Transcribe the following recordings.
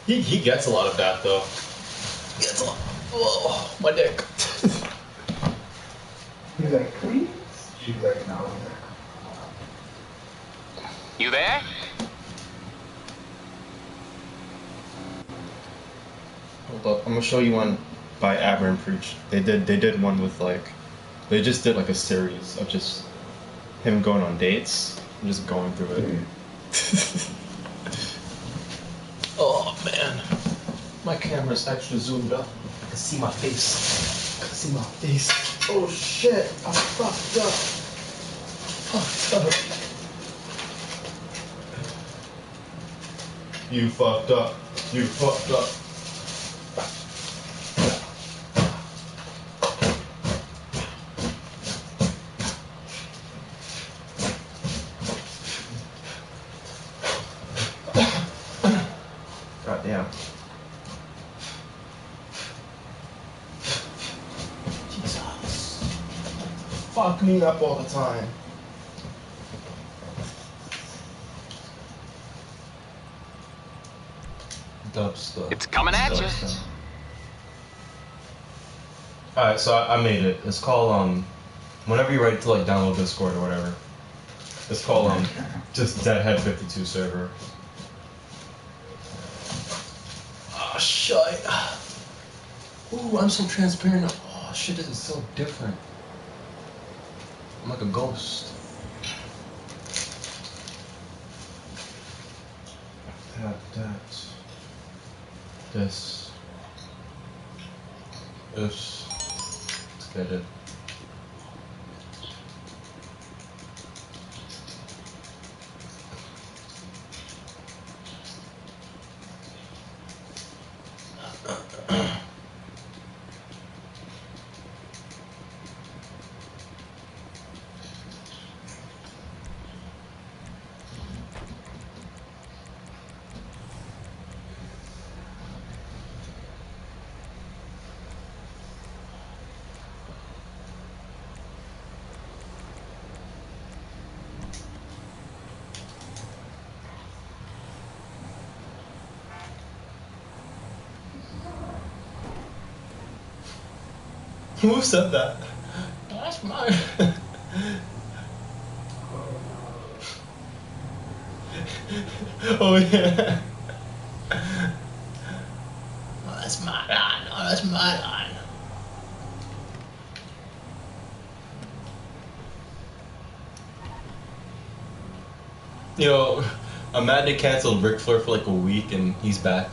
He gets a lot of that though. He gets a lot. Whoa, my dick. He's like, please? She's like, no. You there? Hold up, I'm gonna show you one by Aber and Preach. They did one with like, they just did like a series of just him going on dates and just going through it. Oh man, my camera's extra zoomed up. I can see my face. I can see my face. Oh shit, I'm fucked up. Fucked up. You fucked up. You fucked up. God damn. Jesus. Fuck me up all the time. Dubstep. It's coming at you. Alright, so I made it. It's called, whenever you're ready to, like, download Discord or whatever, it's called, just Deadhead 52 server. Oh, shit. Ooh, I'm so transparent. Oh, shit, this is so different. I'm like a ghost. That. This. Let's get it. Who said that? That's mine. Oh yeah. Oh, that's my line. Oh, that's my line. You know, I'm mad they canceled Ric Flair for like a week and he's back.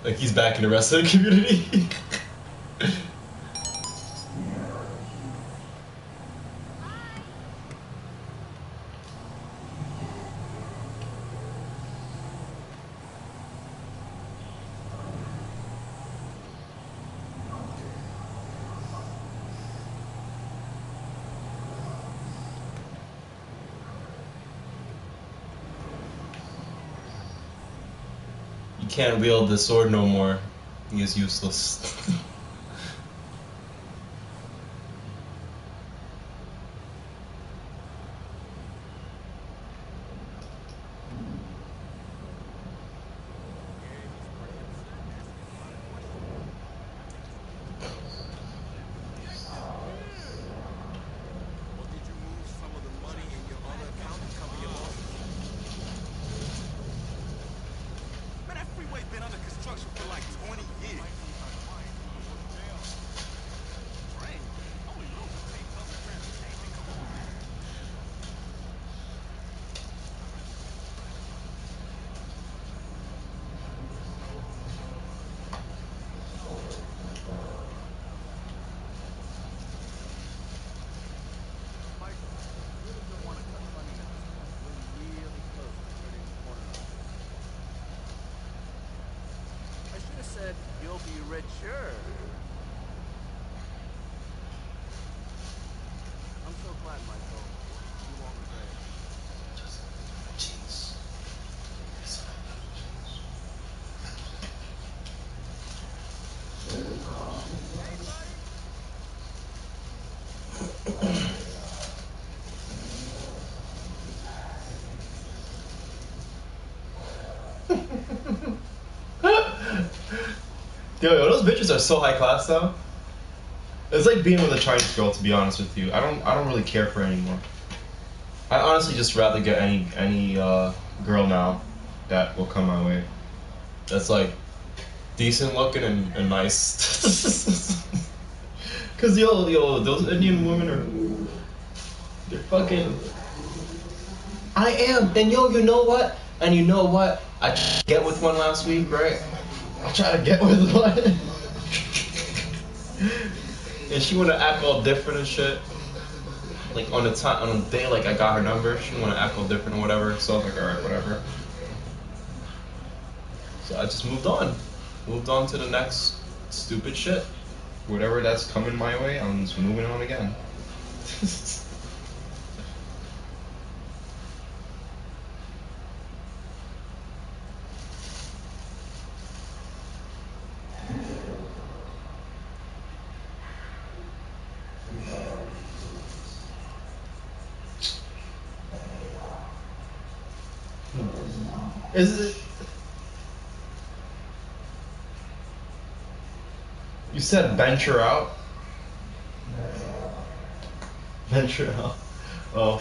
Like he's back in the wrestling community. You can't wield the sword no more. He is useless. Said you'll be richer. I'm so glad, Michael. You won't regret it. Jeez. Yo, those bitches are so high class though. It's like being with a Chinese girl, to be honest with you. I don't really care for her anymore. I honestly just rather get any girl now that will come my way. That's like decent looking and nice. Cause yo, those Indian women they're fucking. I am, and yo, you know what? And you know what? I tried to get with one last week, right? I tried to get with one, and she wanna act all different and shit. Like on the day, like I got her number, she wanna act all different or whatever. So I was like, alright, whatever. So I just moved on to the next stupid shit. Whatever that's coming my way, I'm just moving on again. Is it? You said venture out? Venture out. Oh.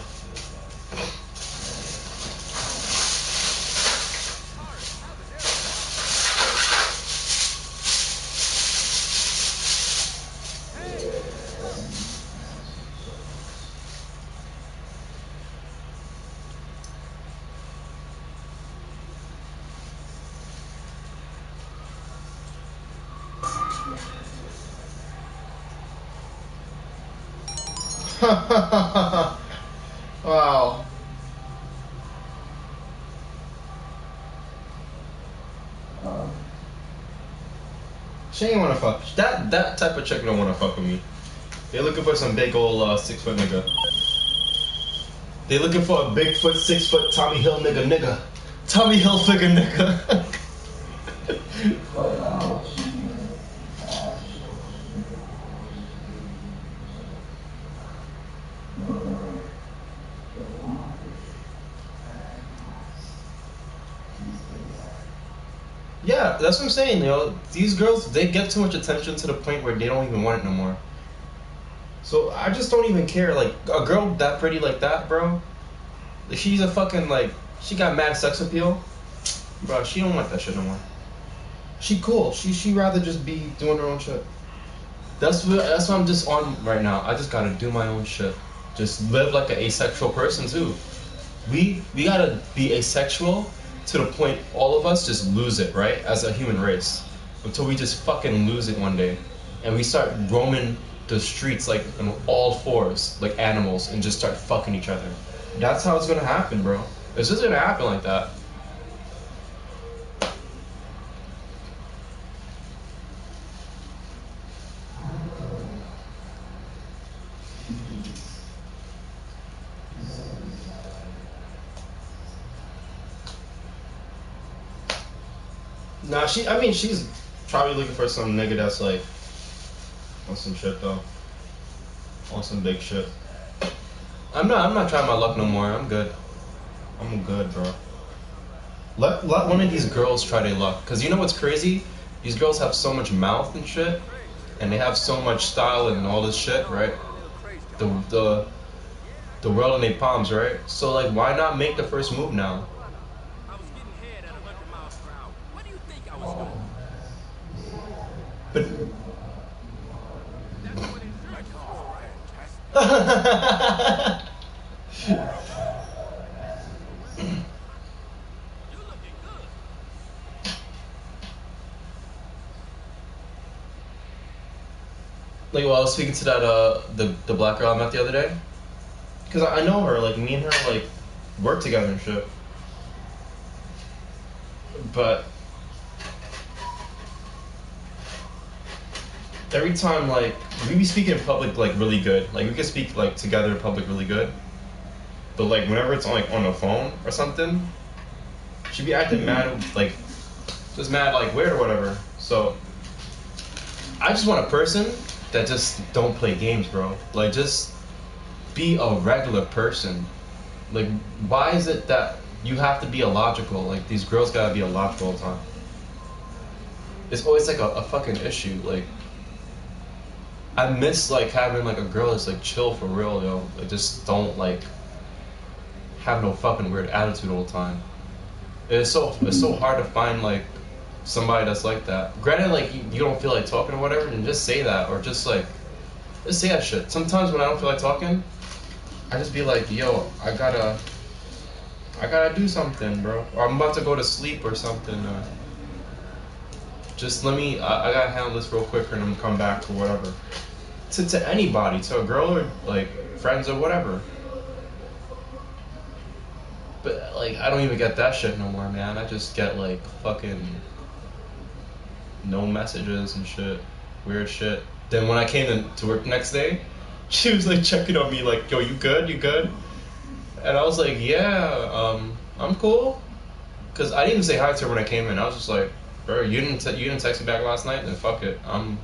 Wow. She ain't wanna fuck. That type of chick don't wanna fuck with me. They looking for some big old 6 foot nigga. They looking for a big foot, 6 foot Tommy Hill nigga. Tommy Hill figure nigga. Yeah, that's what I'm saying, yo. These girls, they get too much attention to the point where they don't even want it no more. So I just don't even care. Like, a girl that pretty like that, bro, like, she's a fucking, like, she got mad sex appeal. Bro, she don't want that shit no more. She cool. She rather just be doing her own shit. That's what I'm just on right now. I just gotta do my own shit. Just live like an asexual person too. We gotta be asexual to the point all of us just lose it, right? As a human race. Until we just fucking lose it one day. And we start roaming the streets like on all fours, like animals, and just start fucking each other. That's how it's gonna happen, bro. It's just gonna happen like that. Nah, she's probably looking for some nigga that's like on some shit though. On some big shit. I'm not trying my luck no more. I'm good, bro. Let one of these girls try their luck. Cause you know what's crazy? These girls have so much mouth and shit, and they have so much style and all this shit, right? The world in their palms, right? So like, why not make the first move now? But like, well, I was speaking to that the black girl I met the other day, cause I know her. Like, me and her like work together and shit. But every time, like, we be speaking in public like really good. Like, we can speak like together in public really good. But like, whenever it's on the phone or something, she be acting mad, like just mad, like weird or whatever. So I just want a person that just don't play games, bro. Like, just be a regular person. Like, why is it that you have to be illogical? Like, these girls gotta be illogical all the time. it's always like a fucking issue. Like, I miss like having like a girl that's like chill for real, yo. Like, just don't like have no fucking weird attitude all the time. It's so hard to find like somebody that's like that. Granted, like you don't feel like talking or whatever, then just say that, or just say that shit. Sometimes when I don't feel like talking, I just be like, yo, I gotta do something, bro, or I'm about to go to sleep or something. Just let me, I gotta handle this real quick and I'm gonna come back or whatever. To anybody, to a girl or like friends or whatever. But like, I don't even get that shit no more, man. I just get like fucking no messages and shit, weird shit. Then when I came to work the next day, she was like checking on me like, yo, you good? You good? And I was like, yeah, I'm cool. Cause I didn't even say hi to her when I came in. I was just like, bro, you didn't text me back last night? Then fuck it. I'm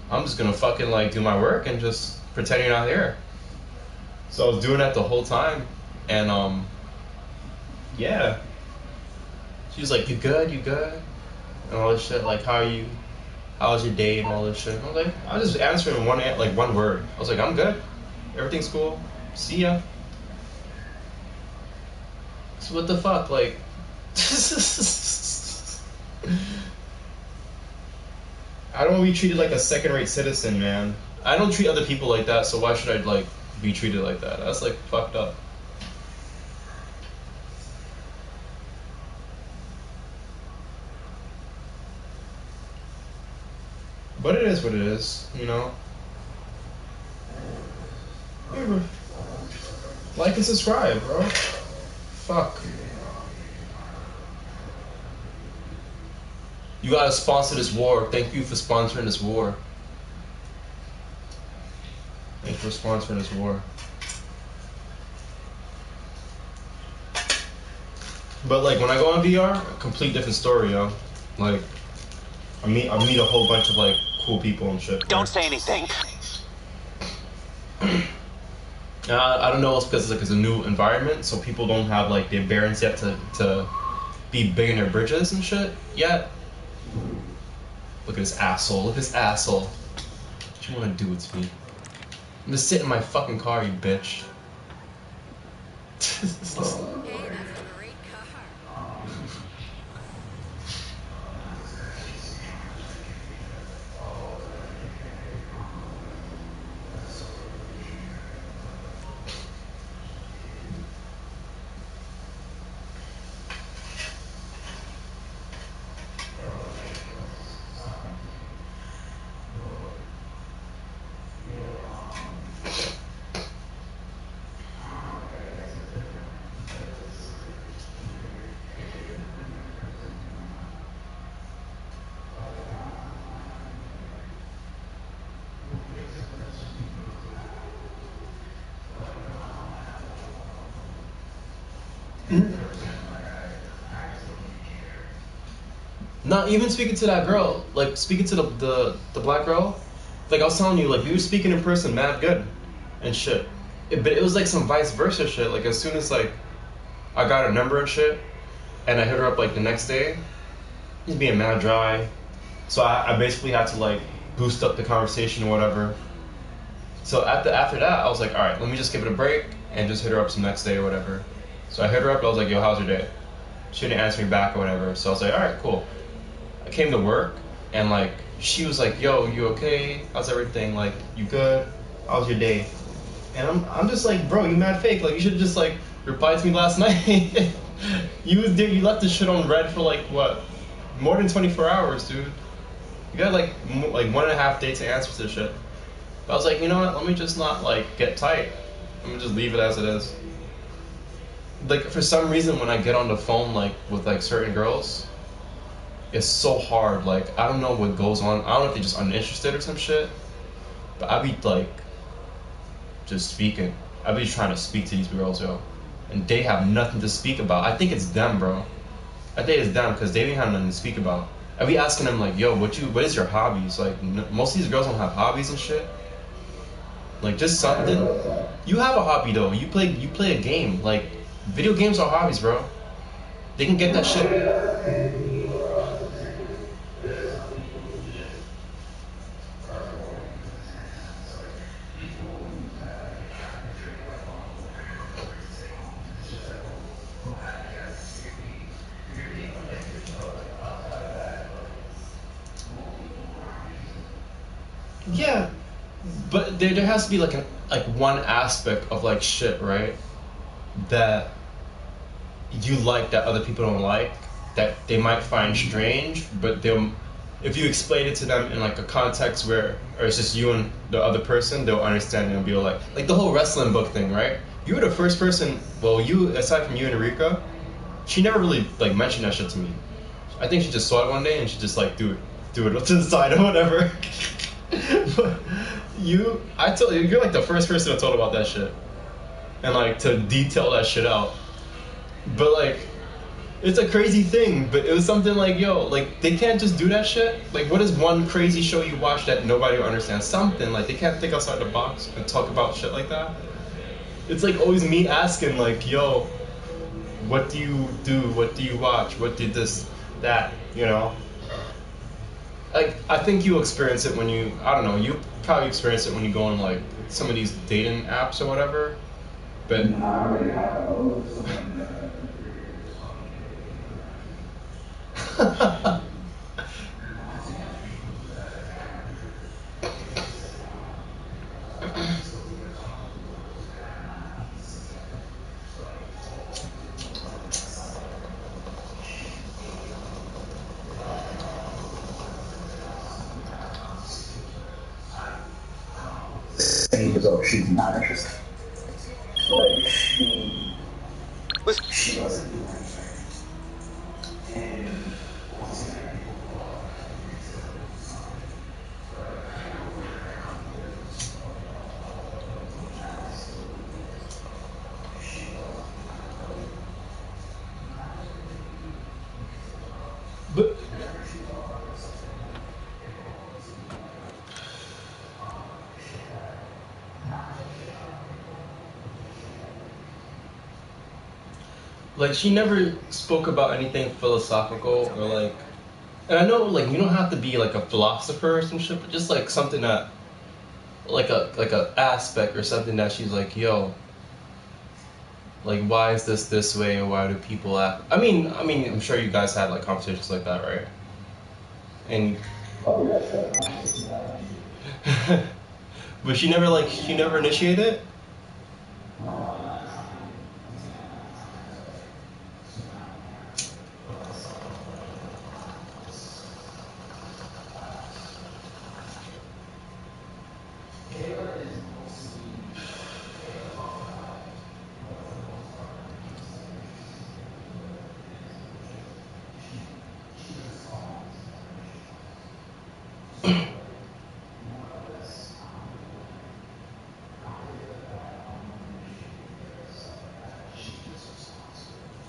just gonna fucking like do my work and just pretend you're not here. So I was doing that the whole time, and yeah. She was like, you good? You good? And all this shit, like, how was your day and all this shit. I was like, I was just answering one word. I was like, I'm good. Everything's cool. See ya. So what the fuck, like, I don't want to be treated like a second-rate citizen, man. I don't treat other people like that, so why should I like be treated like that? That's like fucked up. But it is what it is, you know. Like and subscribe, bro. Fuck. You gotta sponsor this war. Thank you for sponsoring this war. Thank you for sponsoring this war. But like when I go on VR, a complete different story, yo. Like I meet a whole bunch of like cool people and shit. Don't say anything. I don't know, it's because it's a new environment, so people don't have like the bearings yet to be big in their bridges and shit yet. Look at this asshole. Look at this asshole. What you want to do with me? I'm just sitting in my fucking car, you bitch. Hey, that's a great car. Not even speaking to that girl, like speaking to the black girl. Like I was telling you, like we were speaking in person, mad good, and shit. But it was like some vice versa shit. Like as soon as like I got her number and shit, and I hit her up like the next day, he's being mad dry. So I basically had to like boost up the conversation or whatever. So after that, I was like, all right, let me just give it a break and just hit her up some next day or whatever. So I hit her up. I was like, yo, how's your day? She didn't answer me back or whatever. So I was like, all right, cool. I came to work and like she was like, yo, you okay? How's everything? Like, you good? How's your day? And I'm just like, bro, you mad fake. Like you should have just like replied to me last night. You left this shit on red for like what? More than 24 hours, dude. You got like 1.5 days to answer to this shit. But I was like, you know what? Let me just not like get tight. Let me just leave it as it is. Like for some reason when I get on the phone like with like certain girls, it's so hard. Like I don't know what goes on. I don't know if they're just uninterested or some shit. But I be like just speaking. I be trying to speak to these girls, yo, and they have nothing to speak about. I think it's them, bro. I think it's them because they didn't have nothing to speak about. I be asking them like, yo, what is your hobbies? Like most of these girls don't have hobbies and shit. Like just something. You have a hobby though. You play a game. Like video games are hobbies, bro. They can get that shit. Yeah, but there has to be like one aspect of like shit, right? That you like that other people don't like, that they might find strange, but they'll, if you explain it to them in like a context where or it's just you and the other person, they'll understand and be like the whole wrestling book thing, right? You were the first person. Well, you aside from you and Erika, she never really like mentioned that shit to me. I think she just saw it one day and she just like do it to the side or whatever. But I told you, you're like the first person I told about that shit, and like to detail that shit out. But like, it's a crazy thing. But it was something like, yo, like they can't just do that shit. Like, what is one crazy show you watch that nobody will understand? Something like they can't think outside the box and talk about shit like that. It's like always me asking like, yo, what do you do? What do you watch? What did this, that, you know? Like, I think you experience it when you, I don't know, you probably experience it when you go on like some of these dating apps or whatever. But And he goes, oh, she's not interested. Like, she wasn't. but like she never spoke about anything philosophical or like, and I know like you don't have to be like a philosopher or some shit, but just like something that like a aspect or something that she's like, yo, like why is this way, or why do people act? I mean, I'm sure you guys had like conversations like that, right? And but she never initiated it.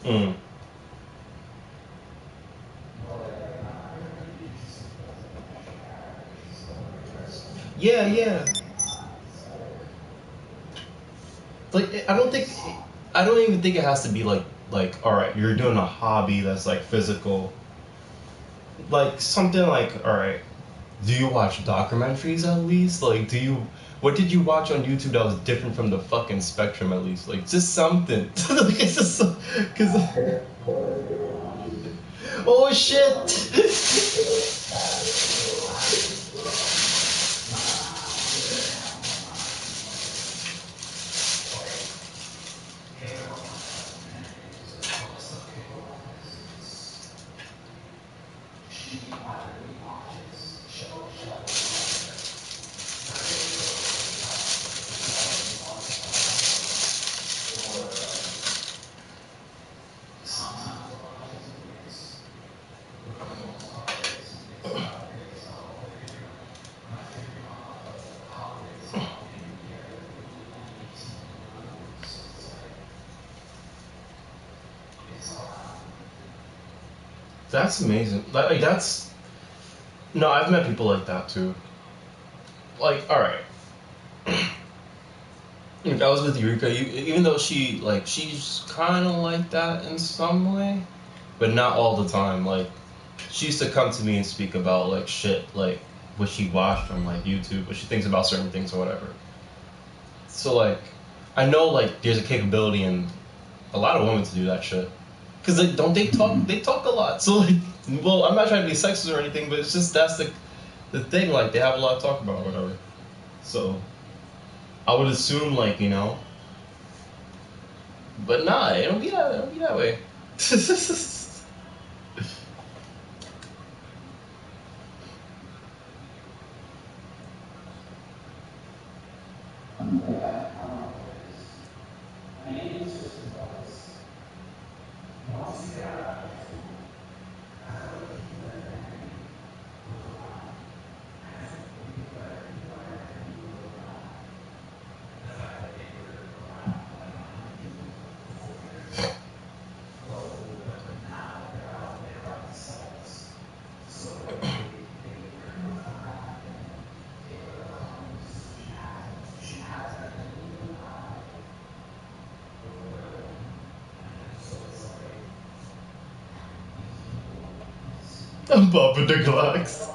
Mm. Yeah. Like I don't even think it has to be like all right, you're doing a hobby that's like physical. Like something like, all right, do you watch documentaries at least? Like, what did you watch on YouTube that was different from the fucking spectrum at least? Like, just something. Like, it's just, cause, oh shit! That's amazing. Like that's, no, I've met people like that too. Like, all right. Like I was with Eureka, even though she's kind of like that in some way, but not all the time. Like she used to come to me and speak about like shit, like what she watched from like YouTube, what she thinks about certain things or whatever. So like, I know like there's a capability in a lot of women to do that shit, cause like don't they talk? They talk a lot. So like, well, I'm not trying to be sexist or anything, but it's just that's the thing. Like they have a lot to talk about or whatever. So I would assume, like, you know, but nah, it don't be that way. I'm popping the Glocks.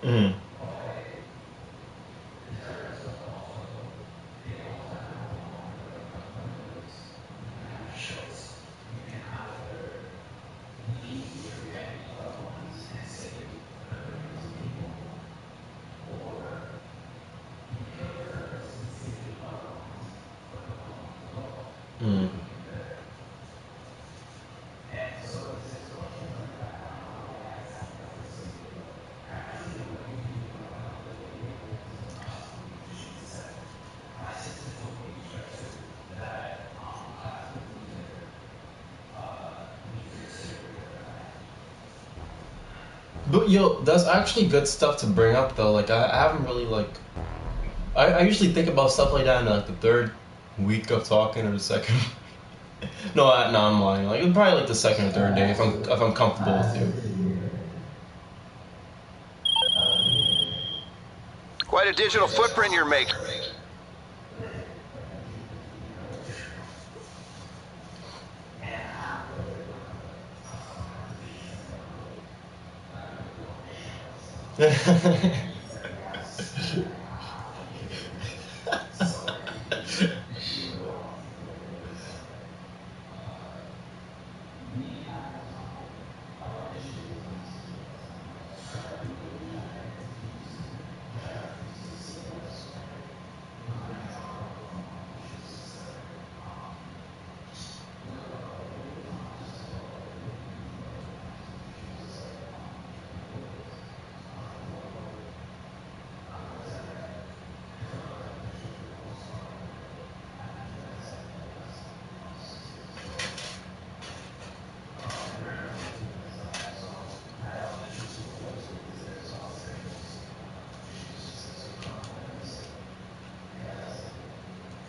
Mm. Mm. But yo, that's actually good stuff to bring up though. Like I haven't really like I usually think about stuff like that in like the third week of talking or the second. No, I'm lying. Like probably like the second or third day if I'm comfortable with you. Quite a digital footprint you're making.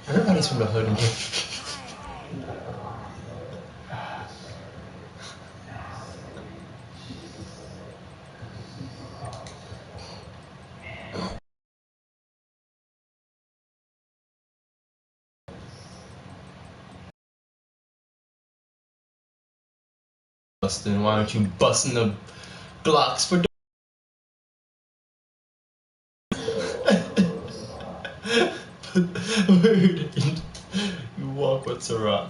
Everybody's from the hood in here. Bustin', why aren't you busting the blocks for Word. You walk with Ciroc.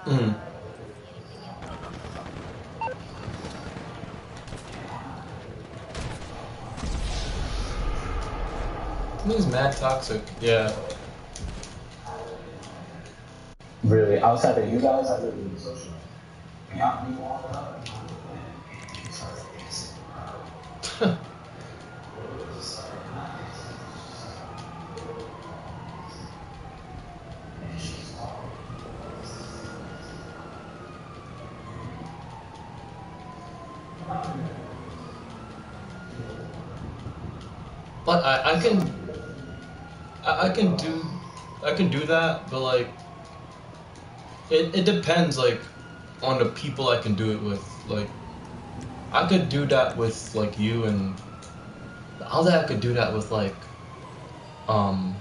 Mm. He's mad toxic. Yeah. Really, outside of you guys, I really didn't socialize. Yeah, But I can do that, but like it depends like on the people I can do it with. Like I could do that with like you, and I don't think I could do that with um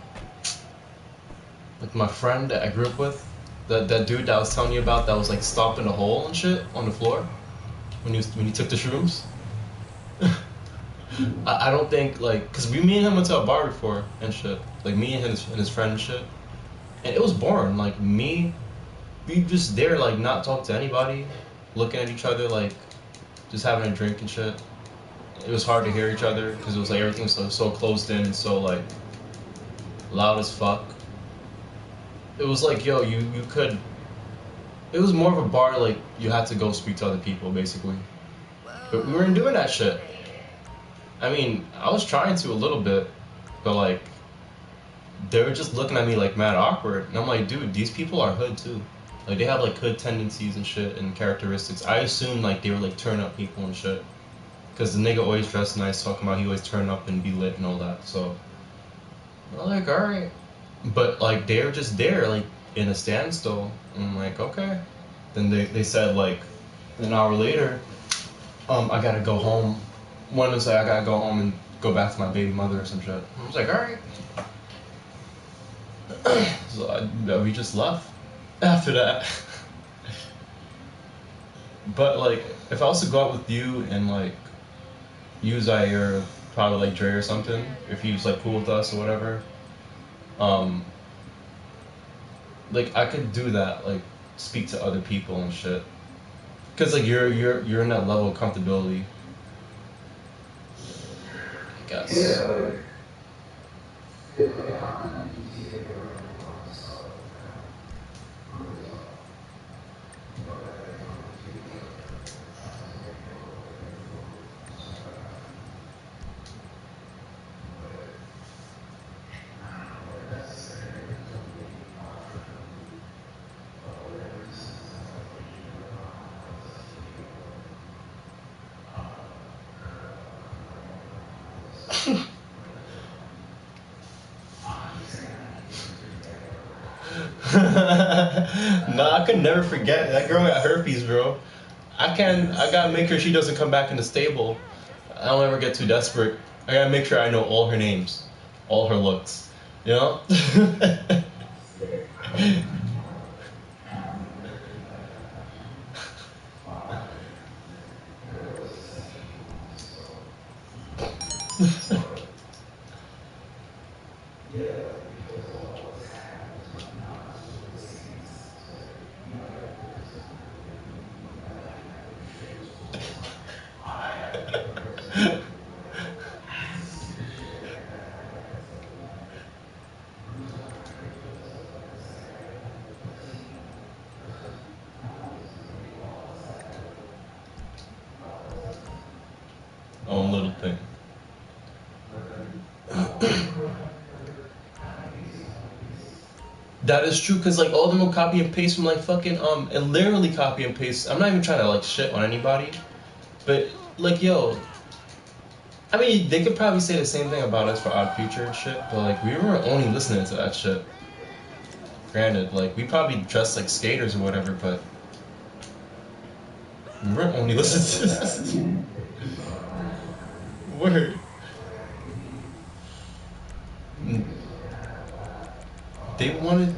like my friend that I grew up with. That dude that I was telling you about that was like stomping a hole and shit on the floor when he took the shrooms. I don't think like because me and him went to a bar before and shit, like me and his friend and shit, and it was boring. Like we just there like not talk to anybody, looking at each other like just having a drink and shit. It was hard to hear each other because it was like everything was so closed in and so like loud as fuck. It was like yo you could. It was more of a bar like you had to go speak to other people basically, but we weren't doing that shit. I mean, I was trying to a little bit, but like, they were just looking at me like mad awkward, and I'm like, dude, these people are hood too. Like, they have like hood tendencies and shit and characteristics. I assumed like they were like turn up people and shit, cause the nigga always dressed nice, talking about he always turn up and be lit and all that. So, I'm like, all right, but like they were just there like in a standstill. And I'm like, okay. Then they said like an hour later, I gotta go home. One was like, I gotta go home and go back to my baby mother or some shit. I was like, alright. So we just left after that. But like, if I was to go out with you and like, you, Zaire, probably like Dre or something, if he was like cool with us or whatever, like I could do that, like speak to other people and shit. Cause like you're in that level of comfortability. I guess. Nah, I could never forget that girl got herpes, bro. I gotta make sure she doesn't come back in the stable. I don't ever get too desperate. I gotta make sure I know all her names, all her looks. You know? Own little thing. That is true, cause like all of them will copy and paste from like fucking and literally copy and paste. I'm not even trying to like shit on anybody, but like yo, I mean they could probably say the same thing about us for Odd Future and shit, but like we were only listening to that shit. Granted, like we probably dressed like skaters or whatever, but we weren't only listening to this. Word. They wanted.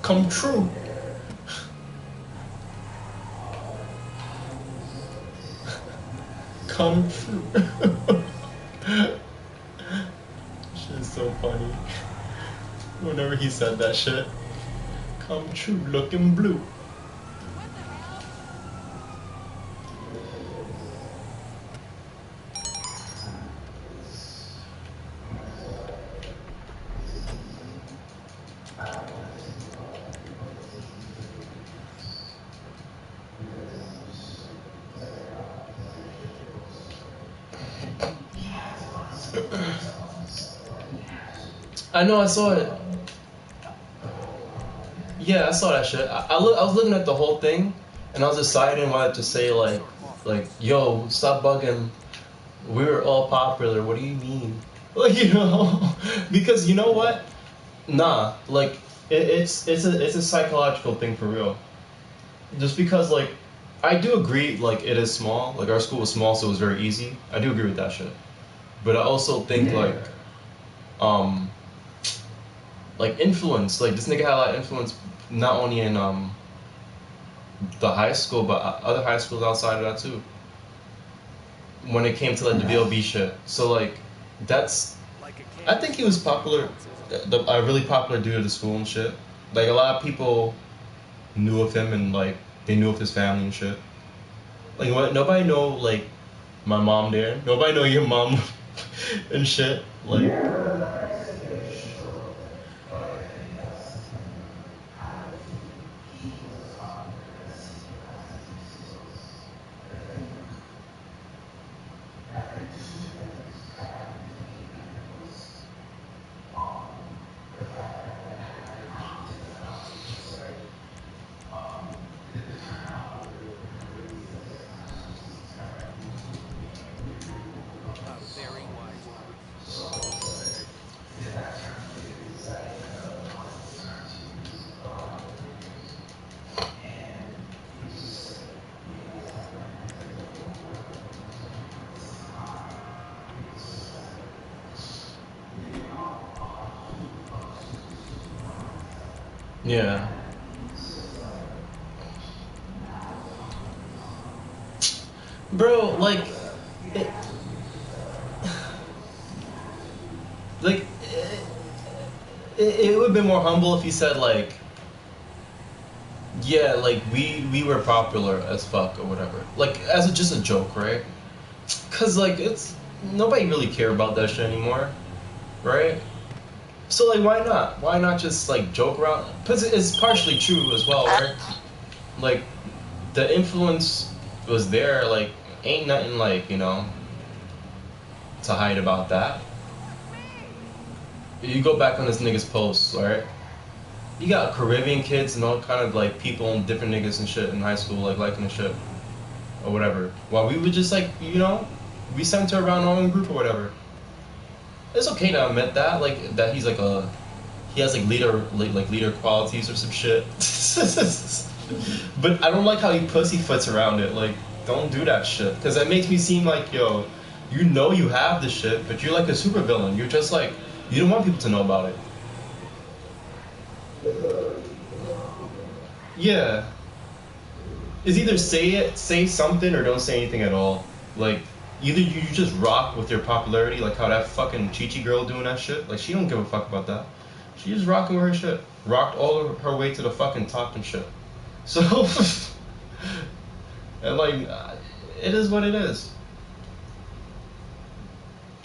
Come true. Come true. Shit's so funny. whenever he said that shit. Come true, looking blue. I know, I saw it. Yeah, I saw that shit. I was looking at the whole thing, and I was deciding whether to say like, yo, stop bugging. We were all popular. What do you mean? Like, you know, because you know what? Nah, like it's a psychological thing for real. Just because like, I do agree like it is small. Like our school was small, so it was very easy. I do agree with that shit. But I also think um like influence. Like this nigga had a lot of influence, not only in the high school, but other high schools outside of that too. When it came to like the VLB shit, so like that's, I think he was popular, a really popular dude at the school and shit. Like a lot of people knew of him and like they knew of his family and shit. Like what? Nobody know like my mom there. Nobody know your mom and shit. Like. A very wise one. Yeah. Bro, like, it, like, it would have been more humble if he said like, yeah, like we were popular as fuck or whatever, like as just a joke, right? Cause like it's nobody really care about that shit anymore, right? So like why not? Why not just like joke around? Cause it's partially true as well, right? Like the influence was there. Like ain't nothing like to hide about that. You go back on this nigga's posts, alright? You got Caribbean kids and all kind of like people and different niggas and shit in high school like liking the shit or whatever. While we would just like we center around our own group or whatever. It's okay to admit that, like that he has like leader qualities or some shit. But I don't like how he pussyfoots around it. Like, don't do that shit, because that makes me seem like, yo, you know you have the shit, but you're like a supervillain. You're just like, you don't want people to know about it. Yeah. It's either say something, or don't say anything at all. Like, either you just rock with your popularity, like how that fucking Chi-Chi girl doing that shit. Like, she don't give a fuck about that. She just rocking with her shit. Rocked all of her way to the fucking top and shit. So, and like, it is what it is.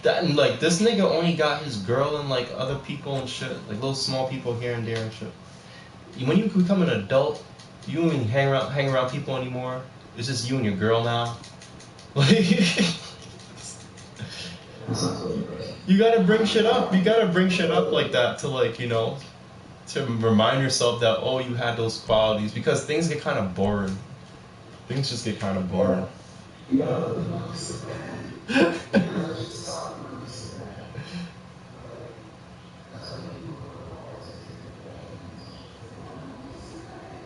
That and like, this nigga only got his girl and like other people and shit, like little small people here and there and shit. When you become an adult, you don't even hang around people anymore. It's just you and your girl now. Like, you gotta bring shit up. You gotta bring shit up like that to like, to remind yourself that, oh, you had those qualities, because things get kind of boring. Things just get kind of boring.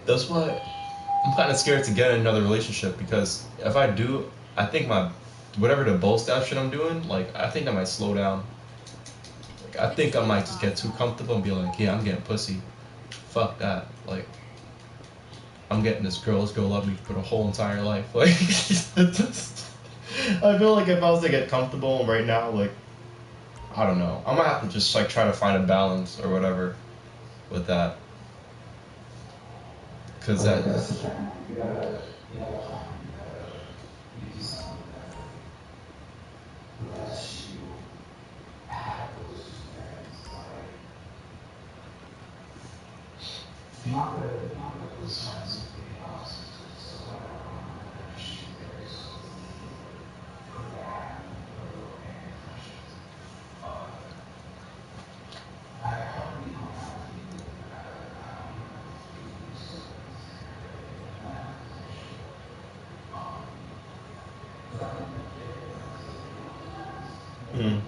That's why I'm kind of scared to get in another relationship, because if I do, I think whatever the boast out shit I'm doing, like, I think I might slow down. Like, I think I might just get too comfortable and be like, yeah, I'm getting pussy. Fuck that. Like, I'm getting this girl love me for the whole entire life. Like, I feel like if I was to get comfortable right now, like, I don't know, I might have to just like try to find a balance or whatever. with that. Cause that. Mm.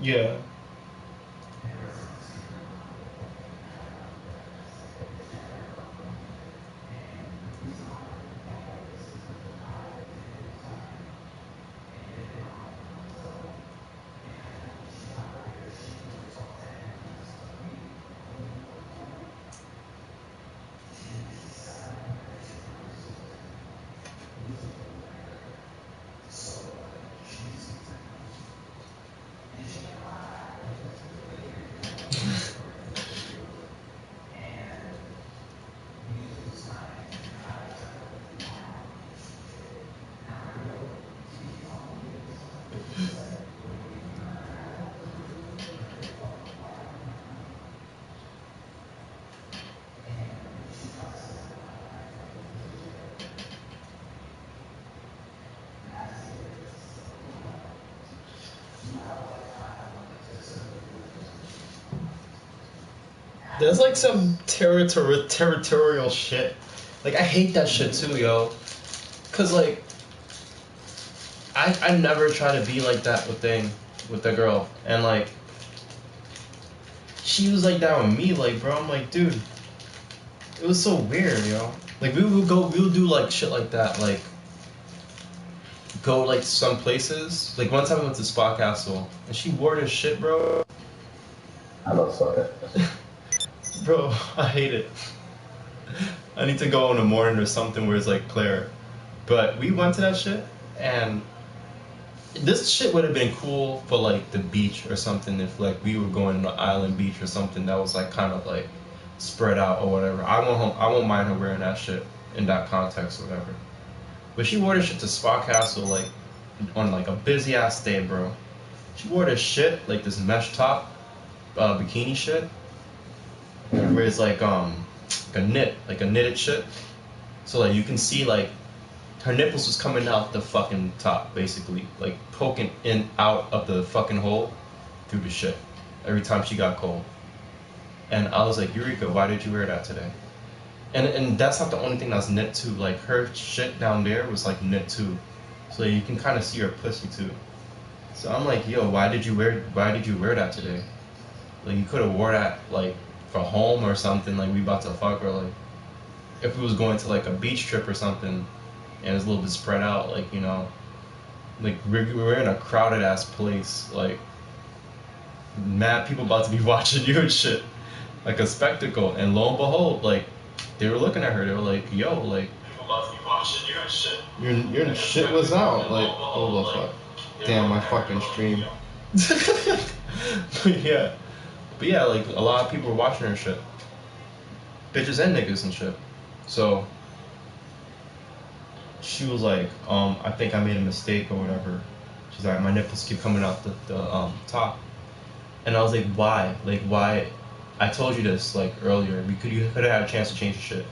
Yeah. That's like some territorial shit. Like I hate that shit too, yo. Cause like I never try to be like that with the girl, and like she was like that with me, like bro. I'm like, dude, it was so weird, yo. Like we would do like shit like that, like go like some places. Like one time we went to Spa Castle, and she wore this shit, bro. I love soccer. Bro, I hate it. I need to go in the morning or something where it's like clear. But we went to that shit, and this shit would have been cool for like the beach or something if like we were going to Island Beach or something that was like kind of like spread out or whatever. I won't mind her wearing that shit in that context or whatever. But she wore this shit to Spa Castle like on like a busy ass day, bro. She wore this shit like this mesh top, bikini shit, where it's like like a knitted shit. So like you can see like her nipples was coming out the fucking top, basically, like poking in out of the fucking hole through the shit every time she got cold. And I was like, Eureka, why did you wear that today? And that's not the only thing that's knit too. Like her shit down there was like knit too, so you can kind of see her pussy too. So I'm like, yo, why did you wear that today? Like you could have wore that like for home or something, like we about to fuck, or like if we was going to like a beach trip or something, and it's a little bit spread out, like you know, like we're in a crowded ass place, like mad people about to be watching you and shit, like a spectacle, and lo and behold, like they were looking at her, they were like, yo, like people about to be watching you and shit. Your shit was out, like oh the fuck, damn my fucking stream. Yeah. But yeah, like a lot of people were watching her shit. Bitches and niggas and shit. So she was like, I think I made a mistake or whatever. She's like, my nipples keep coming out the top. And I was like, why? Like why? I told you this like earlier. You could have had a chance to change the shit.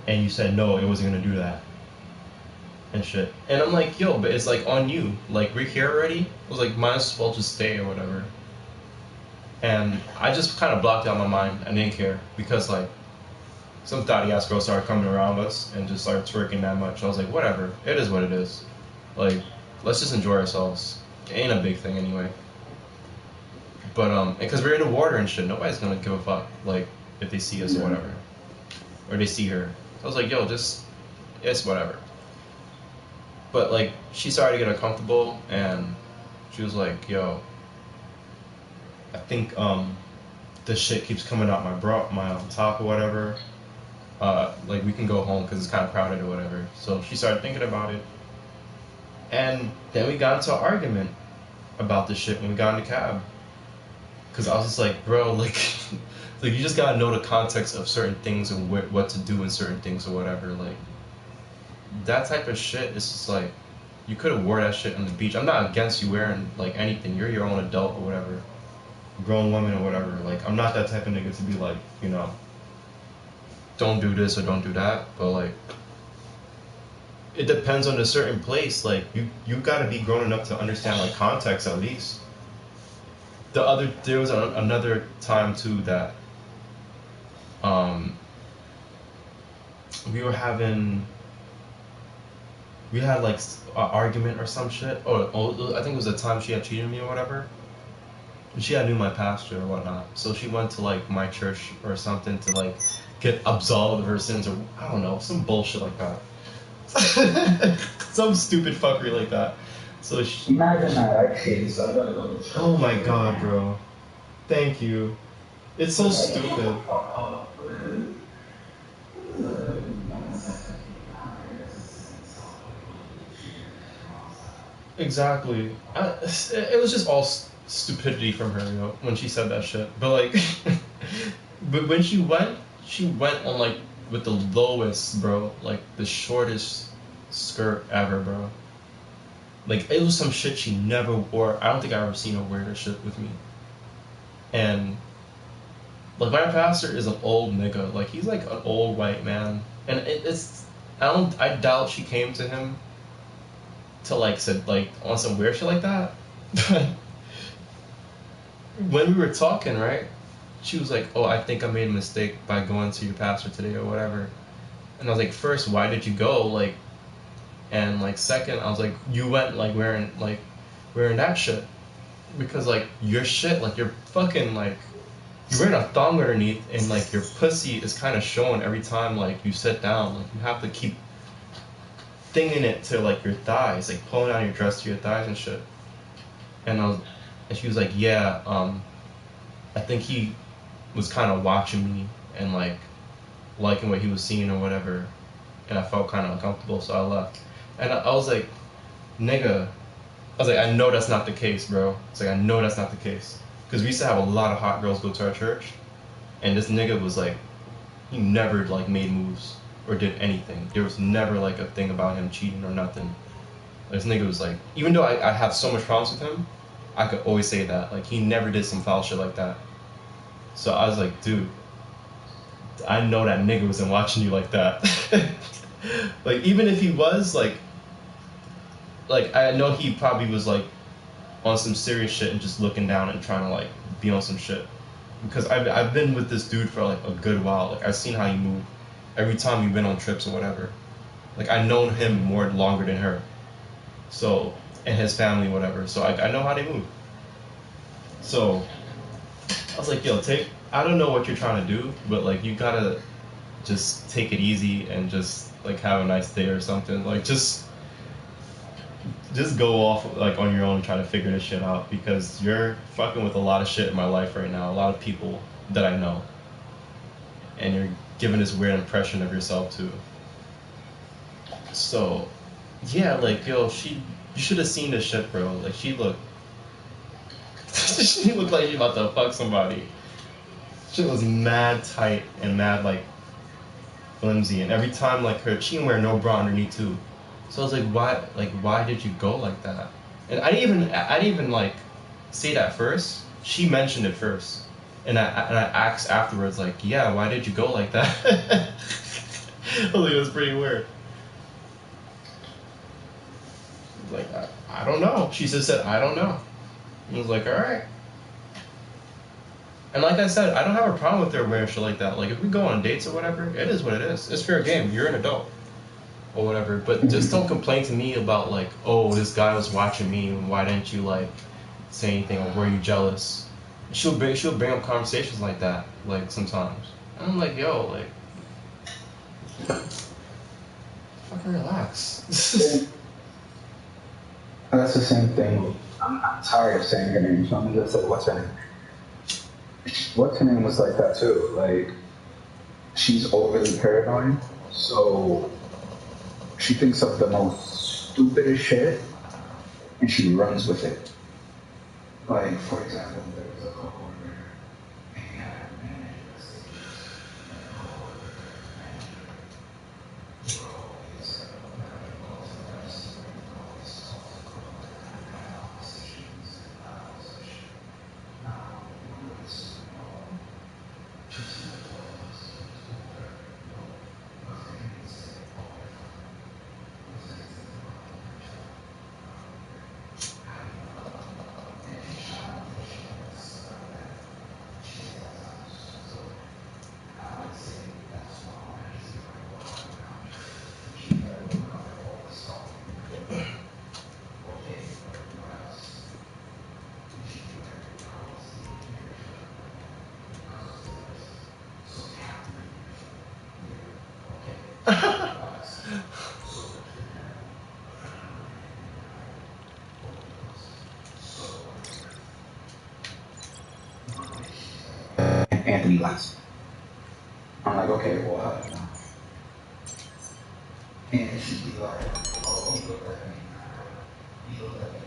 And you said no, it wasn't gonna do that. And shit. And I'm like, yo, but it's like on you. Like we're here already. I was like, might as well just stay or whatever. And I just kind of blocked out my mind. I didn't care because like some thotty ass girls started coming around us and just started twerking that much. I was like, whatever, it is what it is. Like, let's just enjoy ourselves. It ain't a big thing anyway. But because we're in the water and shit, nobody's gonna give a fuck. Like if they see us or whatever, or they see her. So I was like, yo, just it's whatever. But like she started to get uncomfortable and she was like, yo, I think this shit keeps coming out my top or whatever. Like we can go home because it's kind of crowded or whatever. So she started thinking about it, and then we got into an argument about this shit when we got in the cab. Cause I was just like, bro, like, like you just gotta know the context of certain things and what to do in certain things or whatever. Like that type of shit is just like you could have wore that shit on the beach. I'm not against you wearing like anything. You're your own adult or whatever. Grown woman or whatever. Like I'm not that type of nigga to be like, you know, don't do this or don't do that. But like it depends on a certain place. Like you gotta be grown enough to understand like context at least. There was another time too that we had like an argument or some shit. I think it was the time she had cheated on me or whatever. She had knew my pastor or whatnot, so she went to like my church or something to like get absolved of her sins or I don't know, some bullshit like that. Some stupid fuckery like that. So she, Imagine that, actually. So I'm gonna go. oh my god, bro. Thank you. It's so stupid. Exactly. It was just all stupidity from her, you know, when she said that shit. But like, but when she went on like with the lowest, bro, like the shortest skirt ever, bro. Like it was some shit she never wore. I don't think I ever seen her wear that shit with me. And like my pastor is an old nigga. Like he's like an old white man, and it's I doubt she came to him to like said like on some weird shit like that. But when we were talking, right, she was like, "Oh, I think I made a mistake by going to your pastor today or whatever." And I was like, "First, why did you go?" Like, and like second, I was like, "You went like wearing that shit because like your shit, like you're fucking like you're wearing a thong underneath and like your pussy is kind of showing every time like you sit down. Like you have to keep thinging it to like your thighs, like pulling out your dress to your thighs and shit." And she was like, "Yeah, I think he was kind of watching me and like liking what he was seeing or whatever, and I felt kind of uncomfortable, so I left." And I was like, "Nigga," I was like, "I know that's not the case, bro." It's like I know that's not the case because we used to have a lot of hot girls go to our church, and this nigga was like, he never like made moves or did anything. There was never like a thing about him cheating or nothing. This nigga was like, even though I have so much problems with him, I could always say that. Like, he never did some foul shit like that. So I was like, dude, I know that nigga wasn't watching you like that. Like, even if he was, like, I know he probably was, like, on some serious shit and just looking down and trying to, like, be on some shit. Because I've been with this dude for, like, a good while. Like, I've seen how he moved every time we've been on trips or whatever. Like, I've known him more longer than her. So, and his family, whatever. So I know how they move. So I was like, yo, I don't know what you're trying to do, but like you gotta just take it easy and just like have a nice day or something. Like just go off like on your own and try to figure this shit out because you're fucking with a lot of shit in my life right now. A lot of people that I know, and you're giving this weird impression of yourself too. So, yeah, like yo, you should have seen this shit, bro. Like she looked like she about to fuck somebody. Shit was mad tight and mad like flimsy, and every time like she didn't wear no bra underneath too. So I was like, why did you go like that? And I didn't even like say that first. She mentioned it first, and I asked afterwards like, yeah, why did you go like that? I was like, it was pretty weird. Like I don't know. She just said I don't know. And I was like, all right. And like I said, I don't have a problem with her wearing shit like that. Like if we go on dates or whatever, it is what it is. It's fair game. You're an adult. Or whatever, but just don't complain to me about like, oh, this guy was watching me, and why didn't you like say anything, or were you jealous? She'll bring up conversations like that, like sometimes. And I'm like, yo, like, fucking relax. That's the same thing. I'm tired of saying her name, so I'm gonna just say, what's her name? What's her name was like that too. Like, she's overly paranoid, so she thinks of the most stupidest shit, and she runs with it. Like, for example, there was a couple where Anthony Glass. I'm like, okay, well, how do you know? And she'd be like, oh, you look like me. You look like me.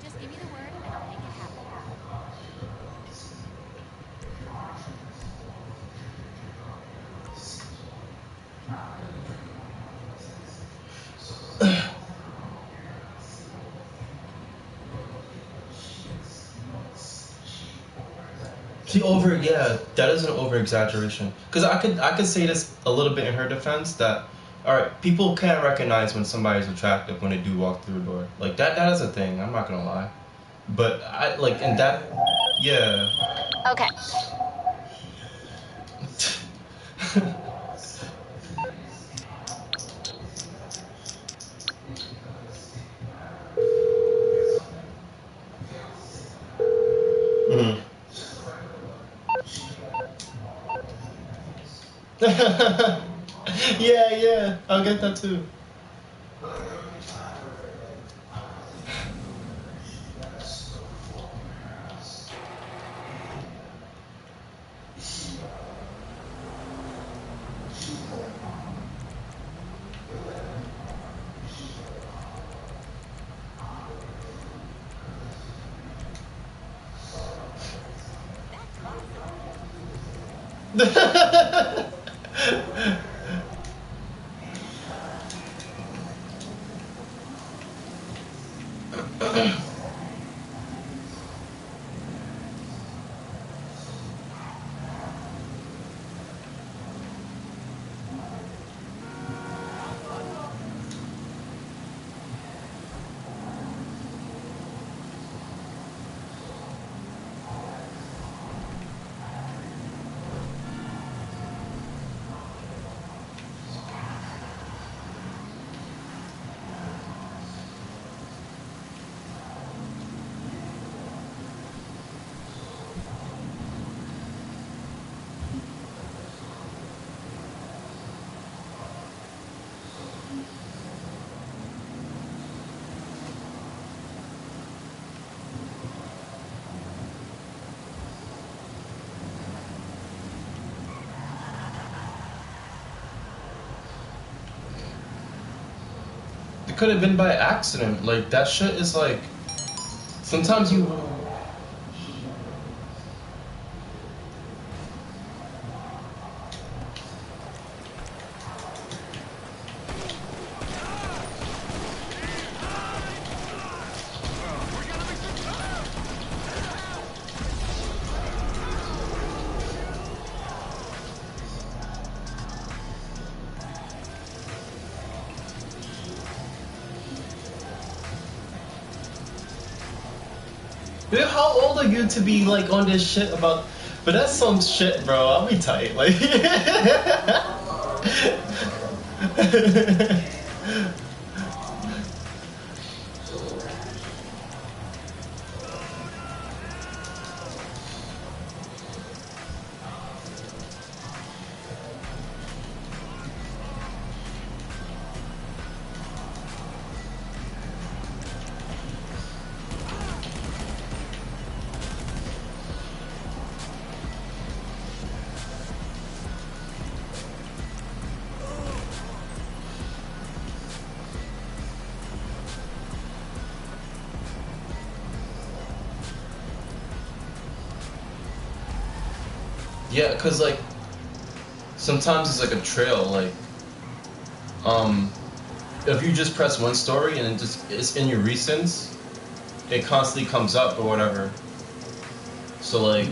Just give me the word and I'll make it happen. Yeah, that is an over exaggeration. Cause I could say this a little bit in her defense that, all right, people can't recognize when somebody's attractive when they do walk through a door. Like that is a thing. I'm not gonna lie, but I like and that, yeah. Okay. Mhm. Yeah, I'll get that too. It could have been by accident. Like that shit is like. Sometimes you. Dude, how old are you to be like on this shit about? But that's some shit, bro. I'll be tight. Like. Yeah, cause like sometimes it's like a trail. Like, if you just press one story and it's in your recents, it constantly comes up or whatever. So like.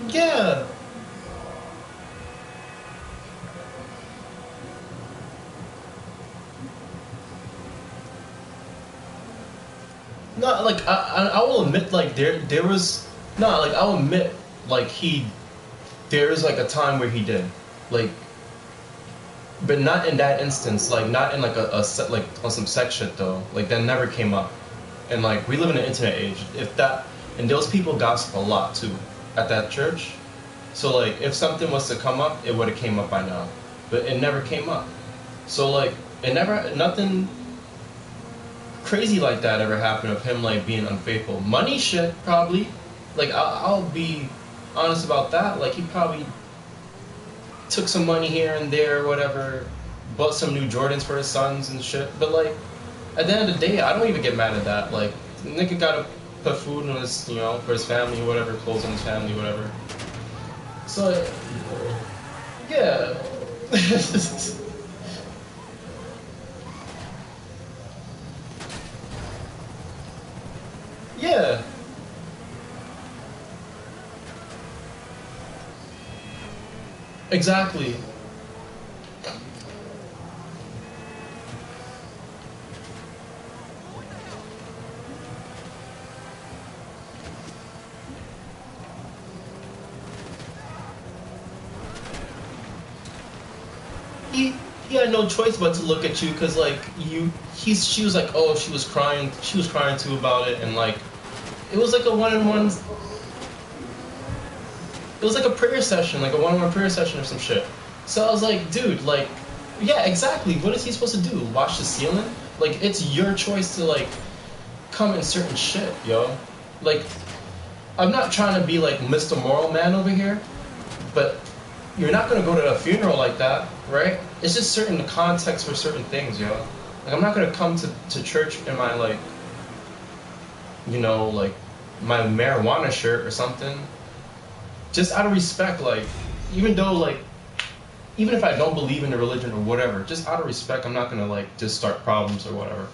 Yeah. No, like I will admit like there was no like I'll admit like there is like a time where he did like, but not in that instance, like not in like a set like on some sex shit though, like that never came up. And like we live in an internet age, if that, and those people gossip a lot too at that church. So like if something was to come up, it would have came up by now, but it never came up. So like it never, nothing crazy like that ever happened of him like being unfaithful. Money shit probably, like I'll be honest about that. Like he probably took some money here and there, or whatever, bought some new Jordans for his sons and shit. But like at the end of the day, I don't even get mad at that. Like nigga gotta put food on his, you know, for his family, whatever, clothes on his family, whatever. So yeah. Yeah. Exactly. He had no choice but to look at you because like she was like, oh, she was crying too about it, and like it was like a one-on-one, it was like a prayer session, like a one-on-one prayer session or some shit. So I was like, dude, like, yeah, exactly, what is he supposed to do, watch the ceiling? Like it's your choice to like come in certain shit, yo. Like I'm not trying to be like Mr. Moral Man over here, but you're not gonna go to a funeral like that, right? It's just certain context for certain things, yo. Like I'm not gonna come to church in my like, you know, like my marijuana shirt or something. Just out of respect, like, even though like, even if I don't believe in the religion or whatever, just out of respect, I'm not gonna like just start problems or whatever.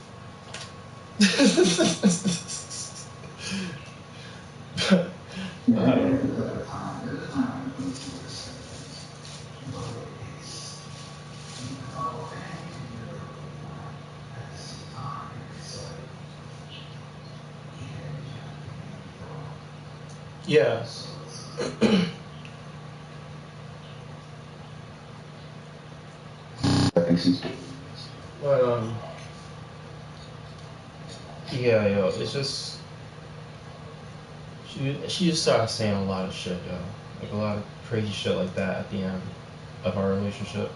Yeah. I think she's. But yeah, yo, it's just she just started saying a lot of shit, yo, like a lot of crazy shit like that at the end of our relationship,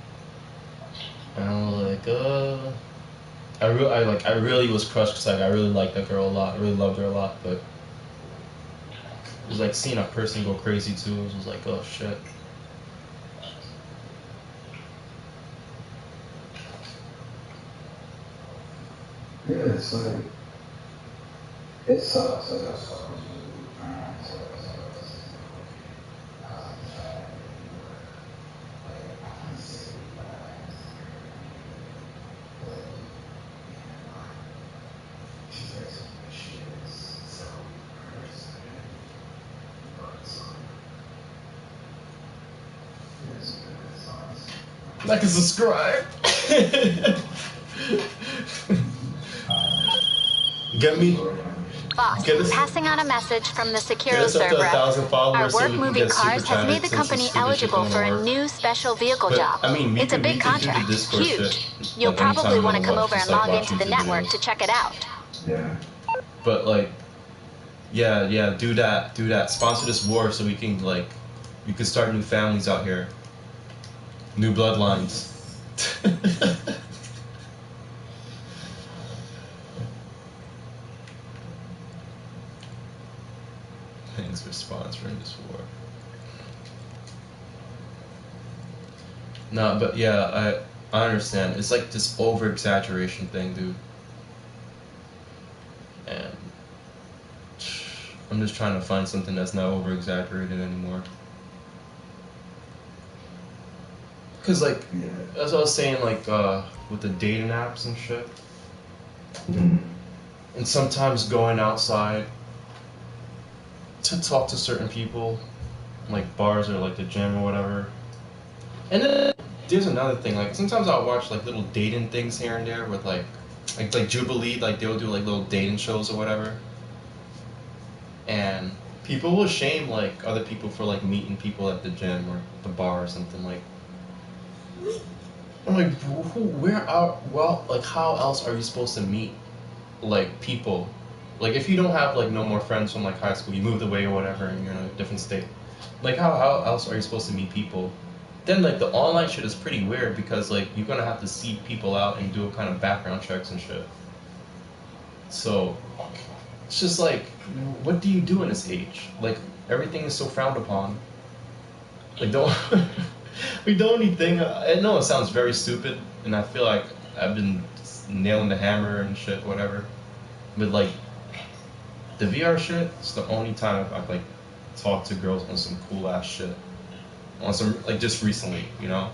and I was like, I really was crushed because like I really liked that girl a lot, I really loved her a lot, but it was like seeing a person go crazy too. It was like, oh shit. Yeah, it's like it sucks. Like and subscribe. Get me. Boss, Get us. passing on a message from the Get Securo us up to server. 1,000 followers Our so work we can moving get super cars has made the chatted since company this stupid shit eligible don't for a wanna work. new special vehicle But job. I mean, It's a big we could do the contract, Discord huge. shit. You'll Like anytime probably we want to wanna come watch, over just and like log watch into the YouTube network videos. to check it out. Yeah. But like, yeah, do that. Sponsor this war so we can like, we could start new families out here, new bloodlines. Thanks for sponsoring this war. No, but yeah, I understand. It's like this over exaggeration thing, dude. And I'm just trying to find something that's not over exaggerated anymore. Cause like, as I was saying, like with the dating apps and shit, and sometimes going outside to talk to certain people, like bars or like the gym or whatever. And then there's another thing, like sometimes I'll watch like little dating things here and there with like Jubilee, like they'll do like little dating shows or whatever. And people will shame like other people for like meeting people at the gym or the bar or something like. I'm like, like how else are you supposed to meet like people? Like if you don't have like no more friends from like high school, you moved away or whatever, and you're in a different state. Like how else are you supposed to meet people? Then like the online shit is pretty weird because like you're gonna have to seek people out and do a kind of background checks and shit. So it's just like, what do you do in this age? Like everything is so frowned upon. Like don't we do anything. I know it sounds very stupid, and I feel like I've been nailing the hammer and shit, whatever. But like the VR shit, it's the only time I've like talked to girls on some cool ass shit. On some like just recently, you know.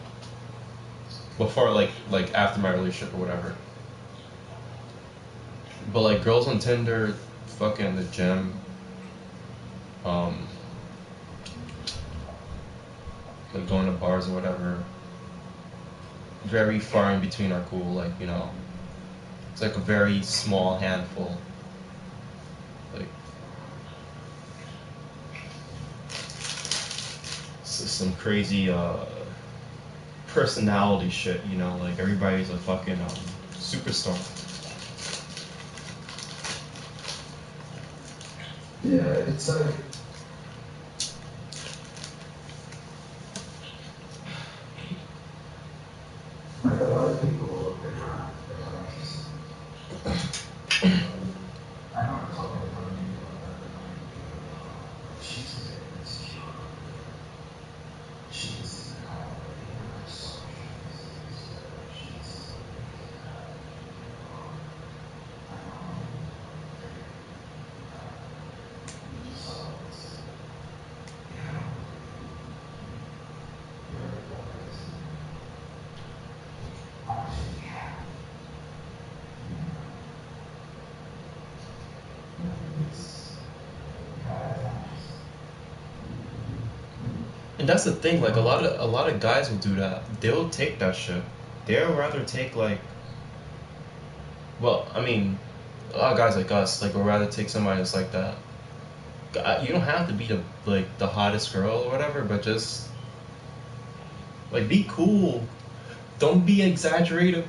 Before like after my relationship or whatever. But like girls on Tinder, fucking the gym, like going to bars or whatever. Very far in between are cool, like, you know. It's like a very small handful. Like some crazy personality shit, you know, like everybody's a fucking superstar. Yeah, it's like. Like a lot of people look at her. I know I'm talking about she's very insecure. She's And that's the thing, like a lot of guys will do that. They'll take that shit. They'll rather take like, well, I mean, a lot of guys like us, like, would rather take somebody that's like that. You don't have to be the hottest girl or whatever, but just like be cool. Don't be exaggerative.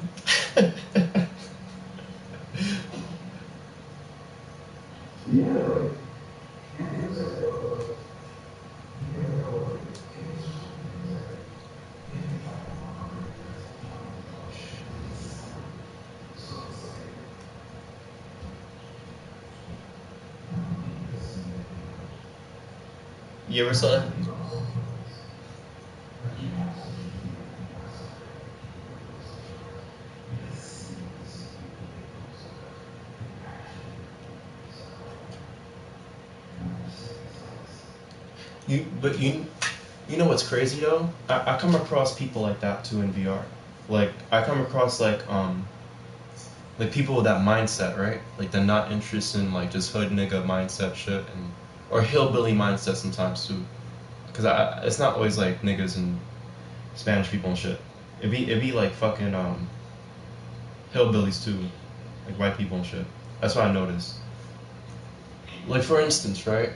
You ever saw that? You know what's crazy though? I come across people like that too in VR. Like I come across like people with that mindset, right? Like they're not interested in like just hood nigga mindset shit and or hillbilly mindset sometimes too. Cause it's not always like niggas and Spanish people and shit. It'd be like fucking hillbillies too, like white people and shit. That's what I noticed. Like for instance, right?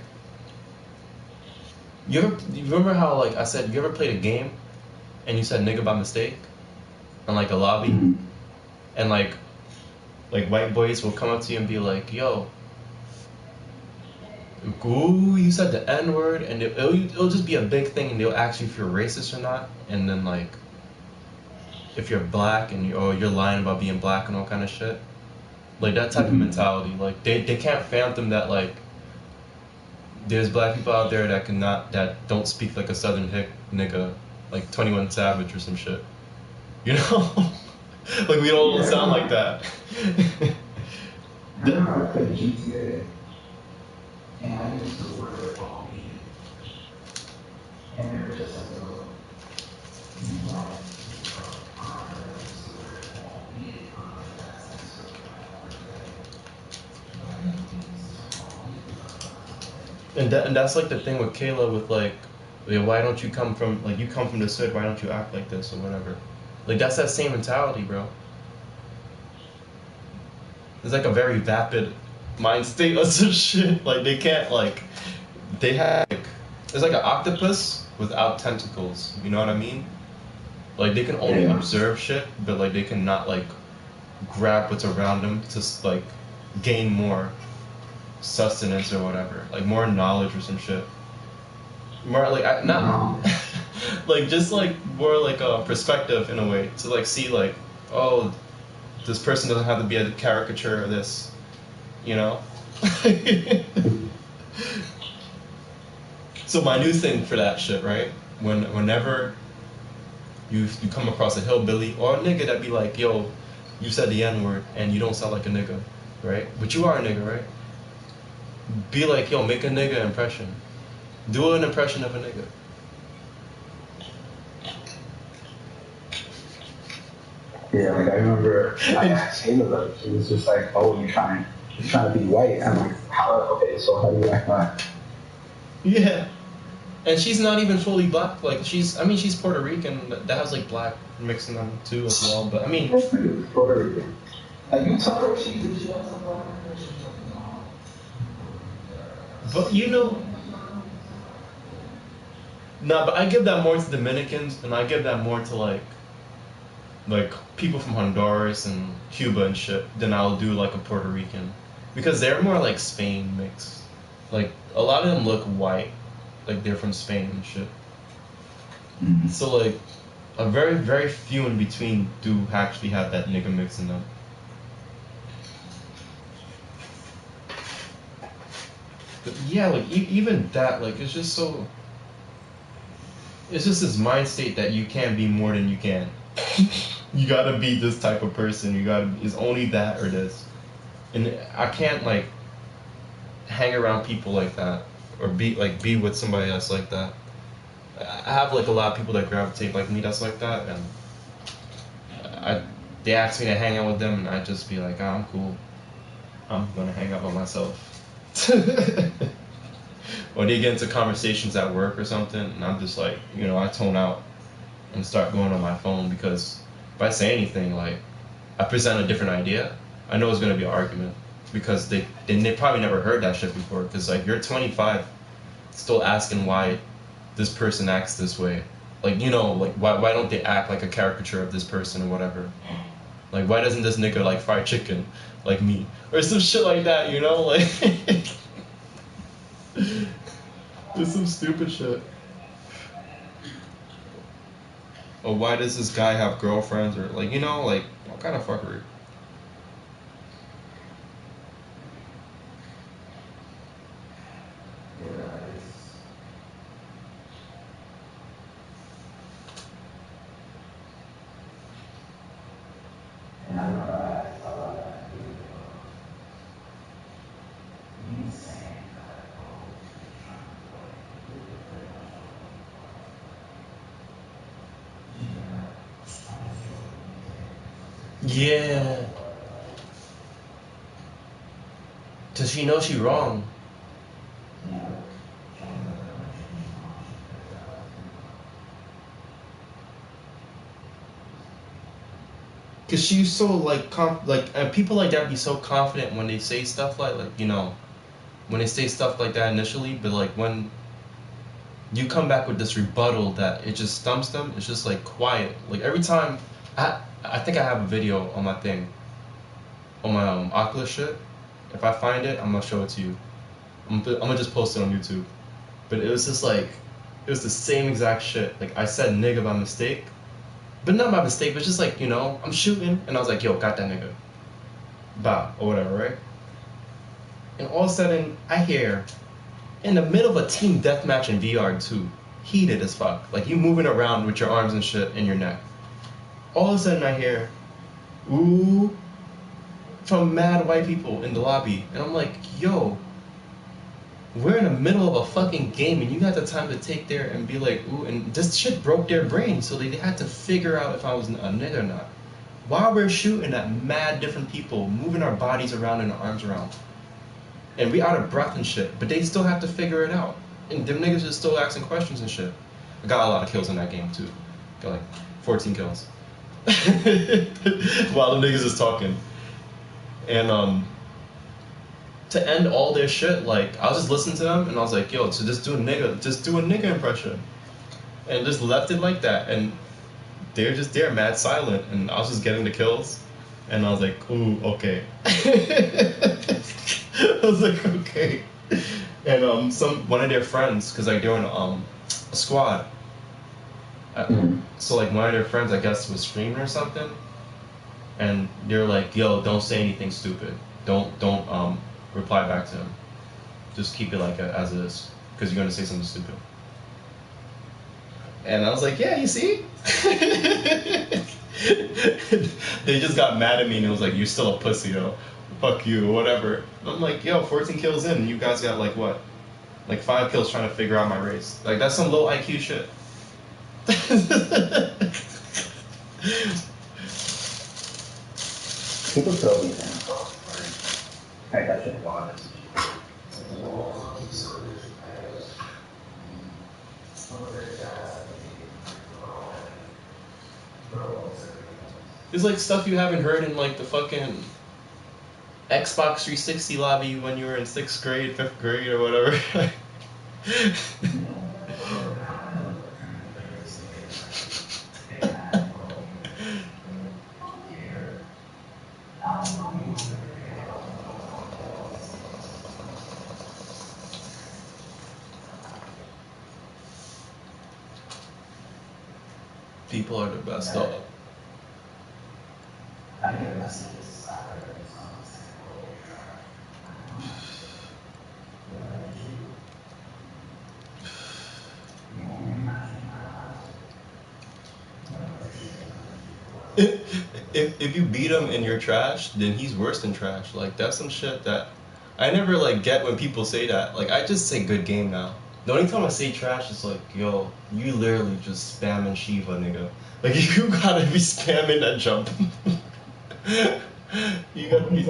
You remember how like I said you ever played a game and you said nigga by mistake in like a lobby and like white boys will come up to you and be like, yo, ooh, you said the N word, and it'll just be a big thing, and they'll ask you if you're racist or not, and then like if you're black and you're lying about being black and all kind of shit, like that type of mentality. Like they can't fathom that like there's black people out there that don't speak like a southern hick nigga, like 21 Savage or some shit, you know? Like we don't sound like that. I remember I played GTA, and I used to work at all and they were just like, and that's like the thing with Kayla with like, yeah, why don't you come from like you come from the hood, why don't you act like this or whatever? Like that's that same mentality, bro. It's like a very vapid mind state or some shit. Like they can't like they have like, it's like an octopus without tentacles. You know what I mean? Like they can only observe shit, but like they cannot like grab what's around them to like gain more sustenance or whatever, like more knowledge or some shit. More like not like just like more like a perspective in a way to like see like, oh, this person doesn't have to be a caricature of this, you know. So my new thing for that shit, right? Whenever you come across a hillbilly or a nigga that be like, yo, you said the N word and you don't sound like a nigga, right? But you are a nigga, right? Be like, yo, make a nigga impression. Do an impression of a nigga. yeah, like I remember I asked Taylor that. She was just like, oh, you're trying to be white. I'm like, how, okay, so how do you act black? Yeah. And she's not even fully black. Like she's Puerto Rican. That has like black mixed in them too as well. But I mean, Puerto Rican. Like you tell her she has some black. but you know, nah. But I give that more to Dominicans, and I give that more to like people from Honduras and Cuba and shit than I'll do like a Puerto Rican, because they're more like Spain mixed. Like a lot of them look white, like they're from Spain and shit. So like a very very few in between do actually have that nigga mix in them. But yeah, like even that, like it's just so. It's just this mind state that you can't be more than you can. You gotta be this type of person. You gotta. It's only that or this, and I can't like hang around people like that or be with somebody that's like that. I have like a lot of people that gravitate like me that's like that, and they ask me to hang out with them, and I just be like, oh, I'm cool. I'm gonna hang out by myself. Or they get into conversations at work or something, and I'm just like, I tone out and start going on my phone, because if I say anything, like, I present a different idea, I know it's gonna be an argument. because they probably never heard that shit before. Because like you're 25, still asking why this person acts this way. Like, you know, like why don't they act like a caricature of this person or whatever? Like, why doesn't this nigga like fried chicken like me or some shit like that? You know, like it's some stupid shit. Or why does this guy have girlfriends or like, you know, like what kind of fuckery? Yeah. Does she know she wrong? Cause she's so like people like that be so confident when they say stuff like you know, when they say stuff like that initially, but like when you come back with this rebuttal that it just stumps them, it's just like quiet. Like every time, I think I have a video on my thing, on my Oculus shit. If I find it, I'm gonna show it to you. I'm gonna just post it on YouTube. But it was just like, it was the same exact shit. Like I said nigga by mistake, but not by mistake, but just like, you know, I'm shooting and I was like, yo, got that nigga. Bah, or whatever, right? And all of a sudden, I hear, in the middle of a team deathmatch in VR too, heated as fuck. Like you moving around with your arms and shit in your neck. All of a sudden I hear, ooh, from mad white people in the lobby. And I'm like, yo, we're in the middle of a fucking game and you got the time to take there and be like, ooh, and this shit broke their brain, so they had to figure out if I was a nigga or not. While we're shooting at mad different people, moving our bodies around and our arms around. And we out of breath and shit, but they still have to figure it out. And them niggas is still asking questions and shit. I got a lot of kills in that game too. Got like 14 kills. While the niggas is talking. And to end all their shit, like I was just listening to them and I was like, yo, so just do a nigga impression. And just left it like that. And they're mad silent and I was just getting the kills. And I was like, ooh, okay. I was like, okay. And one of their friends, cause like they were in a squad. So like one of their friends, I guess, was streaming or something. And they're like, yo, don't say anything stupid. Don't reply back to him. Just keep it like as it is, cause you're gonna say something stupid. And I was like, yeah, you see? They just got mad at me and it was like, you're still a pussy, yo. Fuck you, or whatever. I'm like, yo, 14 kills in, and you guys got like what? Like 5 kills trying to figure out my race. Like that's some low IQ shit. People tell me that. I got shit honest. It's like stuff you haven't heard in like the fucking Xbox 360 lobby when you were in 6th grade, 5th grade, or whatever. People are the best though. If you beat him and you're trash, then he's worse than trash. Like that's some shit that I never like get when people say that. Like I just say good game now. The only time I say trash is like, yo, you literally just spamming Shiva, nigga. Like you gotta be spamming that jump. You gotta be.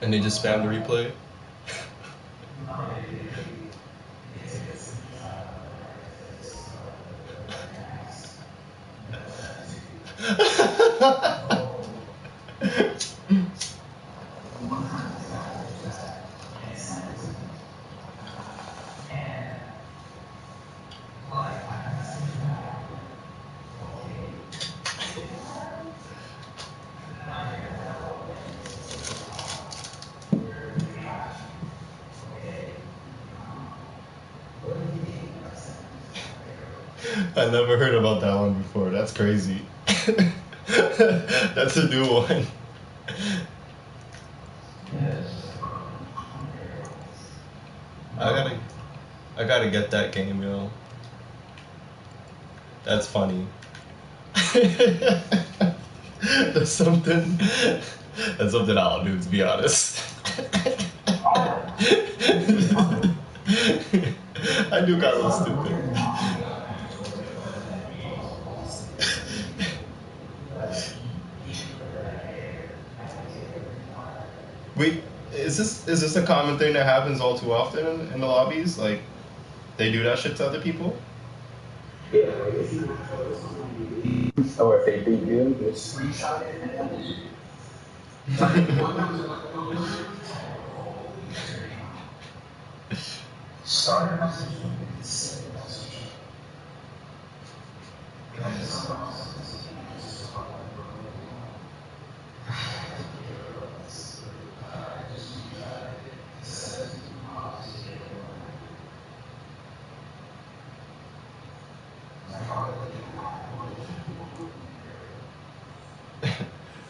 And they just spam the replay. I never heard about that one before. That's crazy. That's a new one. I gotta get that game, yo. That's funny. That's something. That's something I'll do, to be honest. I do got a little stupid. Wait, is this a common thing that happens all too often in the lobbies? Like, they do that shit to other people? Or if they beat you, it's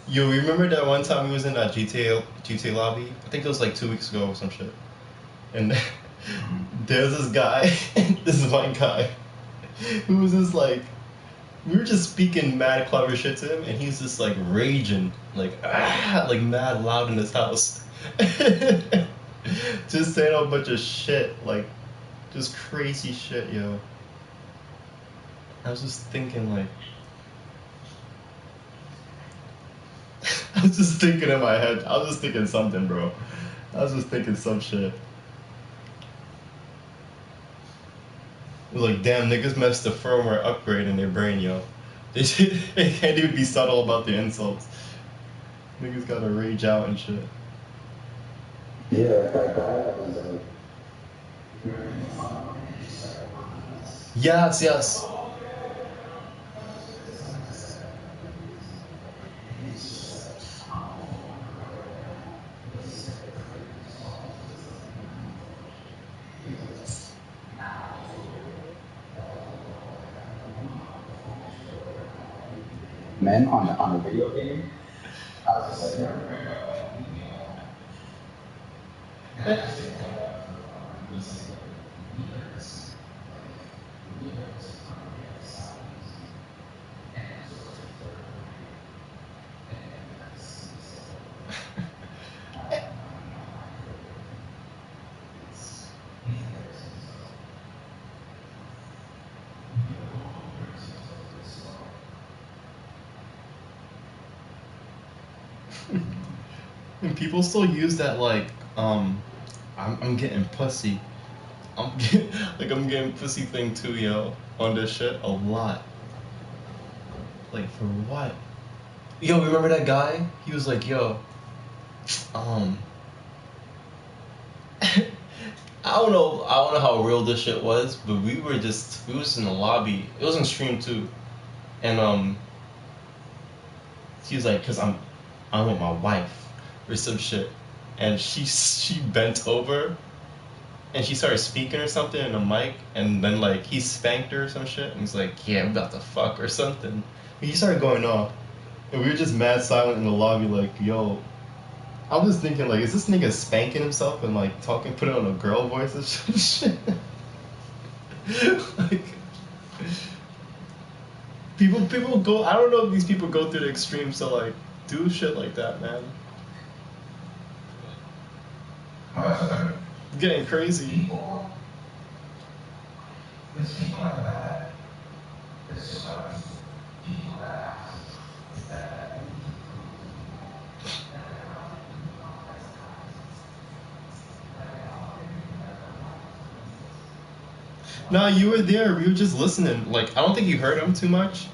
You remember that one time we was in that GTA lobby? I think it was like 2 weeks ago or some shit. And there's this guy, this white guy, who was just like, we were just speaking mad clever shit to him, and he's just like raging, like mad loud in his house, just saying a bunch of shit, like just crazy shit, yo. I was just thinking like, I was just thinking in my head, I was just thinking something, bro. I was just thinking some shit. It was like, damn, niggas messed the firmware upgrade in their brain, yo. They can't even be subtle about their insults. Niggas gotta rage out and shit. yeah, like that. Yes, yes. Men on a video game. And people still use that like, I'm getting pussy. I'm getting pussy thing too, yo, on this shit a lot. Like for what? Yo, remember that guy? He was like, yo, I don't know how real this shit was, but we was in the lobby. It was on stream too, and he was like, cause I'm with my wife or some shit, and she bent over, and she started speaking or something in the mic, and then like he spanked her or some shit, and he's like, yeah, I'm about to fuck or something. And he started going off, and we were just mad silent in the lobby, like, yo. I was just thinking, like, is this nigga spanking himself and like talking, putting on a girl voice and shit? Like, people go. I don't know if these people go through the extremes to like do shit like that, man. Getting crazy. No, you were there. We were just listening. Like, I don't think you heard him too much,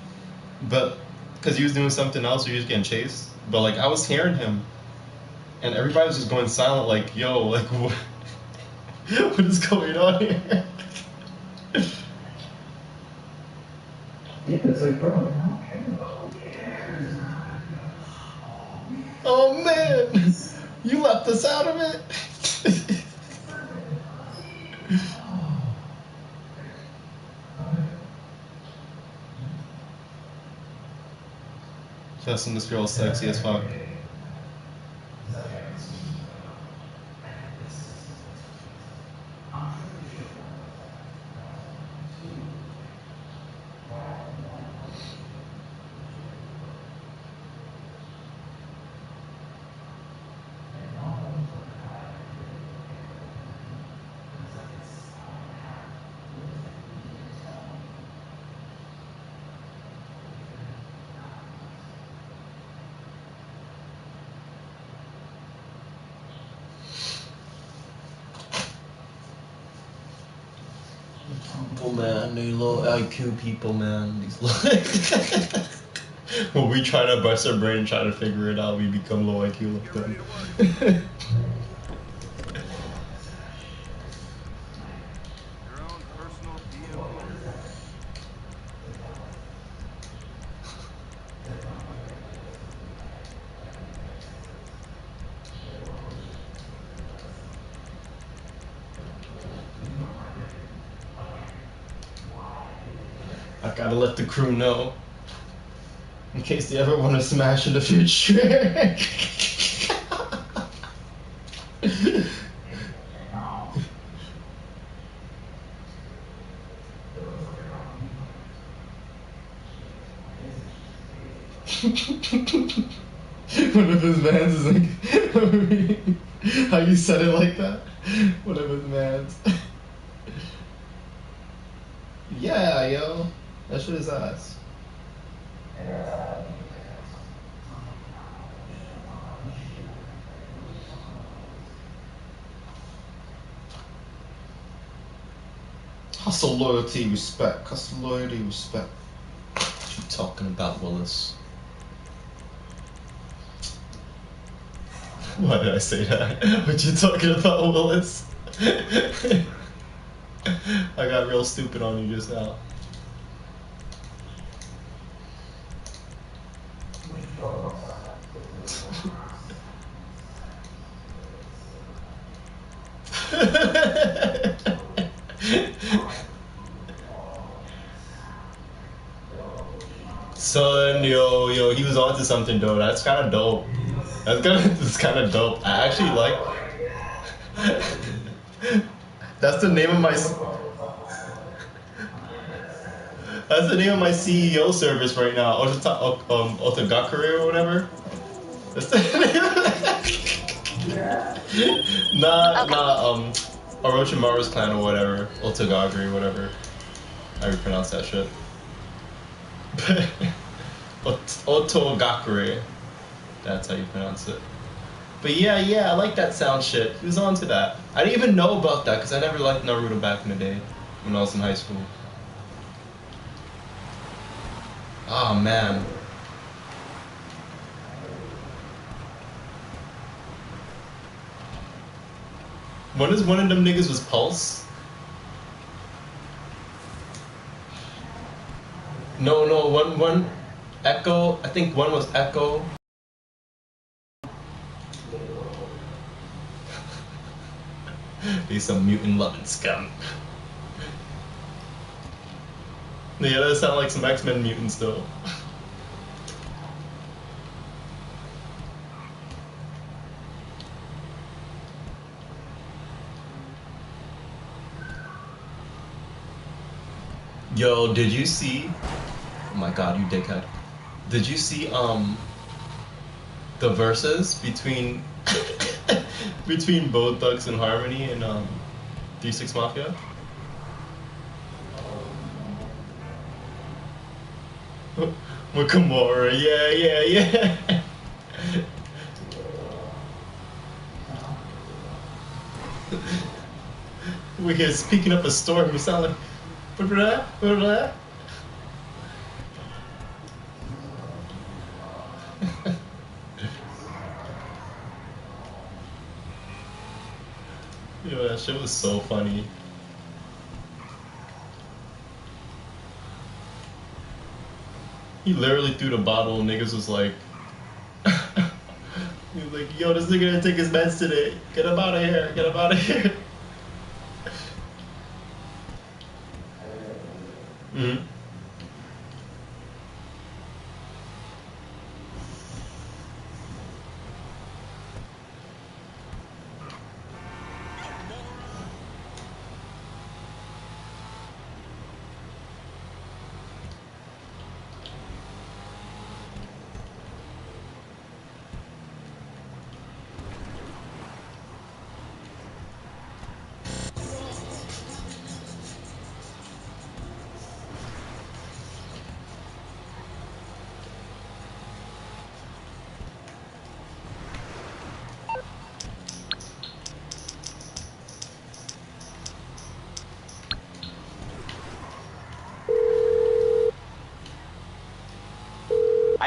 but because he was doing something else or he was getting chased. But like I was hearing him, and everybody was just going silent. Like, yo, like what? What is going on here? Yeah, it's like, bro, I don't care. Oh man, you left us out of it. Justin, this girl's sexy as fuck. People, man, they low IQ people, man. These low. When we try to bust our brain and try to figure it out, we become low IQ like Get ready them. to work. Your own personal DMV. I gotta let the crew know. In case they ever want to smash in the future. One of his mans is like, how you said it like that? One of his mans. Yeah, yo. That shit is ass. Hustle, loyalty, respect. Hustle, loyalty, respect. What you talking about, Willis? Why did I say that? What you talking about, Willis? I got real stupid on you just now. Son, yo, he was onto something though. That's kind of dope. That's kind of dope. I actually like. That's the name of my. That's the name of my CEO service right now. Otogakure or whatever. That's the name. Nah. Orochimaru's clan or whatever. Otogakure, whatever. How you pronounce that shit? Otogakure. That's how you pronounce it. But yeah, I like that sound shit. He was on to that. I didn't even know about that because I never liked Naruto back in the day when I was in high school. Oh man. One of them niggas was Pulse? No, one Echo. I think one was Echo. He's some mutant loving scum. Yeah, that sound like some X-Men mutants though. Yo, did you see? Oh my god, you dickhead. Did you see the verses between between Bone Thugs and Harmony and 3-6 Mafia? Mukamura, yeah. We're here speaking up a storm. We sound like. shit was so funny. He literally threw the bottle and niggas was like, he was like, yo, this nigga didn't take his meds today. Get him out of here. Get him out of here. Mm-hmm.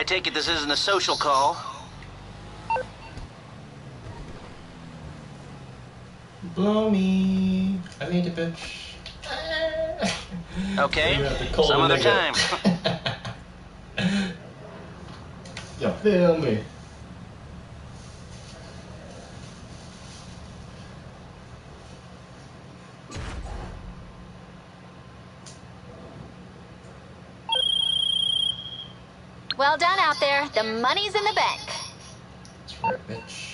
I take it this isn't a social call. Blow me. I made it, bitch. Okay, You have to call some the other nigga. time. You feel me? Well done out there. The money's in the bank. That's right, bitch.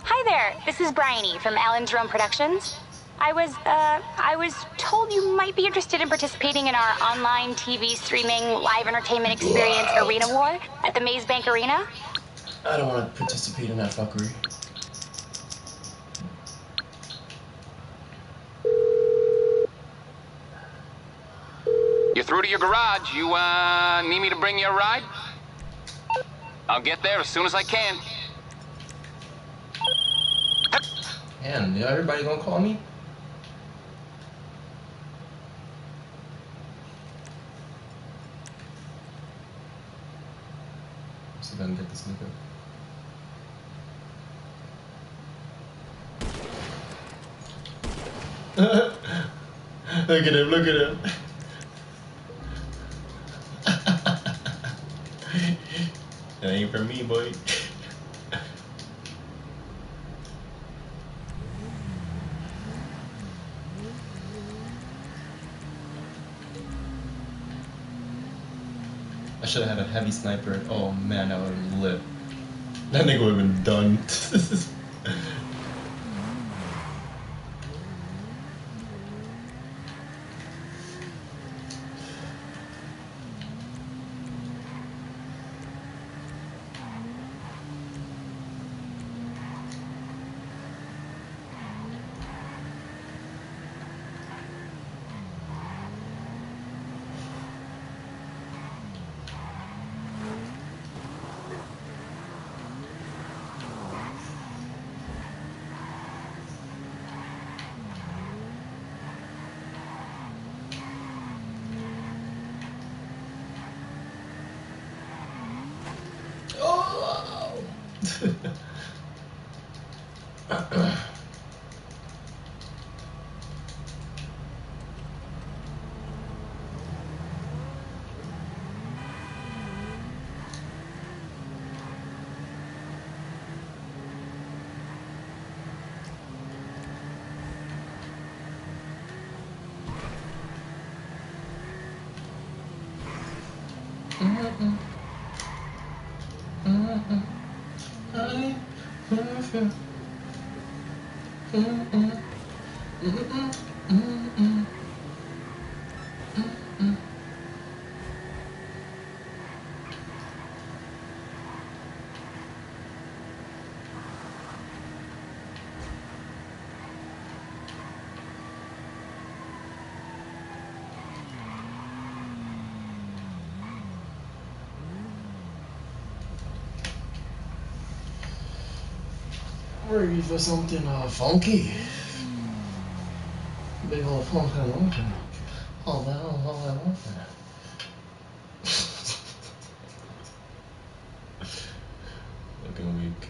Hi there, this is Bryony from Alan Jerome Productions. I was told you might be interested in participating in our online TV streaming live entertainment experience Arena War at the Maze Bank Arena. I don't want to participate in that fuckery. You're through to your garage. You, need me to bring you a ride? I'll get there as soon as I can. Man, everybody gonna call me? Let's see if I can get this nigga. Look at him, look at him. That ain't for me, boy. I should have had a heavy sniper. Oh man, that would have been lit. That nigga would have been done. Ready for something funky? Big old funky mountain. Oh, wow, oh, I want that. Looking weak.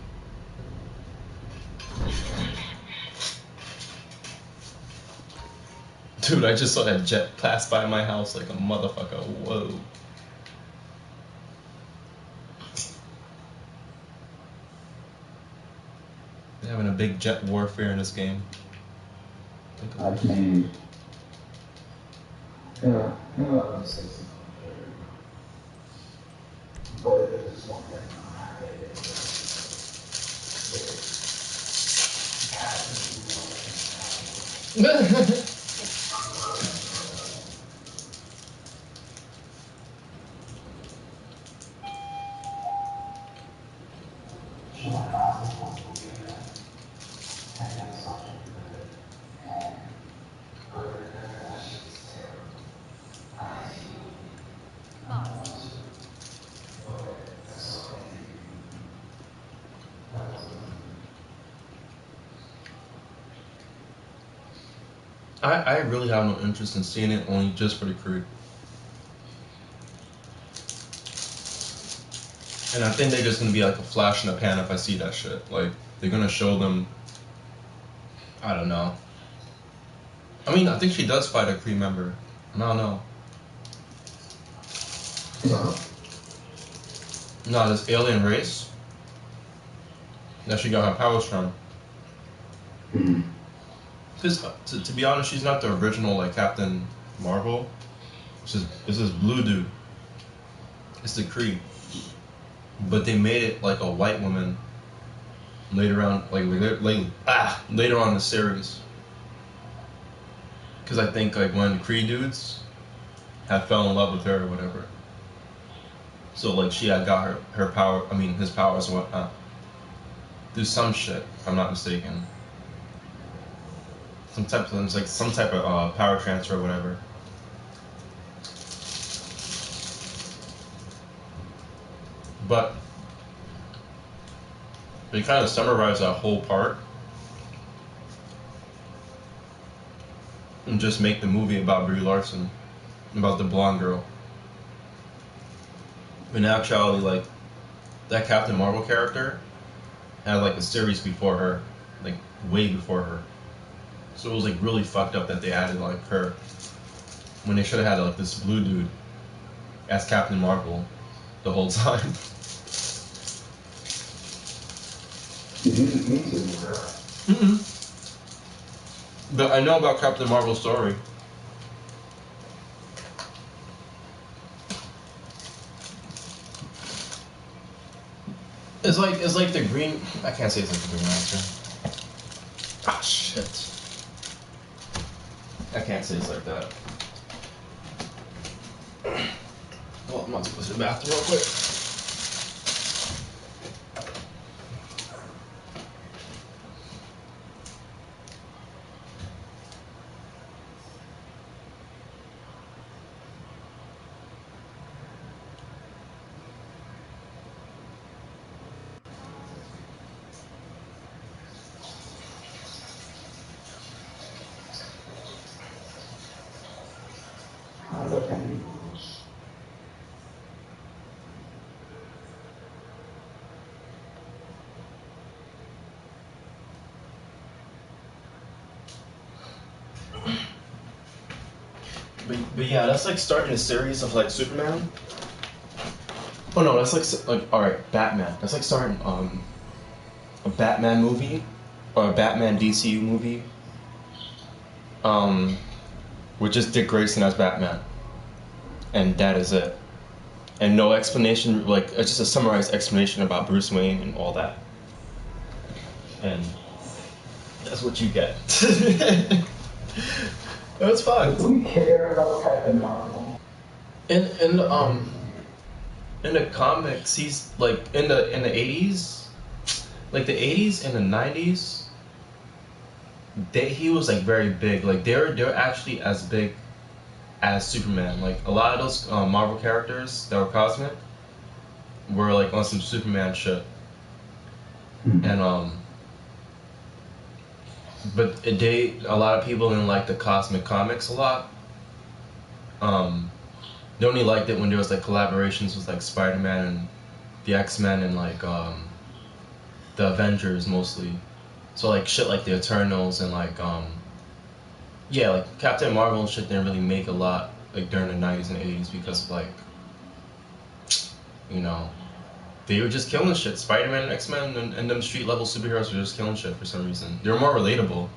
Dude, I just saw that jet pass by my house like a motherfucker. Whoa. They're having a big jet warfare in this game. I've made. Yeah, I'll say something. But there's one thing. I really have no interest in seeing it, only just for the crew. And I think they're just gonna be like a flash in the pan if I see that shit. Like, they're gonna show them. I don't know. I mean, I think she does fight a Kree member. I don't know. No, this alien race that she got her powers from. Because to be honest, she's not the original like Captain Marvel. This is blue dude. It's the Kree. But they made it like a white woman later on, later on in the series. Because I think like when Kree dudes had fell in love with her or whatever. So like she had got her power, I mean his powers and whatnot. Through some shit, if I'm not mistaken. Some type of power transfer or whatever. But they kind of summarize that whole part and just make the movie about Brie Larson, about the blonde girl. In actuality, like that Captain Marvel character had like a series before her, like way before her. So it was like really fucked up that they added like her when they should have had like this blue dude as Captain Marvel the whole time. But I know about Captain Marvel's story. It's like the Green. I can't say it's like the Green Lantern. Ah, shit. I can't say it's like that. Well, I'm about to go to the bathroom real quick. But yeah, that's like starting a series of like Superman. Oh no, that's like all right, Batman. That's like starting a Batman movie or a Batman DCU movie. With just Dick Grayson as Batman, and that is it. And no explanation, like it's just a summarized explanation about Bruce Wayne and all that. And that's what you get. That's fine. We care about Captain Marvel. In the comics, he's like in the 80s, like the 80s and the 90s. He was like very big. Like they're actually as big as Superman. Like a lot of those Marvel characters that were cosmic were like on some Superman shit. And but a lot of people didn't like the cosmic comics a lot. They only liked it when there was like collaborations with like Spider-Man and the X-Men and like the Avengers mostly. So like shit like the Eternals and like Yeah, like Captain Marvel and shit didn't really make a lot like during the 90s and 80s because of like, you know, they were just killing shit. Spider-Man and X-Men and them street level superheroes were just killing shit for some reason. They were more relatable.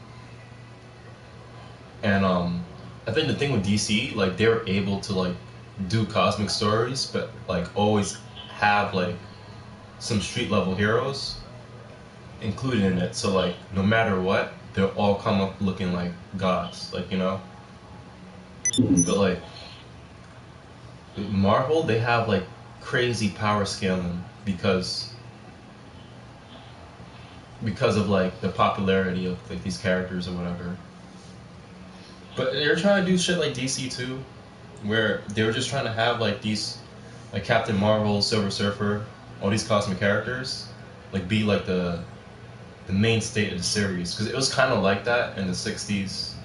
And I think the thing with DC, like they were able to like do cosmic stories, but like always have like some street level heroes included in it. So like no matter what, they'll all come up looking like gods, like you know. But like Marvel, they have like crazy power scaling because of like the popularity of like these characters or whatever. But they're trying to do shit like DC too, where they were just trying to have like these, like Captain Marvel, Silver Surfer, all these cosmic characters, like be like the mainstay of the series, because it was kind of like that in the '60s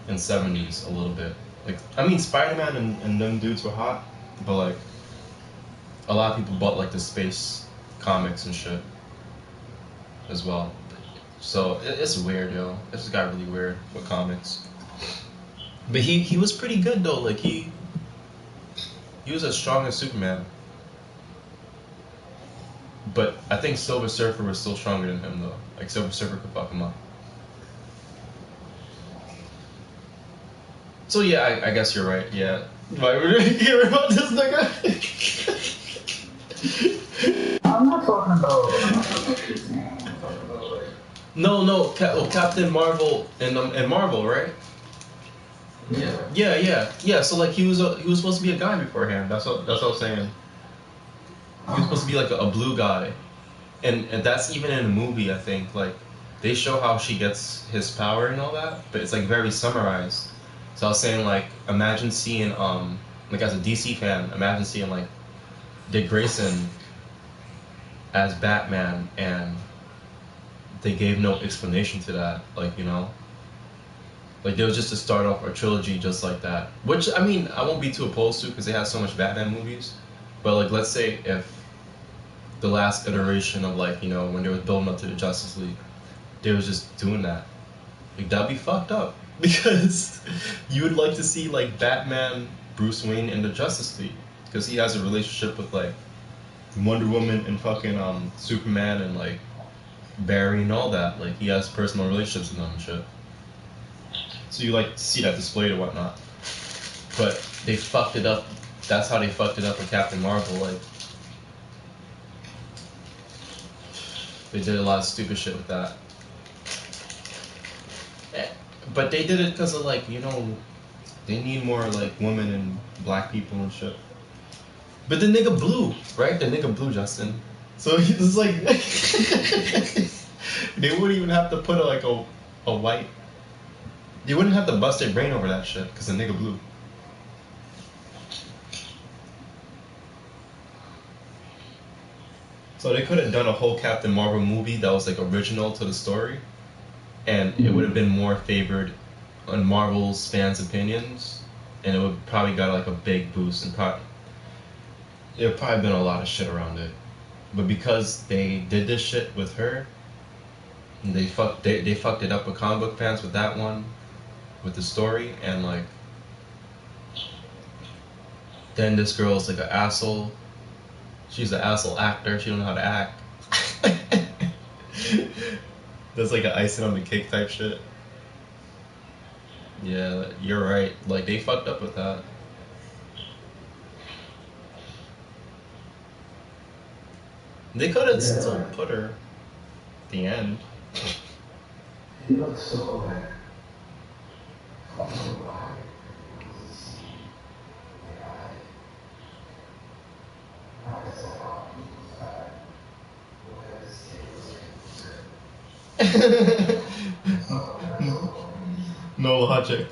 and '70s a little bit. Like I mean, Spider-Man and them dudes were hot, but like a lot of people bought like the space comics and shit as well. So it's weird, yo. It just got really weird with comics. But he was pretty good though. Like he was as strong as Superman. But I think Silver Surfer was still stronger than him though. Like Silver Surfer could fuck him up. So yeah, I guess you're right. Yeah. Why we're gonna hear about this nigga? I'm not talking about. I'm not talking about his name. I'm talking about like. No, Captain Marvel and Marvel, right? Yeah. So like he was supposed to be a guy beforehand. That's what I was saying. He was supposed to be like a blue guy, and that's even in the movie. I think like they show how she gets his power and all that, but it's like very summarized. So I was saying like imagine seeing like as a DC fan, imagine seeing like Dick Grayson as Batman and they gave no explanation to that, like you know. Like there was just to start off a trilogy just like that, which I mean I won't be too opposed to because they have so much Batman movies. But like let's say if the last iteration of like you know when they were building up to the Justice League, they was just doing that, like that'd be fucked up because you would like to see like Batman, Bruce Wayne in the Justice League because he has a relationship with like Wonder Woman and fucking Superman and like Barry and all that. Like he has personal relationships with them and shit. So you like to see that displayed and whatnot. But they fucked it up. That's how they fucked it up with Captain Marvel. Like they did a lot of stupid shit with that. But they did it because of like, you know, they need more like women and black people and shit. But the nigga blue, right? The nigga blue, Justin. So it's like they wouldn't even have to put a white. You wouldn't have to bust their brain over that shit because the nigga blue. So they could have done a whole Captain Marvel movie that was like original to the story, and it would have been more favored on Marvel's fans' opinions, and it would probably got like a big boost and there would probably been a lot of shit around it. But because they did this shit with her, and they fucked it up with comic book fans with that one, with the story, and like then this girl's like an asshole. She's an asshole actor. She don't know how to act. That's like an icing on the cake type shit. Yeah, you're right. Like they fucked up with that. They could have still put her at the end. He looks so bad. No logic.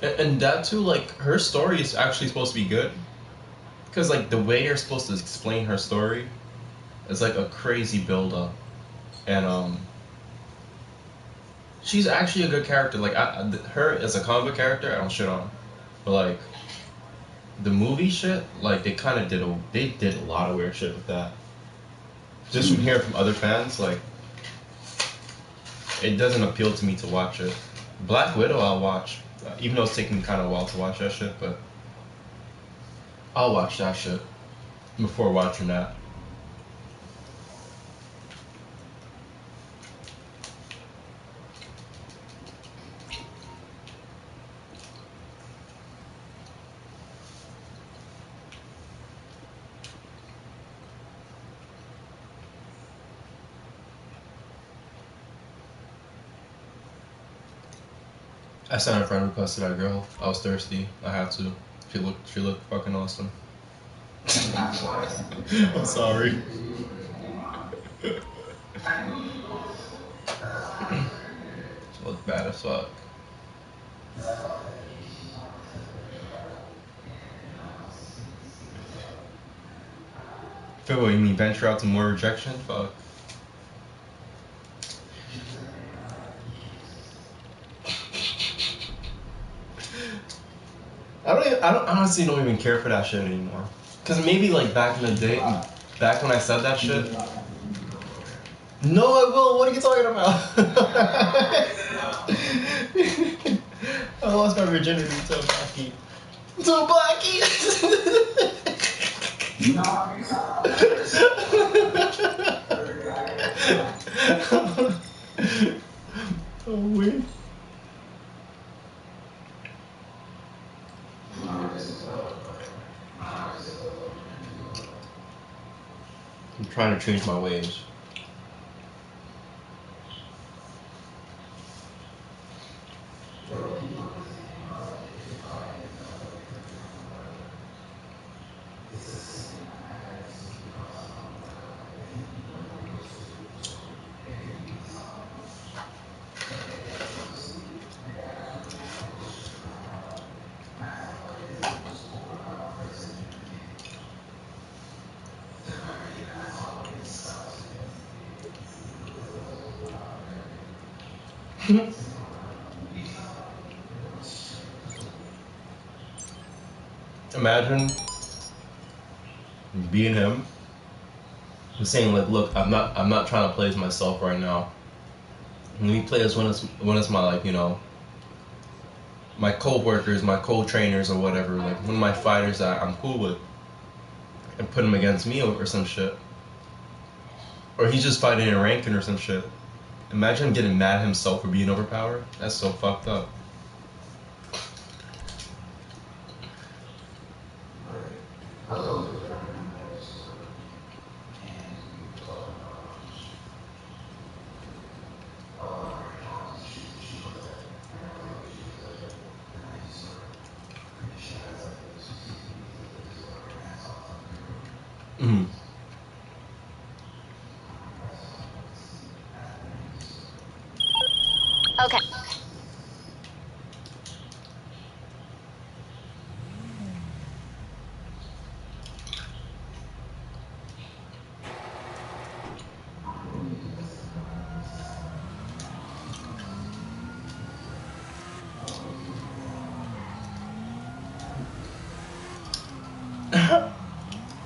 And that too, like her story is actually supposed to be good, because like the way you're supposed to explain her story is like a crazy build up, and she's actually a good character. Like her as a comic book character, I don't shit on, but like the movie shit, like they kind of did a lot of weird shit with that. Just from hearing from other fans, like it doesn't appeal to me to watch it. Black Widow, I'll watch, even though it's taking kind of a while to watch that shit, but I'll watch that shit before watching that. I sent a friend request to that girl. I was thirsty. I had to. She looked fucking awesome. I'm sorry. She looked bad as fuck. Phil, what, you mean venture out to more rejection? Fuck. I honestly don't even care for that shit anymore. Cause maybe like back in the day, back when I said that shit. No, I will. What are you talking about? I lost my virginity to a Blackie. To a Blackie. Oh, weird. I'm trying to change my ways. Imagine being him and saying like, look, I'm not trying to play as myself right now. Let me play as when it's my, like, you know, my co-workers, my co-trainers or whatever, like one of my fighters that I'm cool with, and put him against me or some shit. Or he's just fighting in ranking or some shit. Imagine him getting mad at himself for being overpowered. That's so fucked up. Mm. Okay.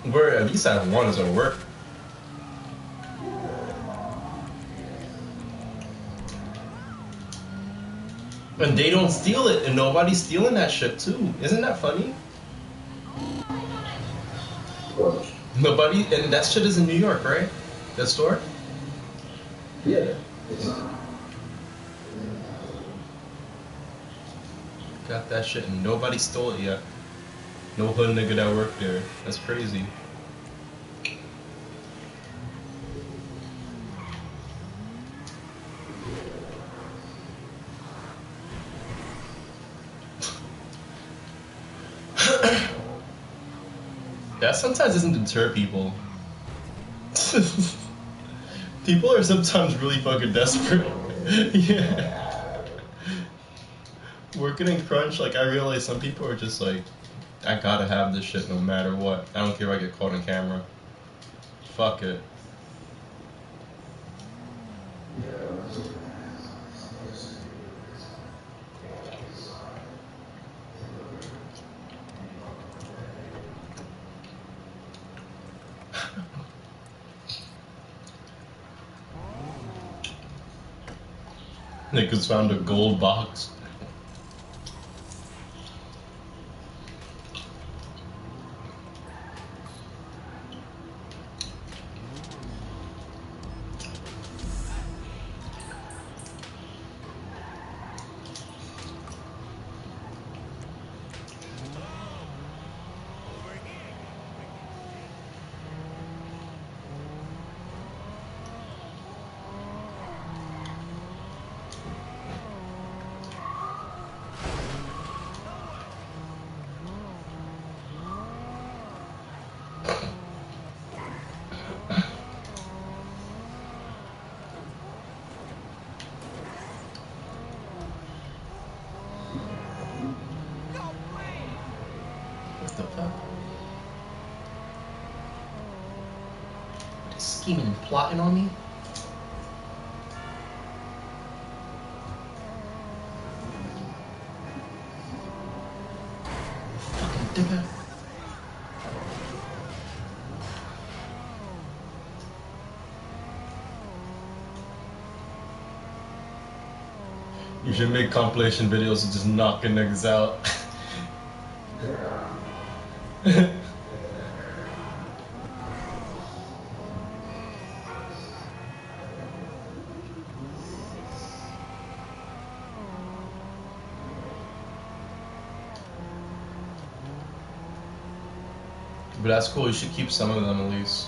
We're at least at one is at work. And they don't steal it, and nobody's stealing that shit too. Isn't that funny? Nobody, and that shit is in New York, right? That store? Yeah. Got that shit, and nobody stole it yet. No hood nigga that worked there. That's crazy. That sometimes doesn't deter people. People are sometimes really fucking desperate. Yeah. Working in crunch, like I realize some people are just like, I gotta have this shit no matter what. I don't care if I get caught on camera. Fuck it. Niggas found a gold box. What the fuck? Scheming and plotting on me? Fucking dickhead. You should make compilation videos of just knocking niggas out. But that's cool, you should keep some of them at least.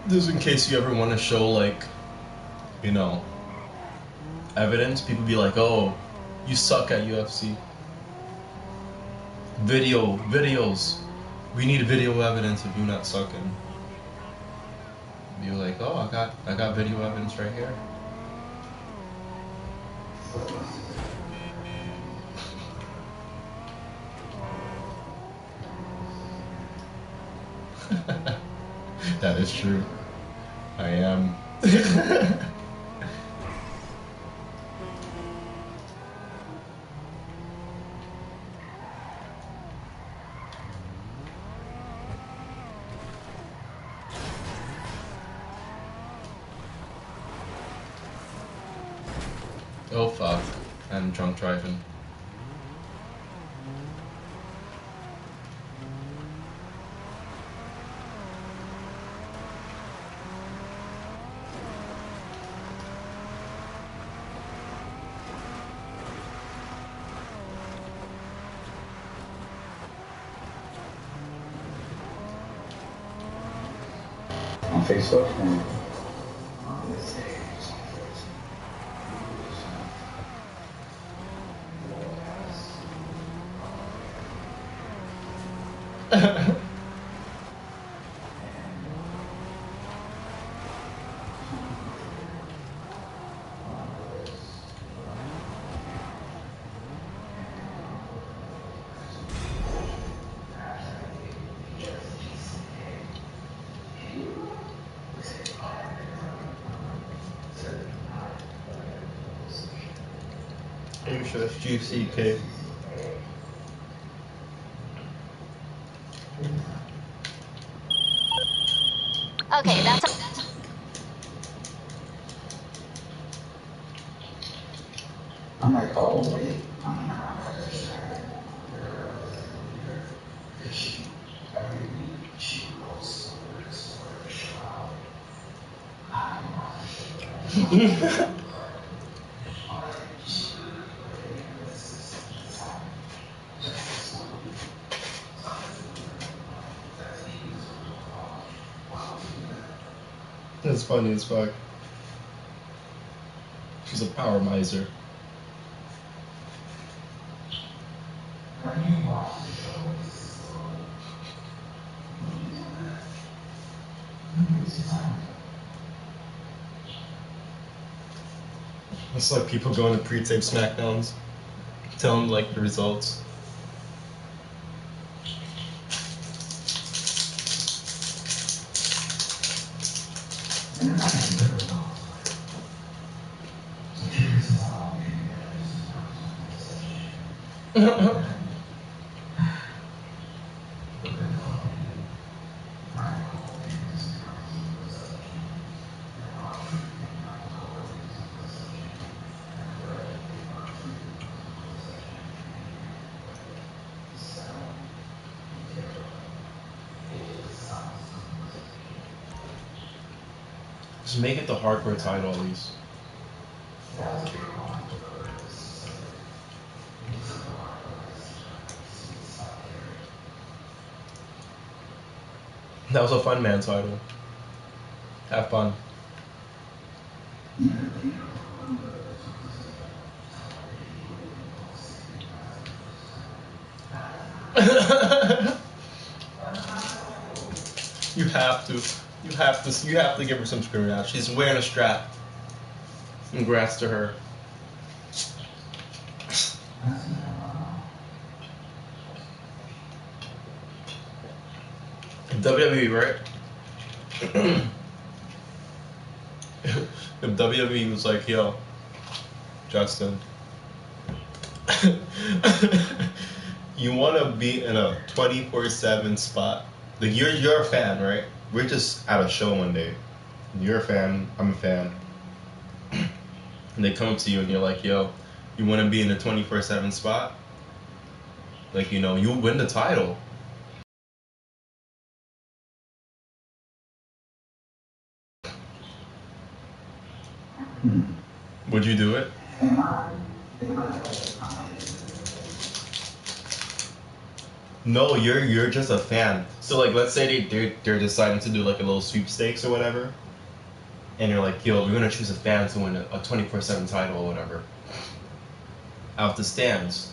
Just in case you ever want to show, like, you know, evidence, people be like, oh, you suck at UFC. Videos. We need video evidence of you not sucking. Be like, oh, I got video evidence right here. That is true. I am. Oh fuck, I'm drunk driving. On Facebook and Are you sure it's GCK? Okay, that's I'm like, oh wait. That's funny as fuck. She's a power miser. It's like people going to pre-tape SmackDowns, telling like the results. Just make it the hardcore title at least. That was a fun man title. Have fun. You have to. You have to give her some screw now. She's wearing a strap. Congrats to her. WWE, right? If WWE was like, yo, Justin, you want to be in a 24/7 spot? Like you're a fan, right? We're just at a show one day. You're a fan. I'm a fan. And they come up to you and you're like, yo, you want to be in a 24/7 spot? Like, you know, you win the title. Would you do it? No, you're just a fan. So like, let's say they're deciding to do like a little sweepstakes or whatever, and you're like, yo, we're gonna choose a fan to win a 24/7 title or whatever. Out the stands.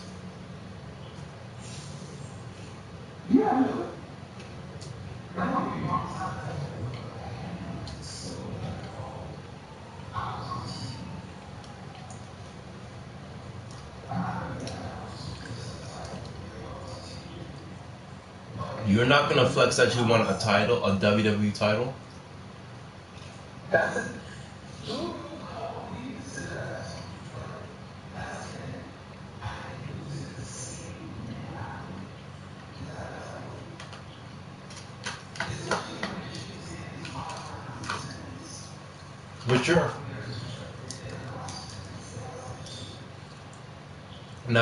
You're not gonna flex that you want a title, a WWE title.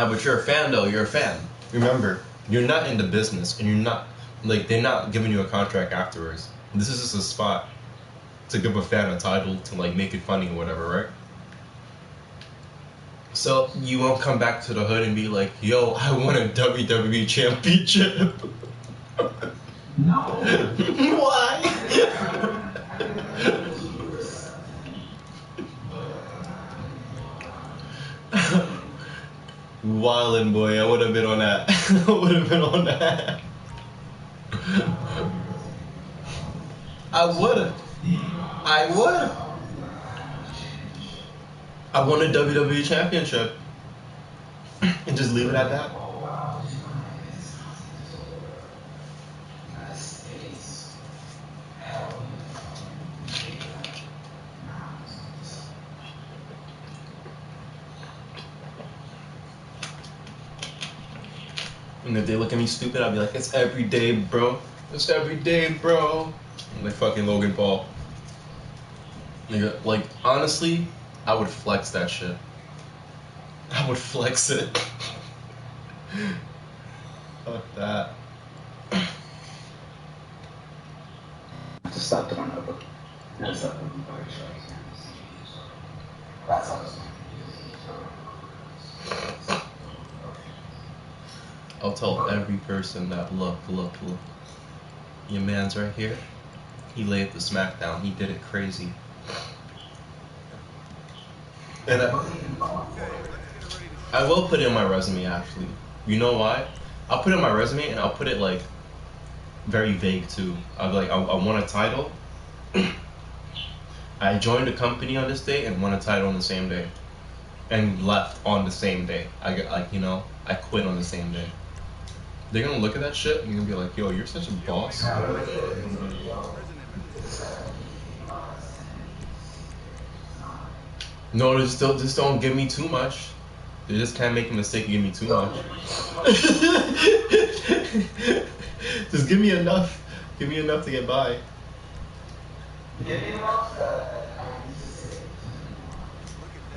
But you're a fan though. You're a fan. Remember, you're not in the business, and you're not like they're not giving you a contract afterwards. This is just a spot to give a fan a title to like make it funny or whatever, right? So you won't come back to the hood and be like, "Yo, I won a WWE championship." No. Why? Wildin' boy, I would have been on that. I would have been on that. I would. I won a WWE championship. And just leave it at that. And if they look at me stupid, I'll be like, it's every day, bro. It's every day, bro. Like fucking Logan Paul. Nigga, like, honestly, I would flex that shit. I would flex it. Fuck that. Just stop doing it. That's all. That's all. I'll tell every person that, look. Your man's right here. He laid the smackdown. He did it crazy. And I will put it in my resume, actually. You know why? I'll put it in my resume, and I'll put it, like, very vague, too. I'll be like, I won a title. I joined a company on this day and won a title on the same day. And left on the same day. I quit on the same day. They're gonna look at that shit and you're gonna be like, yo, you're such a boss. No, just don't give me too much. They just can't make a mistake and give me too much. Just give me enough. Give me enough to get by.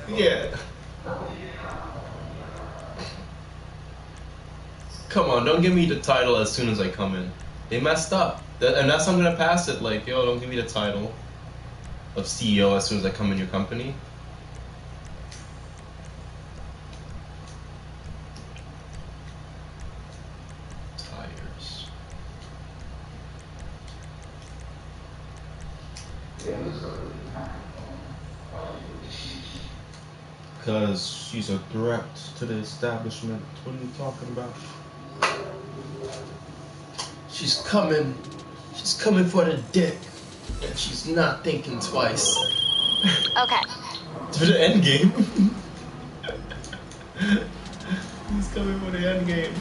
Yeah. Come on, don't give me the title as soon as I come in. They messed up. And that's how I'm gonna pass it. Like, yo, don't give me the title. of CEO as soon as I come in your company. Tires. Because she's a threat to the establishment. What are you talking about? She's coming for the dick, and she's not thinking twice. Okay. To the end game. He's coming for the end game.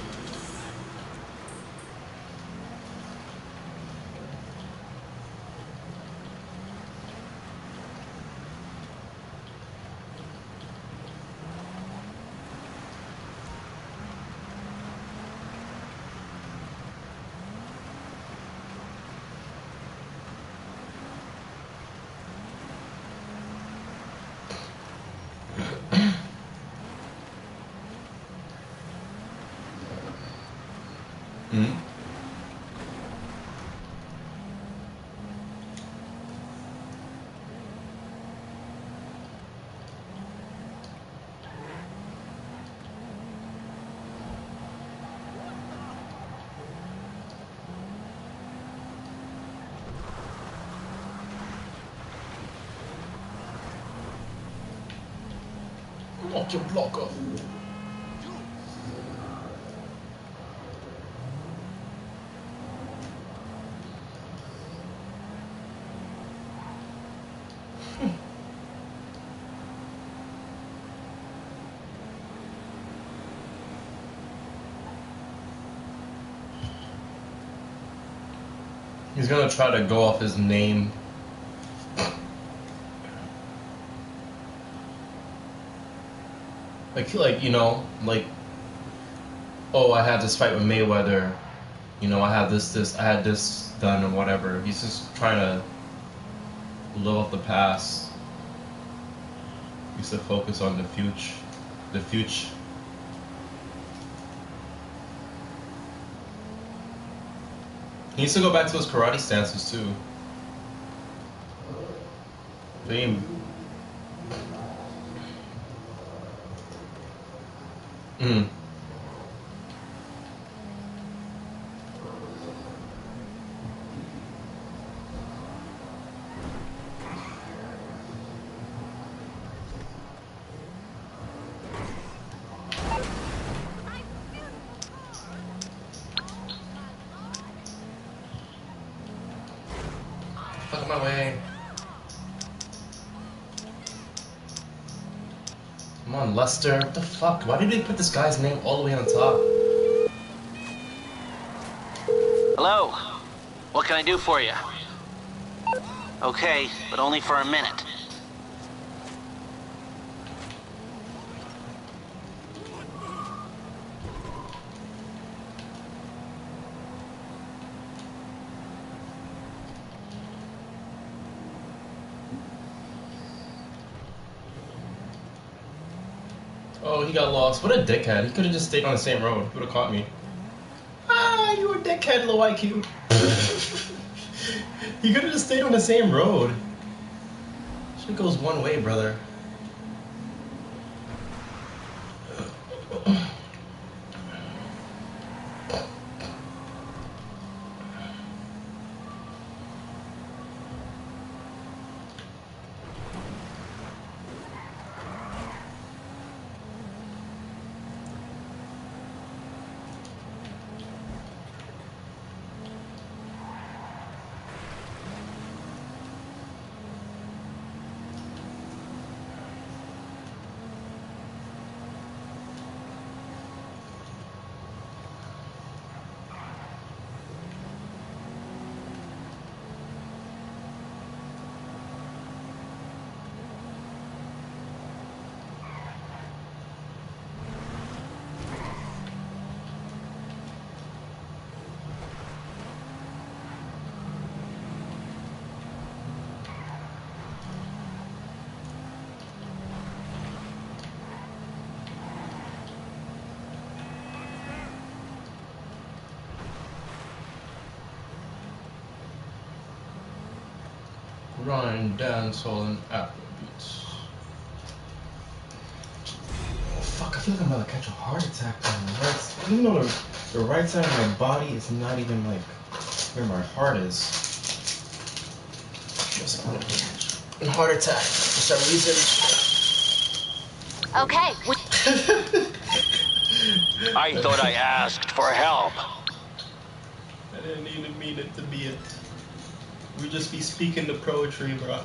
Hmm? Knock your block off. He's gonna try to go off his name. Like you know, like, oh, I had this fight with Mayweather. You know, I had I had this done or whatever. He's just trying to live off the past. He used to focus on the future. The future. He needs to go back to his karate stances too. Damn. Mm. Fuck my way. Come on, Lester. What the fuck? Why did they put this guy's name all the way on top? Hello. What can I do for you? Okay, but only for a minute. Oh, he got lost. What a dickhead. He could have just stayed on the same road. He would have caught me. Ah, you a dickhead, low IQ. He could have just stayed on the same road. Shit goes one way, brother. Grind, dancehall, and Afrobeats. Oh fuck! I feel like I'm about to catch a heart attack on the right. Even though the right side of my body is not even like where my heart is. Just gonna catch a heart attack for some reason. Okay. I thought I asked for help. I didn't even mean it to be it. We just be speaking the poetry, bro.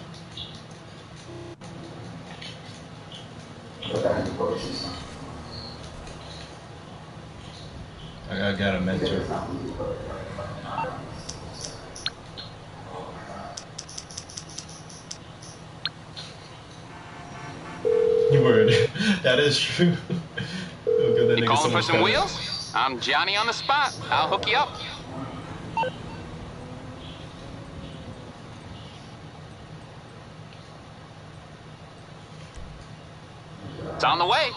I got a mentor. You word. That is true. We'll give that You nigga calling for much some credit. wheels? I'm Johnny on the spot. I'll hook you up. It's on the way.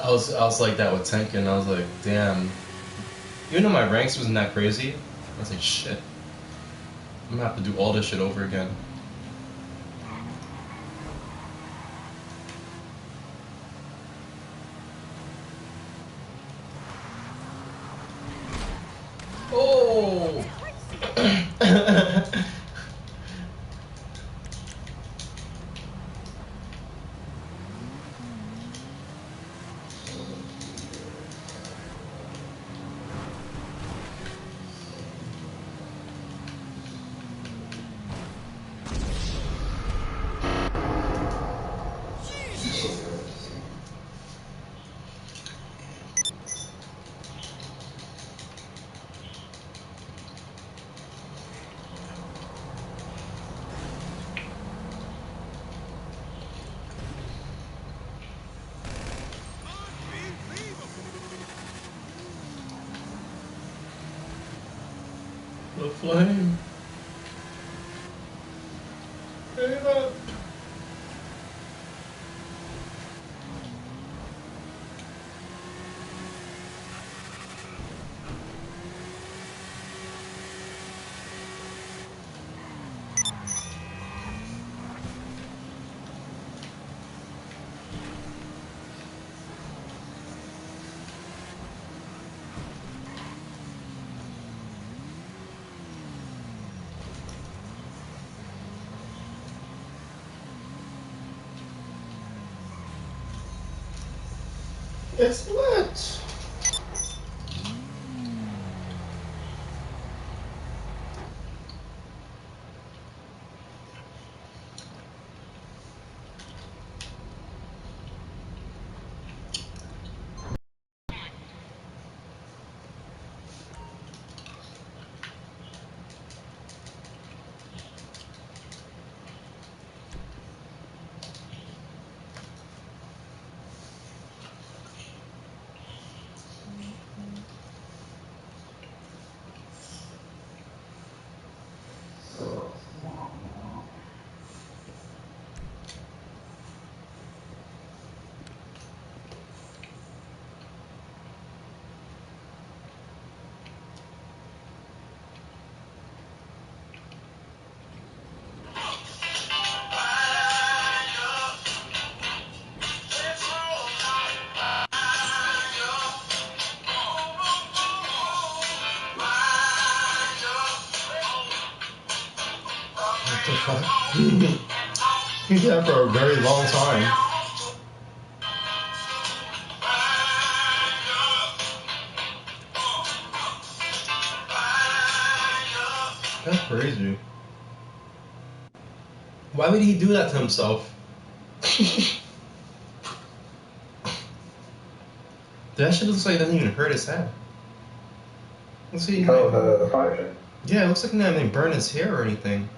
I was like that with Tenkin. I was like, damn. Even though my ranks wasn't that crazy, I was like, shit. I'm gonna have to do all this shit over again. Oh! The flame. Hey, up. It's lit. The fuck? He's had for a very long time. That's crazy. Why would he do that to himself? That shit looks like it doesn't even hurt his head. Let's see. Oh, the fire shit. Yeah, it looks like he didn't burn his hair or anything.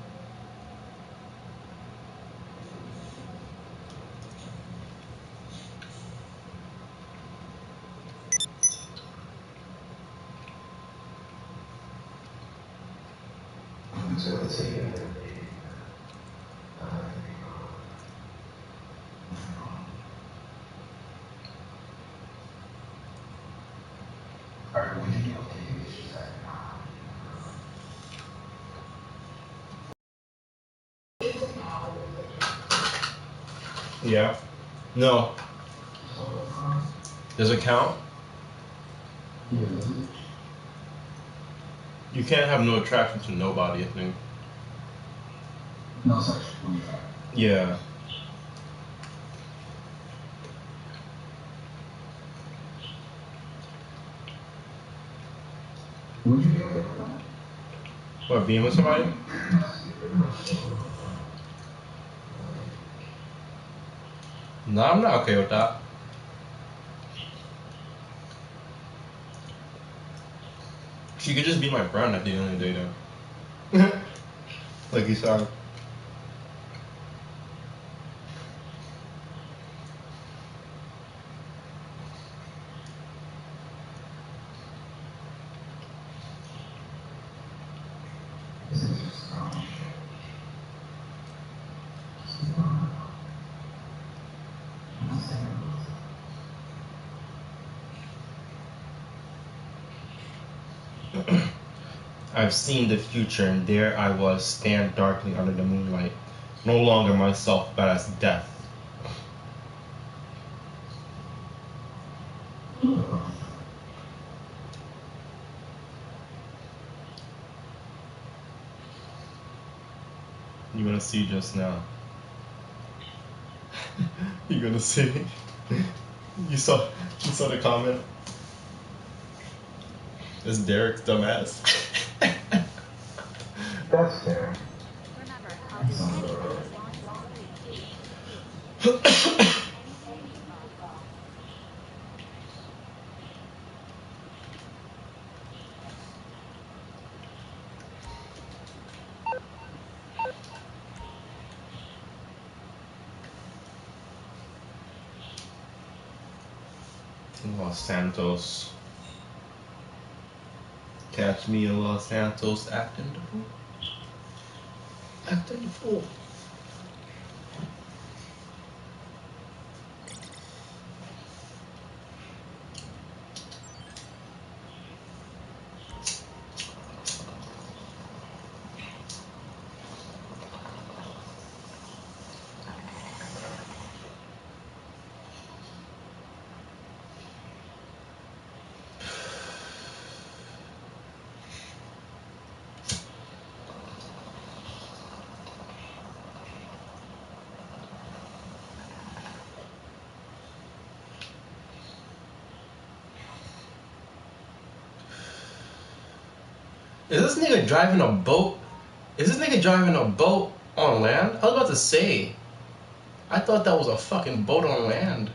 Yeah. No. Does it count? You can't have no attraction to nobody, I think. No such. Yeah. Would you be okay with that? What, being with somebody? No, I'm not okay with that. She could just be my friend at the end of the day, though. Like you said. I've seen the future, and there I was, stand darkly under the moonlight, no longer myself, but as death. You gonna see just now. You gonna see? You saw the comment? It's Derek's dumbass. That's fair. Los Santos. Catch me in Los Santos acting the fool. Acting the fool. Is this nigga driving a boat? Is this nigga driving a boat on land? I was about to say. I thought that was a fucking boat on land.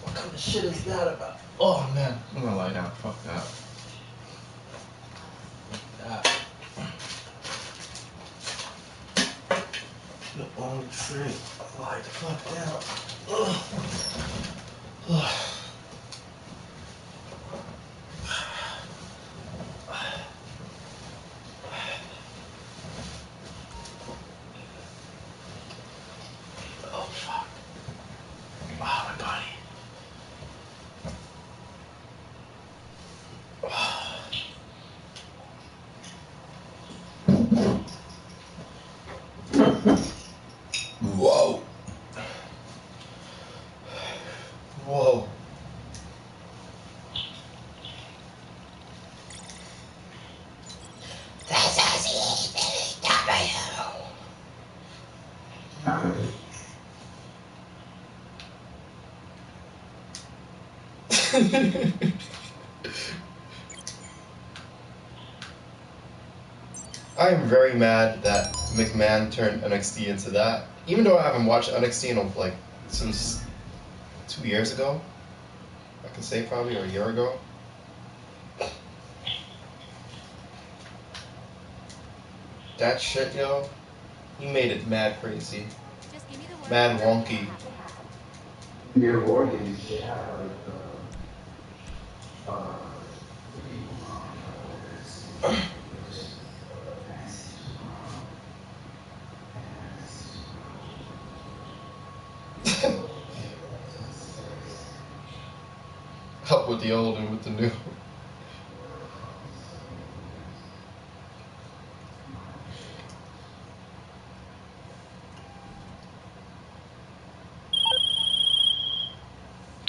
What kind of shit is that about? Oh man, I'm gonna lie down. Fuck that. Fuck that. The only thing. Lie the fuck down. Ugh. Ugh. Oh fuck. Oh my body. Whoa. Whoa. I am very mad that McMahon turned NXT into that. Even though I haven't watched NXT in like since 2 years ago, I can say probably, or a year ago. That shit, yo, he made it mad crazy, mad wonky. Near war games, they have like Up with the old and with the new.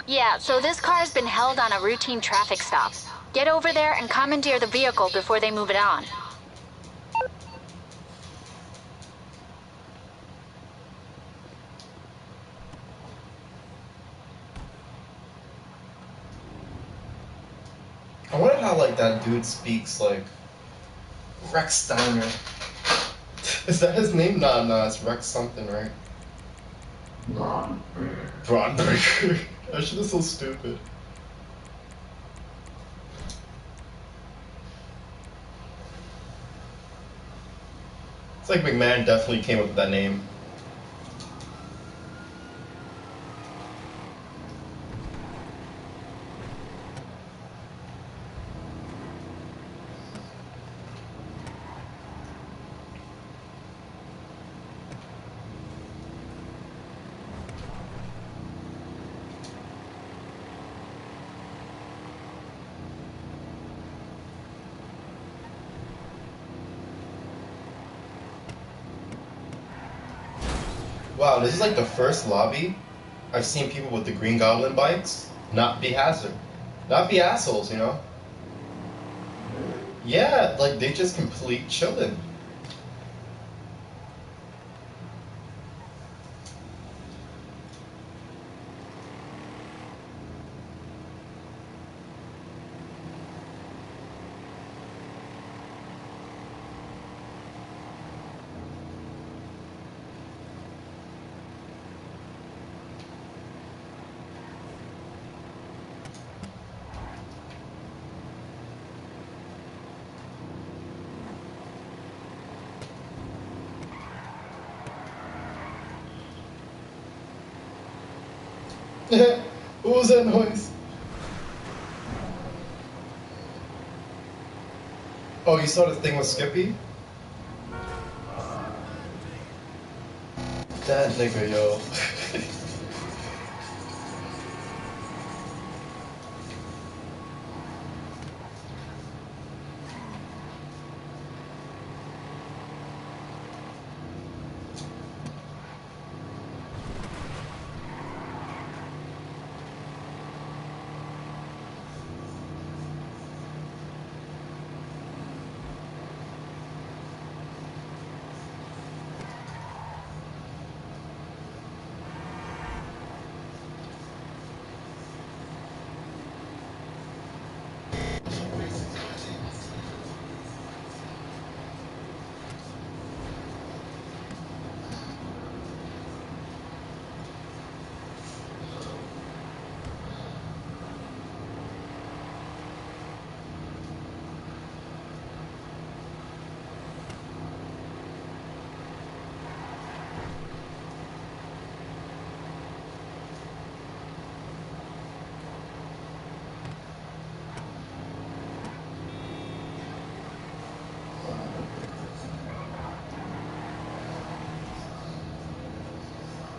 Yeah, so this car's been held on a routine traffic stop. Get over there and commandeer the vehicle before they move it on. I wonder how like that dude speaks, like Rex Steiner. Is that his name? Nah, it's Rex something, right? Braun Breaker. That shit is so stupid. It's like McMahon definitely came up with that name. Wow, this is like the first lobby I've seen people with the Green Goblin bikes not be assholes, you know? Yeah, like they just complete chillin'. What was that noise? Oh, you saw the thing with Skippy? That nigga, yo.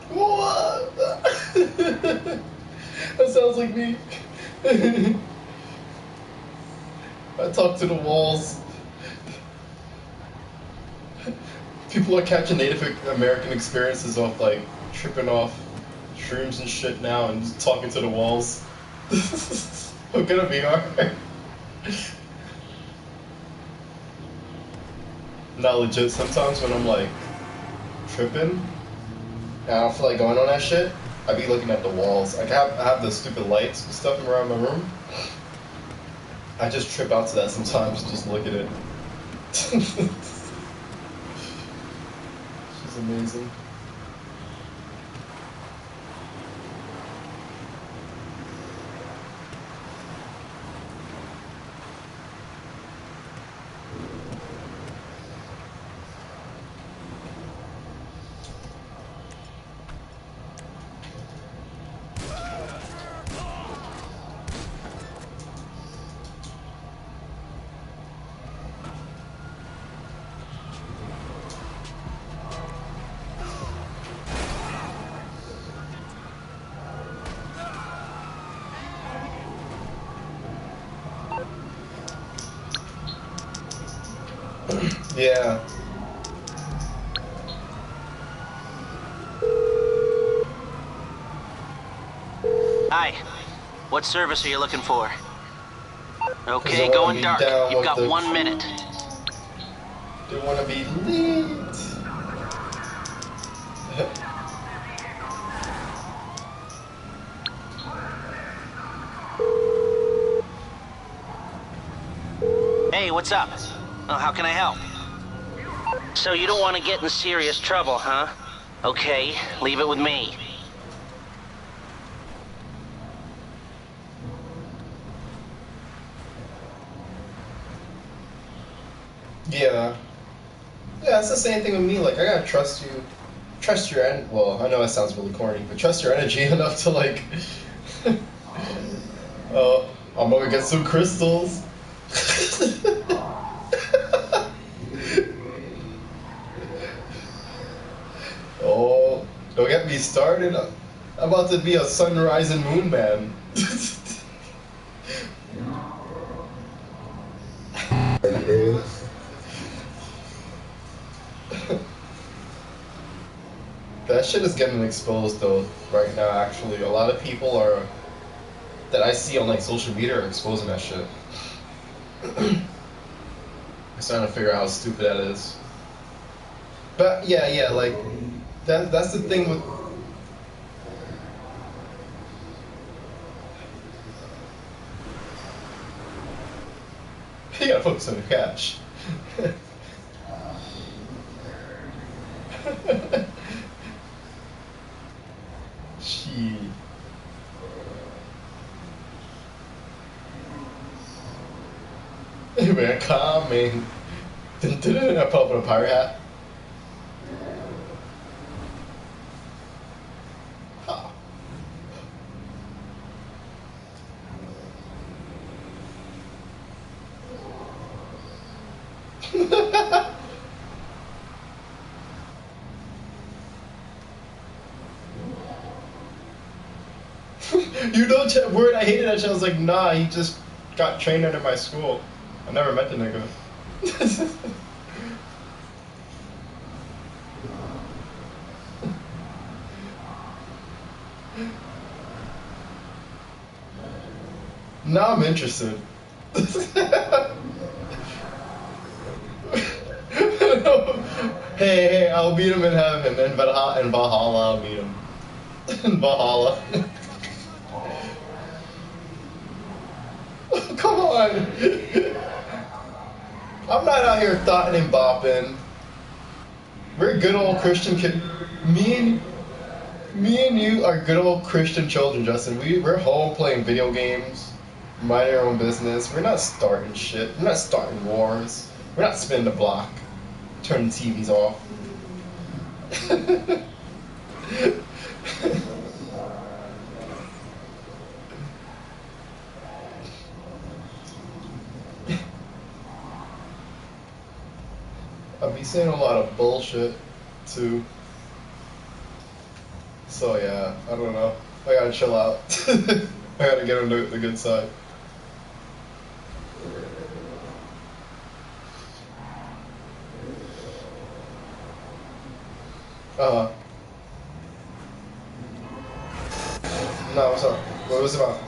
What? That sounds like me. I talk to the walls. People are catching Native American experiences off like tripping off shrooms and shit now and just talking to the walls. I'm gonna be alright. Not legit, sometimes when I'm like tripping, and I don't feel like going on that shit, I be looking at the walls. Like I have the stupid lights and stuff around my room. I just trip out to that sometimes and just look at it. She's amazing. Yeah. Hi. What service are you looking for? 'Cause Okay, they wanna going be dark. down You've with got the 1 minute. They wanna be lit. Hey, what's up? Oh, how can I help? So you don't want to get in serious trouble, huh? Okay, leave it with me. Yeah. Yeah, it's the same thing with me. Like, I gotta trust you. Trust your well, I know it sounds really corny, but trust your energy enough to, like, I'm gonna get some crystals. Oh, don't get me started. I'm about to be a sunrise and moon man. That shit is getting exposed though right now. Actually, a lot of people are that I see on like social media are exposing that shit. I'm trying to figure out how stupid that is. But yeah, like that's the thing with. You gotta focus on your cash. Shit. We're coming. I put up a pirate hat. Huh. You know, word I hated that shit. I was like, nah, he just got trained under my school. I never met the nigga. Now I'm interested. Hey, I'll meet him in heaven. In Valhalla, I'll meet him. In Valhalla. Come on. I'm not out here thoughting and bopping. We're good old Christian kid. Me and you are good old Christian children, Justin. We're home playing video games, minding our own business. We're not starting shit. We're not starting wars. We're not spinning the block, turning TVs off. I be saying a lot of bullshit too. So yeah, I don't know. I gotta chill out. I gotta get on the good side. Uh huh. No, what's up? What was it about?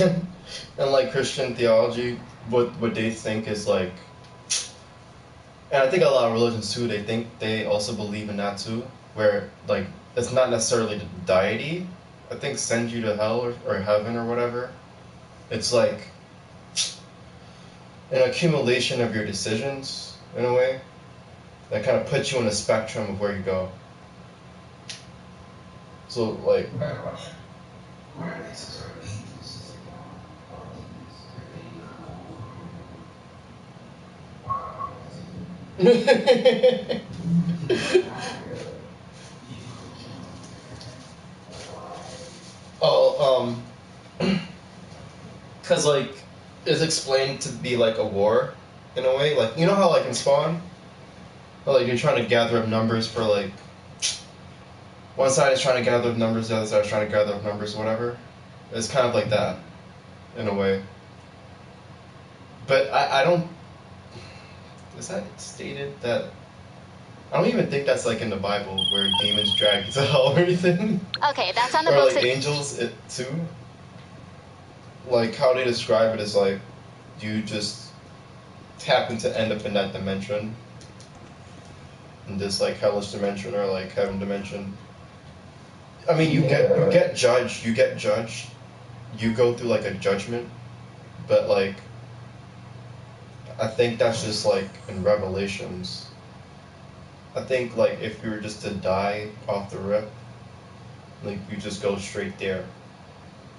and like Christian theology, what they think is like, and I think a lot of religions too, they think they also believe in that too, where like it's not necessarily the deity, I think sends you to hell or heaven or whatever. It's like an accumulation of your decisions in a way that kind of puts you on a spectrum of where you go. So like. Oh, cause like it's explained to be like a war in a way. Like you know how like in Spawn, how, like you're trying to gather up numbers for like one side is trying to gather up numbers, the other side is trying to gather up numbers, whatever. It's kind of like that in a way. But I don't. Is that stated that? I don't even think that's like in the Bible where demons drag you to hell or anything. Okay, that's on the or books. like angels it too. Like how they describe it is like you just happen to end up in that dimension, in this like hellish dimension or like heaven dimension. I mean, you get judged. You get judged. You go through like a judgment, but like I think that's just like in Revelations. I think like if you were just to die off the rip, like you just go straight there.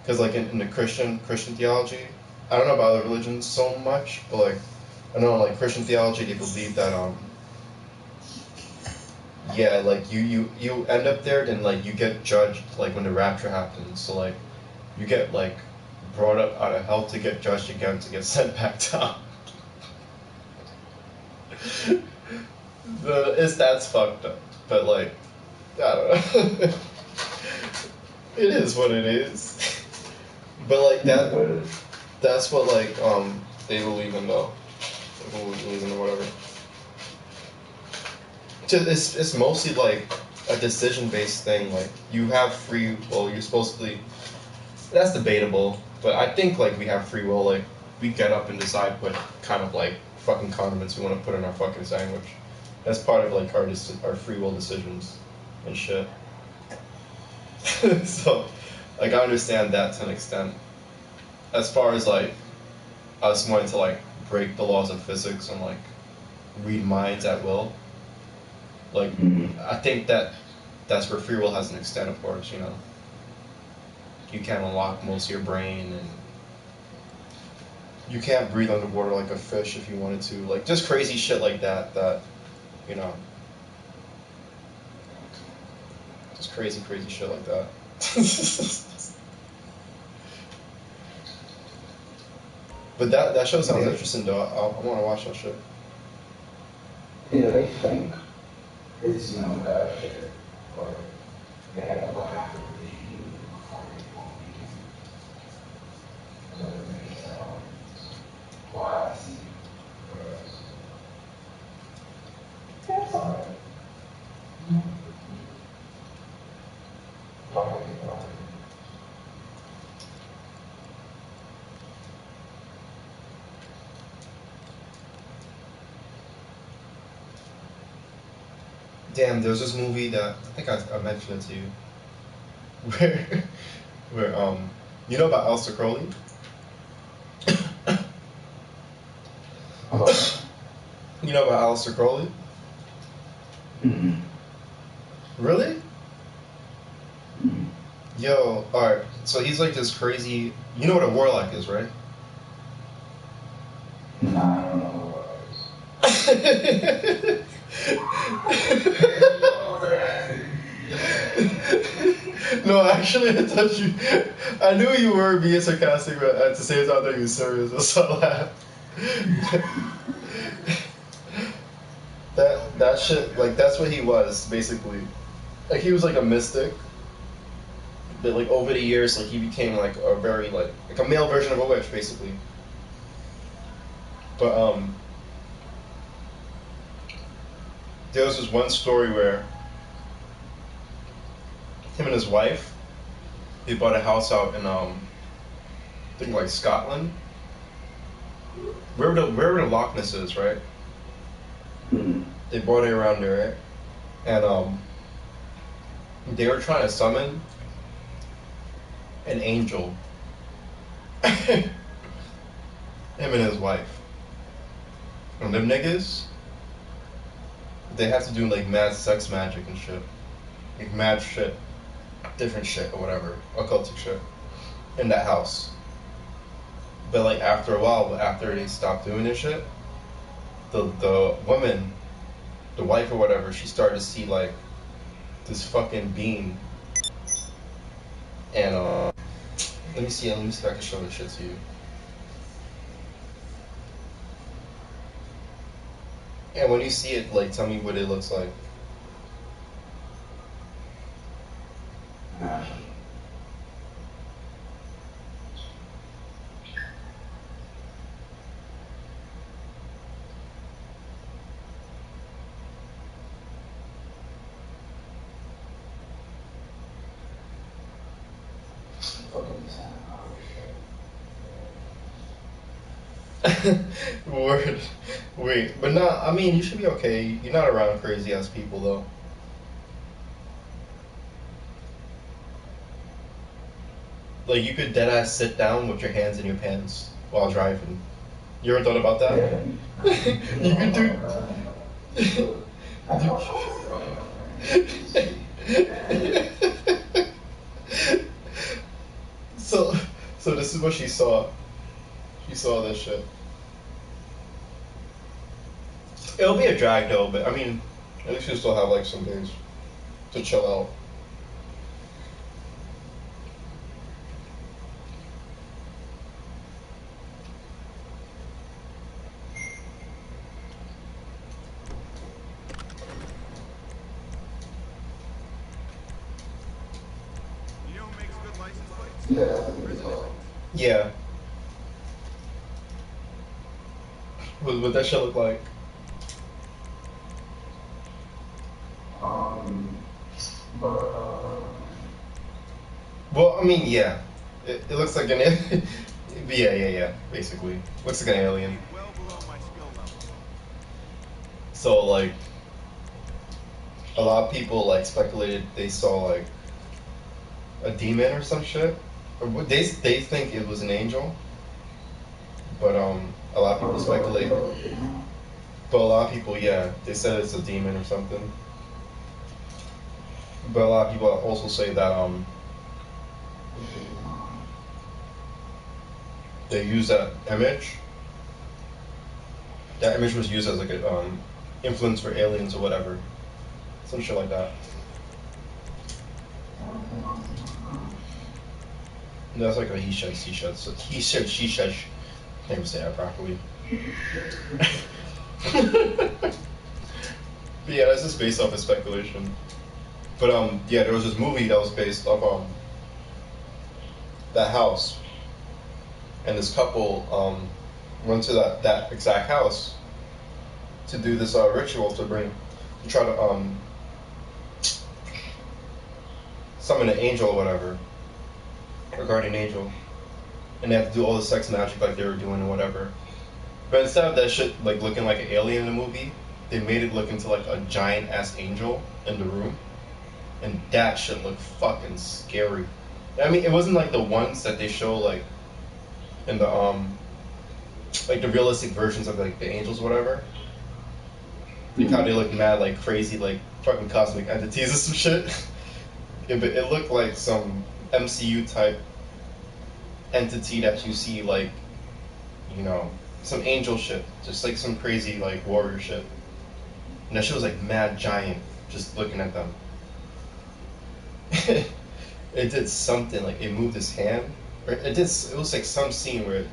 Because like in the Christian theology, I don't know about other religions so much, but like I know in like Christian theology they believe that yeah, like you end up there, then like you get judged like when the rapture happens. So like you get like brought up out of hell to get judged again to get sent back down. That's fucked up, but like I don't know. It is what it is. But like that's what like they believe in though. They believe in whatever. It's mostly like a decision-based thing. Like you have free will. You're supposed to be. That's debatable, but I think like we have free will. Like we get up and decide what kind of like fucking condiments we want to put in our fucking sandwich. That's part of like our free will decisions and shit. So like I understand that to an extent. As far as like us wanting to like break the laws of physics and like read minds at will. Like, I think that's where free will has an extent, of course, you know. You can't unlock most of your brain, and you can't breathe underwater like a fish if you wanted to. Like, just crazy shit like that, you know. Just crazy shit like that. But that show sounds interesting, though. I want to watch that shit. Yeah, they think it's, you know, bad shit, but they have to go after it. So it makes why? That's all right. Damn, there's this movie that I think I mentioned it to you, where you know about Aleister Crowley? You know about Aleister Crowley? Mm-hmm. Really? Mm-hmm. Yo, alright, so he's like this crazy. You know what a warlock is, right? Nah, I don't know what it is. No, actually, I thought you. I knew you were being sarcastic, but at the same time, I thought you were serious. That's why I laughed. That shit, like, that's what he was, basically. Like, he was like a mystic. But, like, over the years, like, he became, like, a very, like a male version of a witch, basically. But, there was this one story where him and his wife, they bought a house out in think like Scotland, wherever the Loch Ness is, right? They brought it around there, right? And they were trying to summon an angel. Him and his wife. And them niggas, they have to do like mad sex magic and shit. Like mad shit. Different shit or whatever. Occultic shit. In that house. But like after a while, after they stopped doing this shit, the woman, the wife or whatever, she started to see like this fucking being. And let me see if I can show this shit to you. And when you see it, like, tell me what it looks like. Word. Wait, but nah, I mean, you should be okay. You're not around crazy ass people, though. Like, you could deadass sit down with your hands in your pants while driving. You ever thought about that? You could do. So this is what she saw. She saw this shit. It'll be a drag though, but I mean, at least you still have like some days to chill out. You know who makes good license plates? Yeah. What that shit look like? Well, I mean, yeah. It looks like an yeah, basically. Looks like an alien. Well below my skill level. So, like, a lot of people, like, speculated they saw, like, a demon or some shit. Or they think it was an angel. But, a lot of people speculate. But a lot of people, yeah, they said it's a demon or something. But a lot of people also say that, they use that image. That image was used as like a influence for aliens or whatever, some shit like that. And that's like a he said, she said. So he said, she said. Can't even say that properly. But yeah, that's just based off of speculation. But yeah, there was this movie that was based off that house. And this couple went to that exact house to do this ritual to try to summon an angel or whatever, a guardian angel, and they have to do all the sex magic like they were doing or whatever. But instead of that shit like looking like an alien in the movie, they made it look into like a giant ass angel in the room, and that shit looked fucking scary. I mean, it wasn't like the ones that they show like in the like the realistic versions of like the angels or whatever. Like how they look mad like crazy like fucking cosmic entities or some shit. Yeah, but it looked like some MCU type entity that you see like, you know, some angel shit. Just like some crazy like warrior shit. And that shit was like mad giant just looking at them. It did something, like it moved his hand. It was like some scene where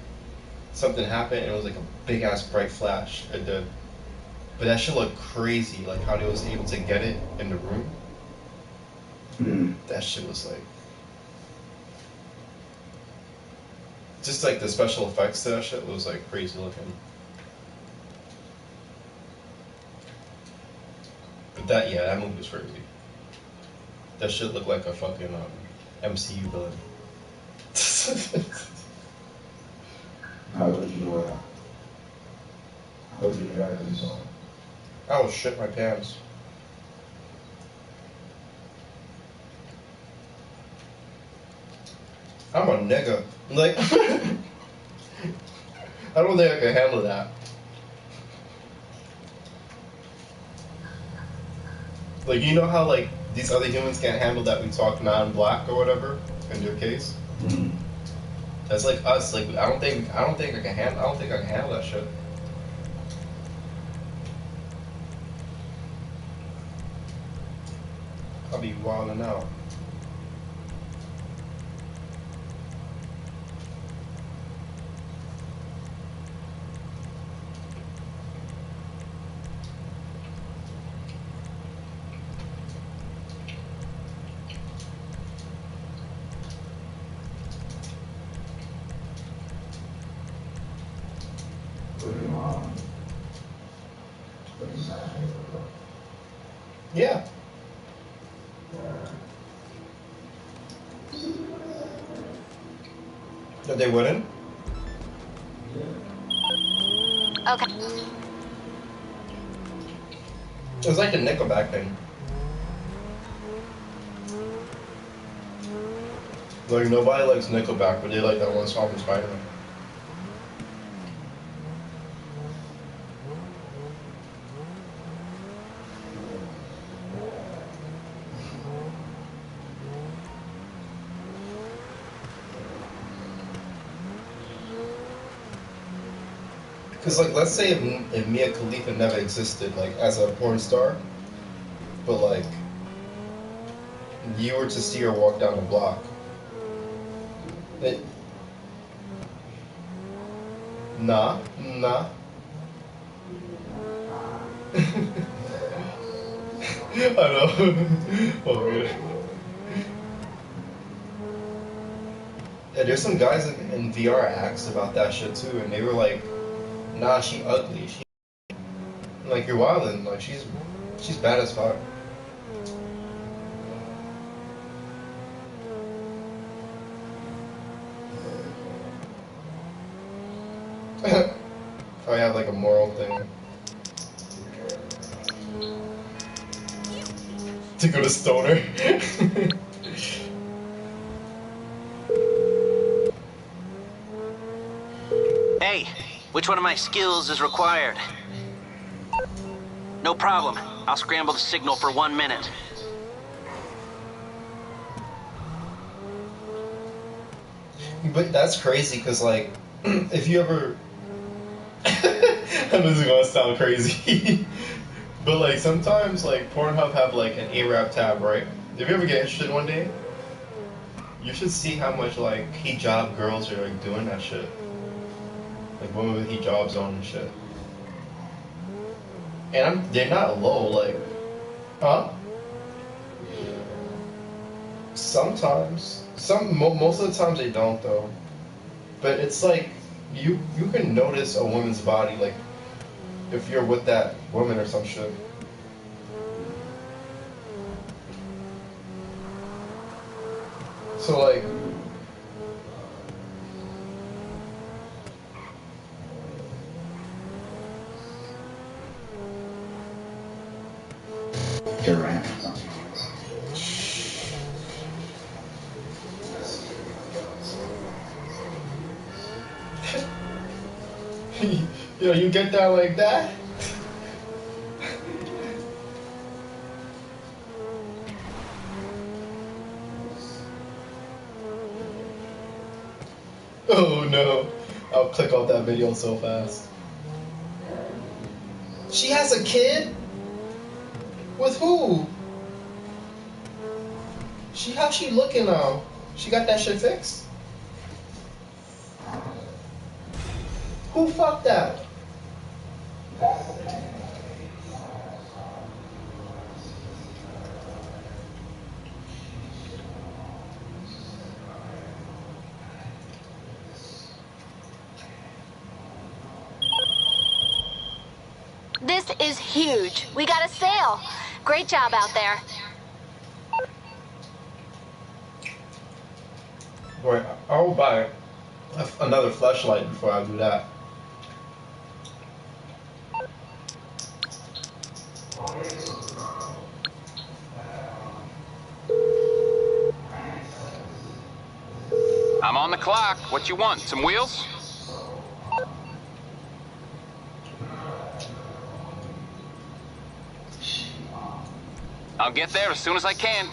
something happened and it was like a big ass bright flash. It did. But that shit looked crazy, like how they was able to get it in the room. That shit was like, just like the special effects to that shit was like crazy looking. But that movie was crazy. That shit looked like a fucking MCU villain. How did you react to this song? I will shit my pants. I'm a nigga. Like, I don't think I can handle that. Like, you know how like these other humans can't handle that we talk non-black or whatever in your case. Mm-hmm. That's like us. Like, I don't think I can handle that shit. I'll be wilding out. Yeah. That they wouldn't? Okay. It's like the Nickelback thing. Like, nobody likes Nickelback, but they like that one song from Spider-Man. Because, like, let's say if Mia Khalifa never existed, like, as a porn star, but, like, you were to see her walk down the block, nah. I know. Oh, man. Yeah, there's some guys in VR asked about that shit, too, and they were like, nah, she ugly. Like, you're wildin'. Like, she's bad as fuck. Probably have like a moral thing. To go to Stoner. Hey, which one of my skills is required? No problem. I'll scramble the signal for 1 minute. But that's crazy, because, like, if you ever... This is gonna sound crazy. But, like, sometimes, like, Pornhub have, like, an Arab tab, right? If you ever get interested one day, you should see how much, like, hijab girls are, like, doing that shit. Like, women with hijabs on and shit. And they're not low, like... Huh? Sometimes. Most of the times they don't, though. But it's like, you can notice a woman's body, like, if you're with that woman or some shit. So, like... Durant. Yo, you get that like that? Oh no. I'll click off that video so fast. She has a kid? With who? How's she looking now? She got that shit fixed? Who fucked that? This is huge. We got a sale. Great job out there. Boy, I'll buy it. another flashlight before I do that. I'm on the clock. What you want? Some wheels? I'll get there as soon as I can.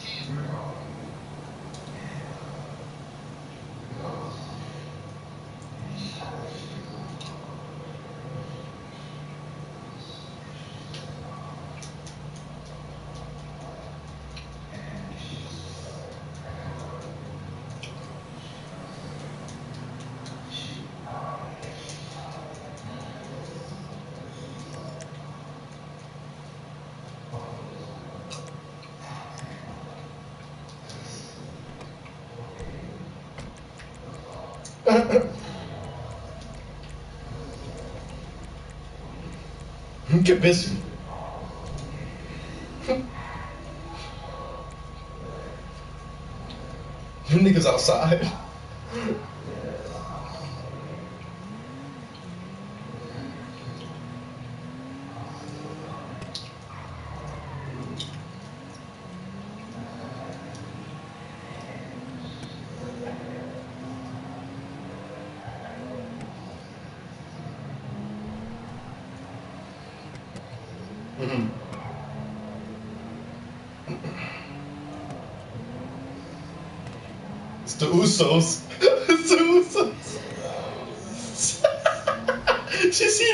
Get busy. You niggas outside. It's the Usos. It's the Usos. she see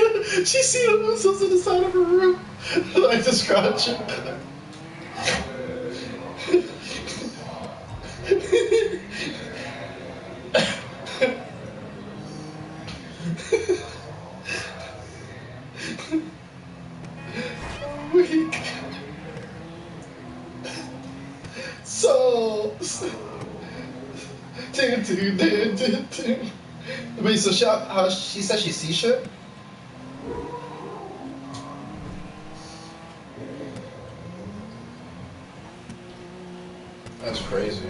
the Usos on the side of her room. Like to scratch it. Weak. So. Wait, so she said she sees shit? That's crazy.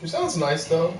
She sounds nice though.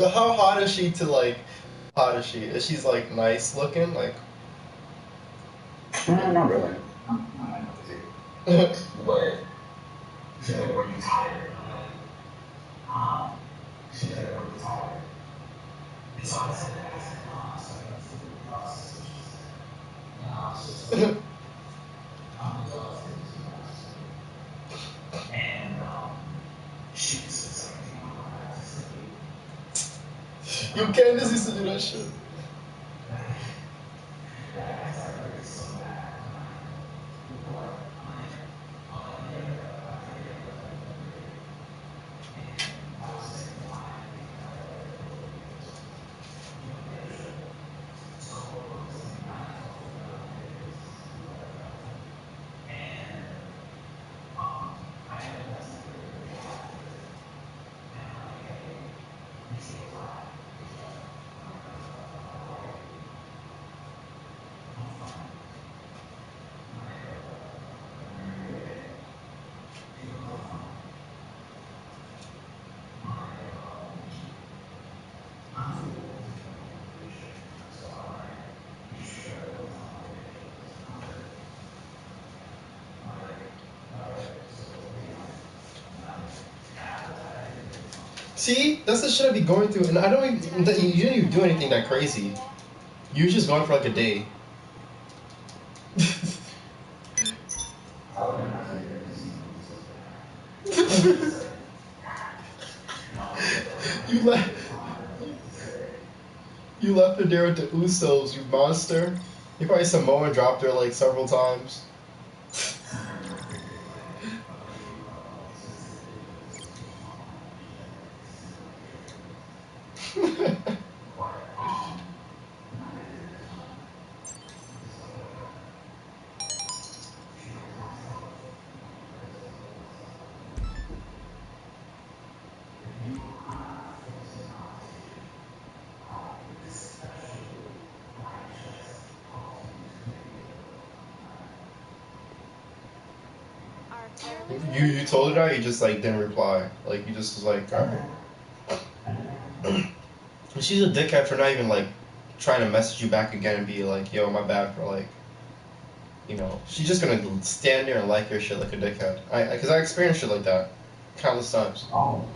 But how hot is she to like? Hot is she? Is she's like nice looking? Like. No, not really. But she's like when you tired. She's like when you tired. It's honestly You Candace used to do that shit. See, that's the shit I be going through, and I don't even. You didn't even do anything that crazy. You was just going for like a day. you left. You left her there with the Usos, you monster. You probably Samoa dropped her like several times. You told her that, you just like didn't reply. Like you just was like, alright. She's a dickhead for not even like trying to message you back again and be like, yo, my bad for like, you know, she's just gonna stand there and like your shit like a dickhead. Cause I experienced shit like that countless times. Oh.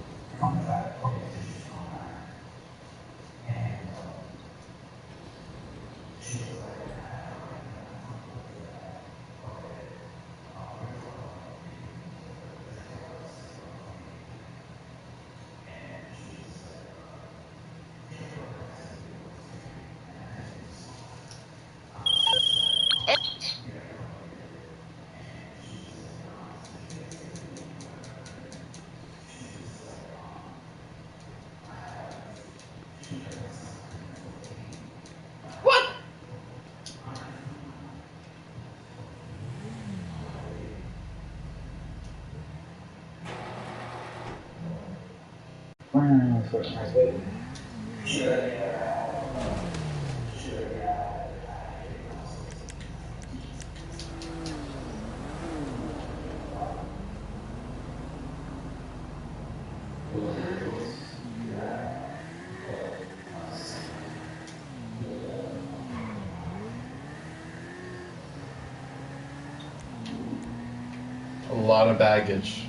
A lot of baggage.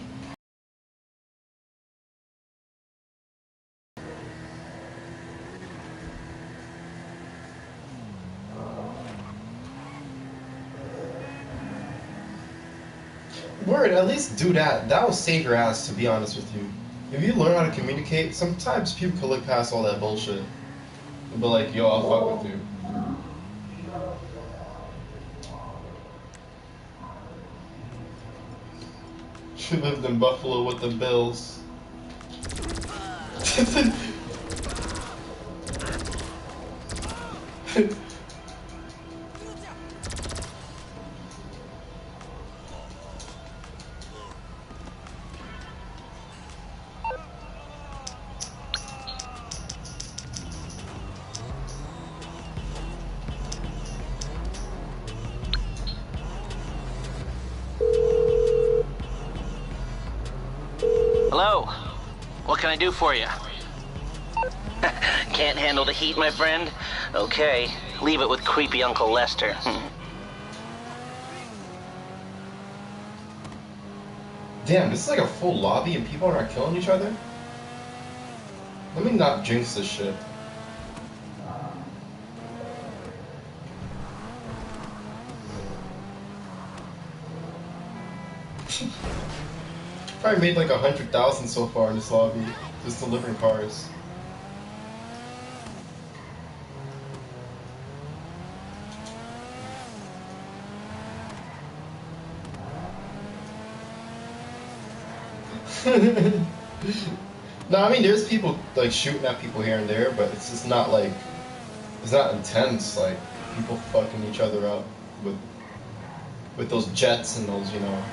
Word, at least do that. That will save your ass, to be honest with you. If you learn how to communicate, sometimes people can look past all that bullshit. And be like, yo, I'll fuck with you. She lived in Buffalo with the Bills. Hello. What can I do for you? Can't handle the heat, my friend? Okay, leave it with creepy Uncle Lester. Damn, this is like a full lobby and people are not killing each other? Let me not jinx this shit. Probably made like 100,000 so far in this lobby, just delivering cars. No, I mean there's people like shooting at people here and there, but it's just not like it's not intense like people fucking each other up with those jets and those, you know.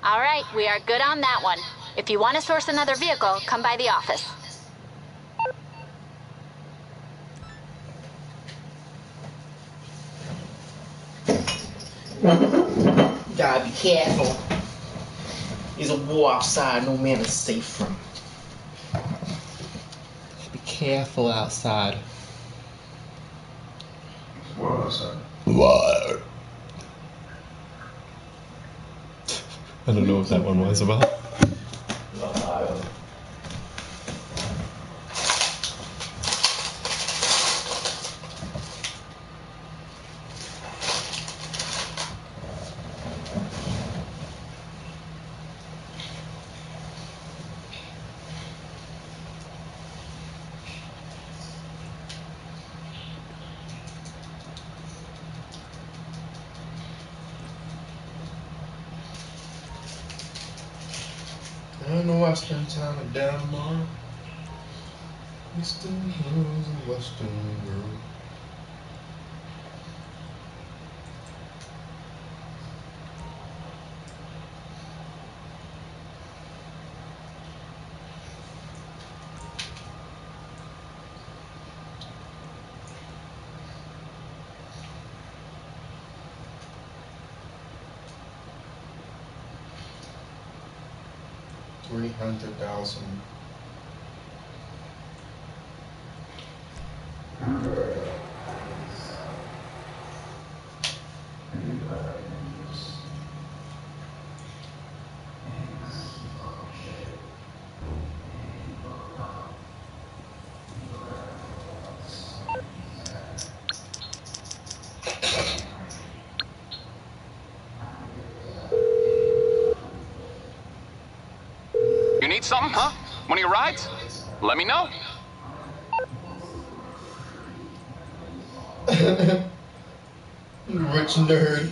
All right, we are good on that one. If you want to source another vehicle, come by the office. Gotta be careful. There's a war outside no man is safe from. Be careful outside. War outside. What? I don't know what that one was about. I know I spent time at Denmark, Eastern Hills and Western Europe. $300,000. You need something, huh? One of your rides? Let me know. You rich nerd.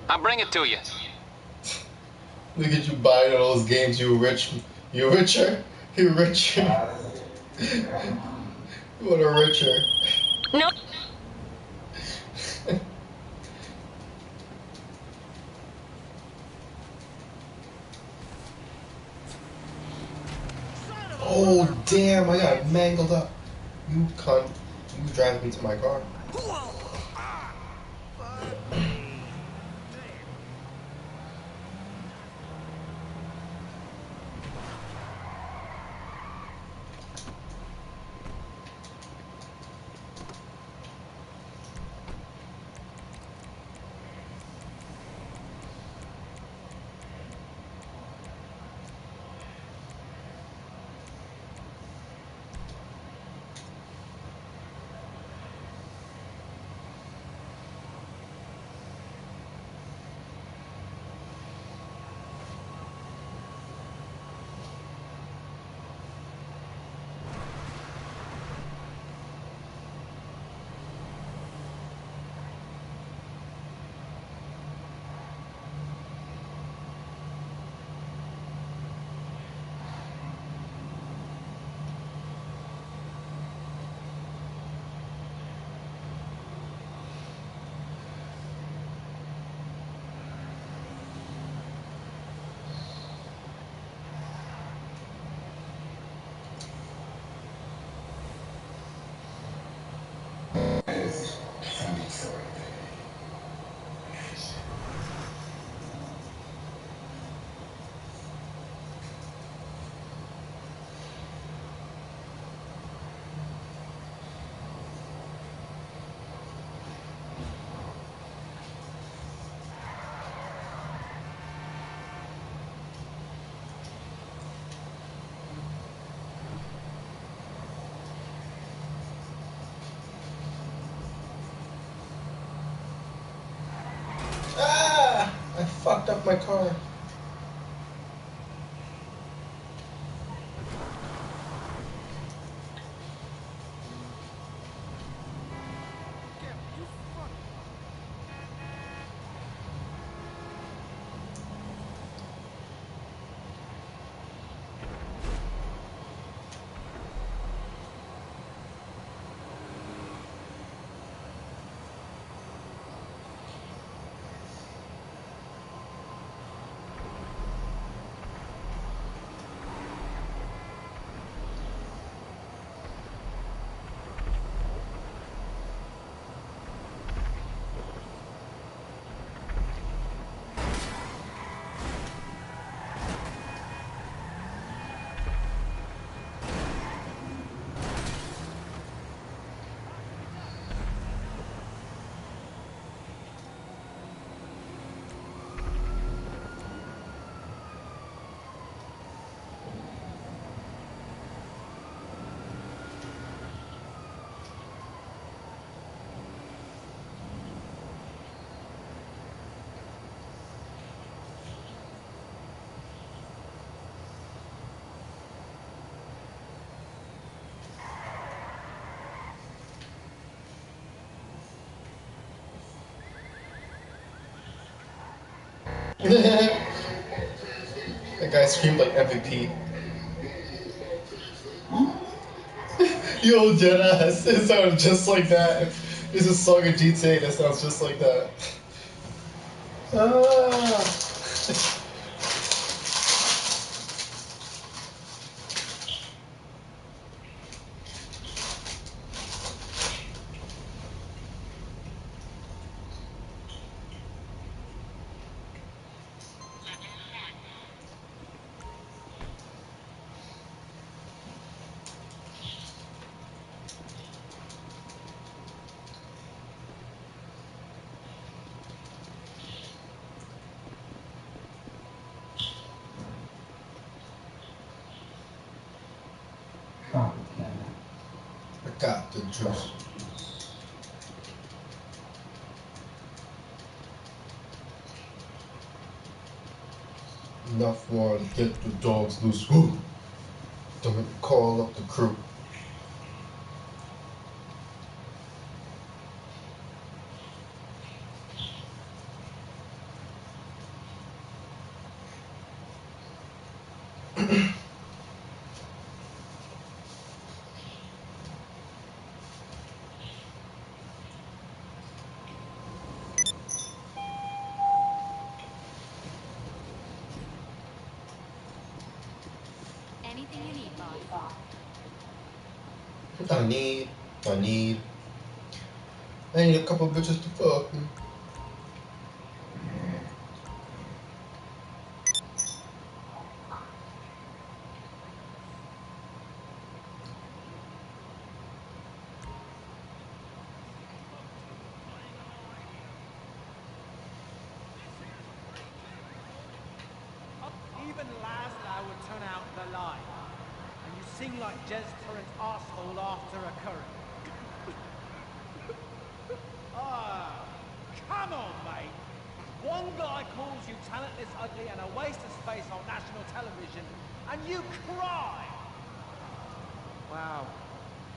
I'll bring it to you. Look at you buying all those games. You rich. You richer. You richer. What a richer. No. Oh damn! I got mangled up. You cunt. You dragged me to my car. Ah! I fucked up my car. That guy screamed like MVP. Yo, deadass, it sounds just like that. There's a song of GTA that sounds just like that. Ah. I got the juice. Enough water, get the dogs loose. Woo! Don't call up the crew. I need a couple bitches to fuck me. Even Laszlo would turn out the light. And you sing like Jez Torrance arsehole after a curry. Ah, come on, mate. One guy calls you talentless, ugly, and a waste of space on national television, and you cry! Wow.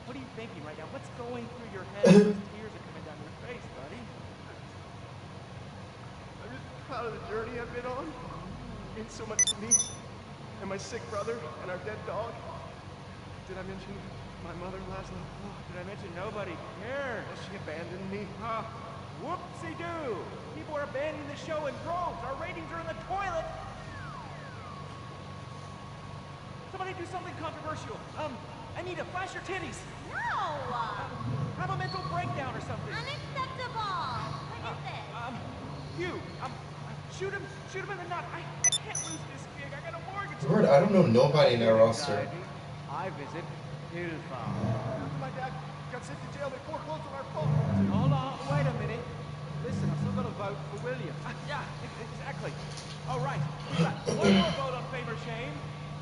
What are you thinking right now? What's going through your head? Those tears are coming down your face, buddy. I'm just proud of the journey I've been on. It means so much to me. And my sick brother and our dead dog. Did I mention my mother last night? Oh, Did I mention nobody cares? she abandoned me. Whoopsie-doo! People are abandoning the show in droves. Our ratings are in the toilet. Somebody do something controversial. I need to flash your titties. No! Have a mental breakdown or something. Unacceptable! What is this? Shoot him in the nut. I can't lose this gig. I got a mortgage. Word, I don't know nobody in that roster. I visit Hillfarm. My dad got sent to jail. They foreclosed on our farm. Hold on, wait a minute. Listen, I'm still gonna vote for William. Yeah, exactly. All right, we got one more vote on favor, Shane.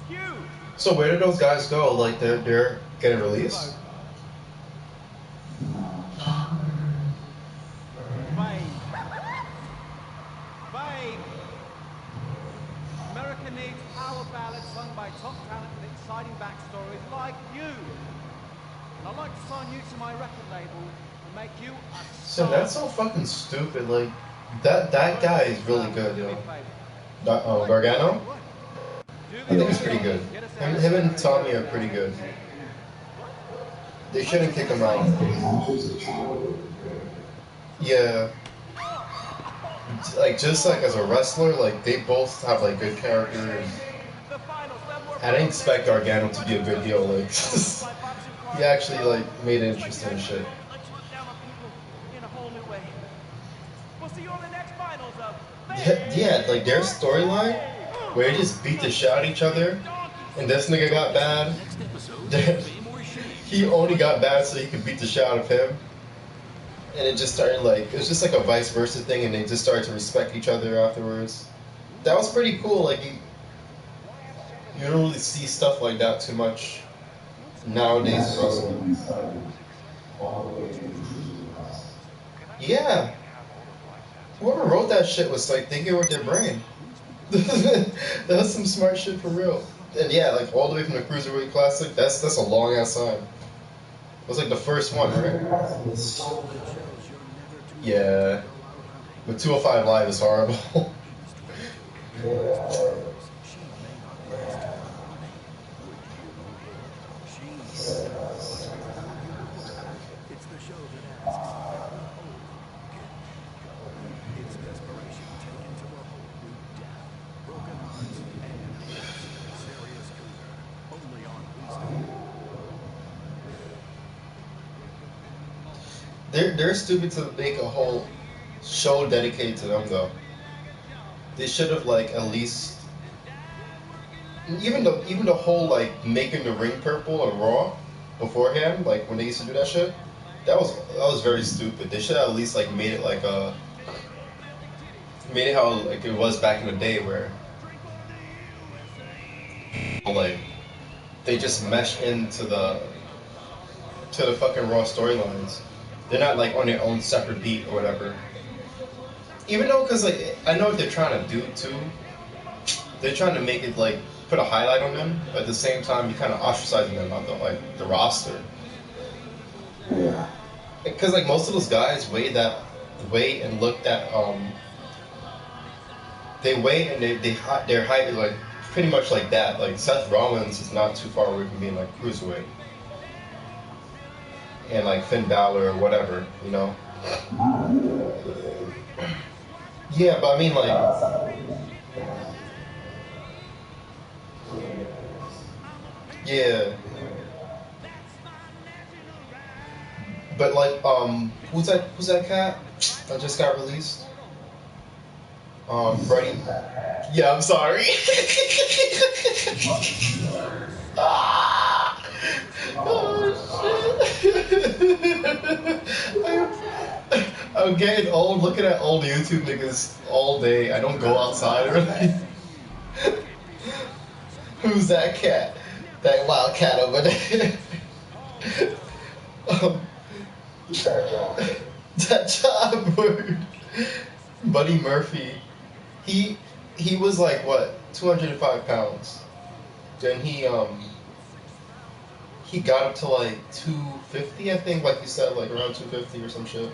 Hugh. So where did those guys go? Like they're getting released? Babe. America needs power ballads sung by top talent with exciting backstories like you. And I'd like to sign you to my record label and make you a So star. that's so fucking stupid. Like that guy is really good, yo. Gargano? I think he's pretty good. Him and Tommy are pretty good. They shouldn't kick him out. Yeah. Like just like as a wrestler, like they both have like good characters. I didn't expect Gargano to be a good heel. Like he actually like made interesting shit. Yeah, like their storyline where they just beat the shit out of each other, and this nigga got bad. He only got bad so he could beat the shit out of him. And it just started like, it was just like a vice versa thing, and they just started to respect each other afterwards. That was pretty cool. Like you don't really see stuff like that too much nowadays in wrestling. Yeah. Whoever wrote that shit was like thinking with their brain. That was some smart shit for real. And yeah, like all the way from the Cruiserweight Classic, that's a long ass time. It was like the first one, right? Yeah. But 205 Live is horrible. They're stupid to make a whole show dedicated to them though. They should have like at least even the whole like making the ring purple and Raw beforehand, like when they used to do that shit, that was very stupid. They should have at least like made it like made it how like it was back in the day where like they just mesh into the fucking Raw storylines. They're not like on their own separate beat or whatever. Even though, cause like I know what they're trying to do too. They're trying to make it like put a highlight on them, but at the same time you kind of ostracizing them out the roster. Yeah. Cause like most of those guys weigh and looked at they weigh and their height is like pretty much like that. Like Seth Rollins is not too far away from being like cruiserweight. And like Finn Balor or whatever, you know. Yeah, but I mean like, Yeah. But like, who's that cat that just got released? Freddie. Yeah, I'm sorry. Ah! Oh shit. I'm getting old looking at old YouTube niggas all day. I don't go outside or anything. Who's that cat? That wild cat over there. um, that job word. Buddy Murphy. He he was like what, 205 pounds. Then he got up to like 250, I think, like you said, like around 250 or some shit.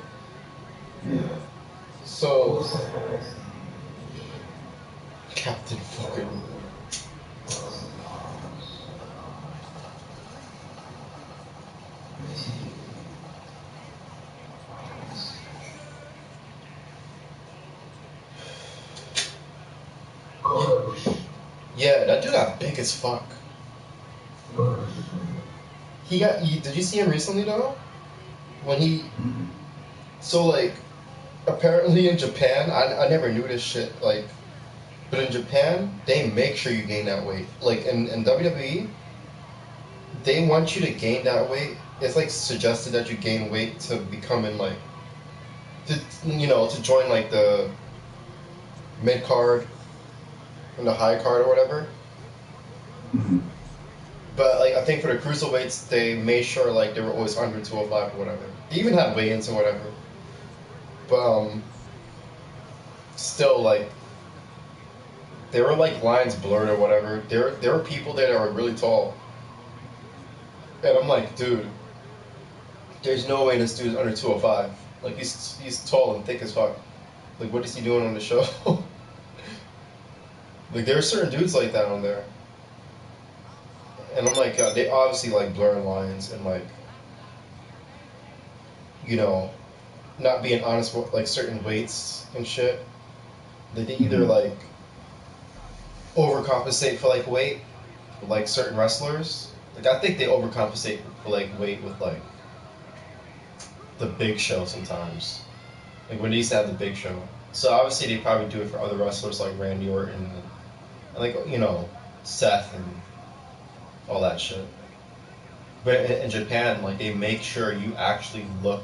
So Captain fucking. Yeah, that dude got big as fuck. Did you see him recently though? When he, so like, apparently in Japan, I never knew this shit, like, but in Japan, they make sure you gain that weight. Like in WWE, they want you to gain that weight. It's like suggested that you gain weight to become in like, to join like the mid card and the high card or whatever. But like I think for the cruiserweights, they made sure like they were always under 205 or whatever. They even had weigh-ins or whatever. But still like there were like lines blurred or whatever. There were people there that were really tall, and I'm like, dude, there's no way this dude's under 205. Like he's tall and thick as fuck. Like what is he doing on the show? Like there are certain dudes like that on there. And I'm like, they obviously like blurring lines and like, not being honest with like certain weights and shit. They either like overcompensate for like weight, with, like certain wrestlers. Like I think they overcompensate for like weight with like the Big Show sometimes. Like when they used to have the Big Show. So obviously they probably do it for other wrestlers like Randy Orton and like Seth and all that shit. But in Japan, like they make sure you actually look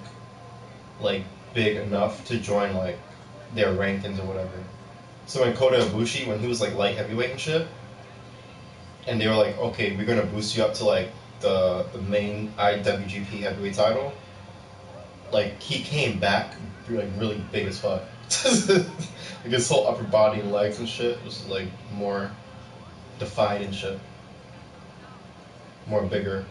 like big enough to join like their rankings or whatever. So when Kota Ibushi, when he was like light heavyweight and shit, and they were like, okay, we're gonna boost you up to like the main IWGP heavyweight title, like he came back like really big as fuck. Like his whole upper body and legs and shit was like more defined and shit, more bigger.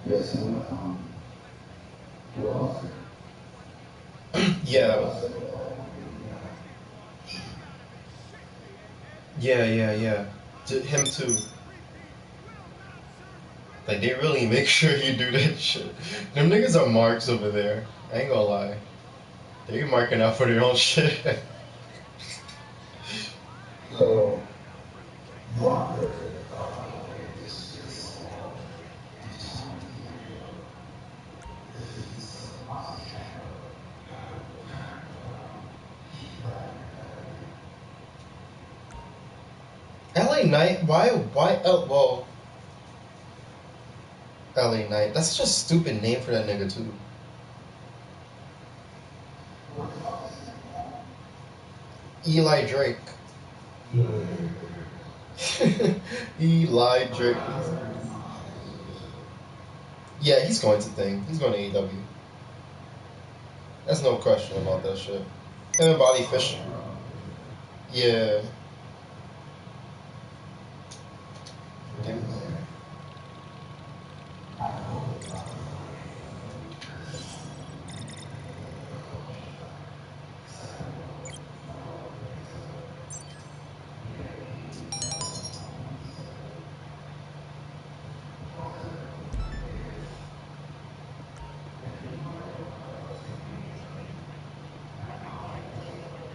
Yes. Yeah. Yeah. Him too. Like they really make sure you do that shit. Them niggas are marks over there. I ain't gonna lie. They marking out for their own shit. So, LA Knight? Why, well, LA Knight. That's such a stupid name for that nigga too. Eli Drake. Eli Drake. Yeah, he's going to thing. He's going to AEW. That's no question about that shit. Him and Bobby Fish. Yeah.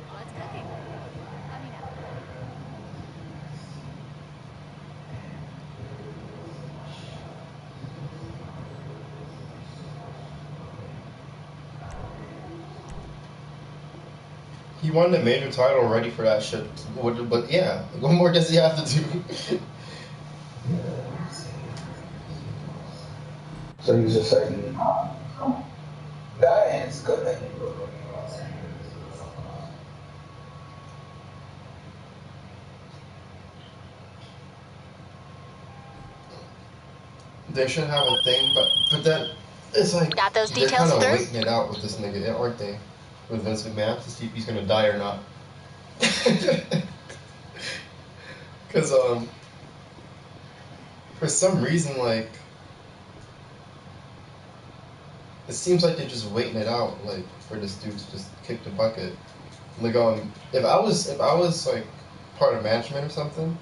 What's cooking? Let me know. He won the major title already for that shit. But yeah, what more does he have to do? So he's just like, that is good. They should have a thing, but then it's like Got those they're details kind of through? waiting it out with this nigga, aren't they? With Vince McMahon to see if he's gonna die or not. Cause for some reason like it seems like they're just waiting it out like for this dude to just kick the bucket. Like if I was like part of management or something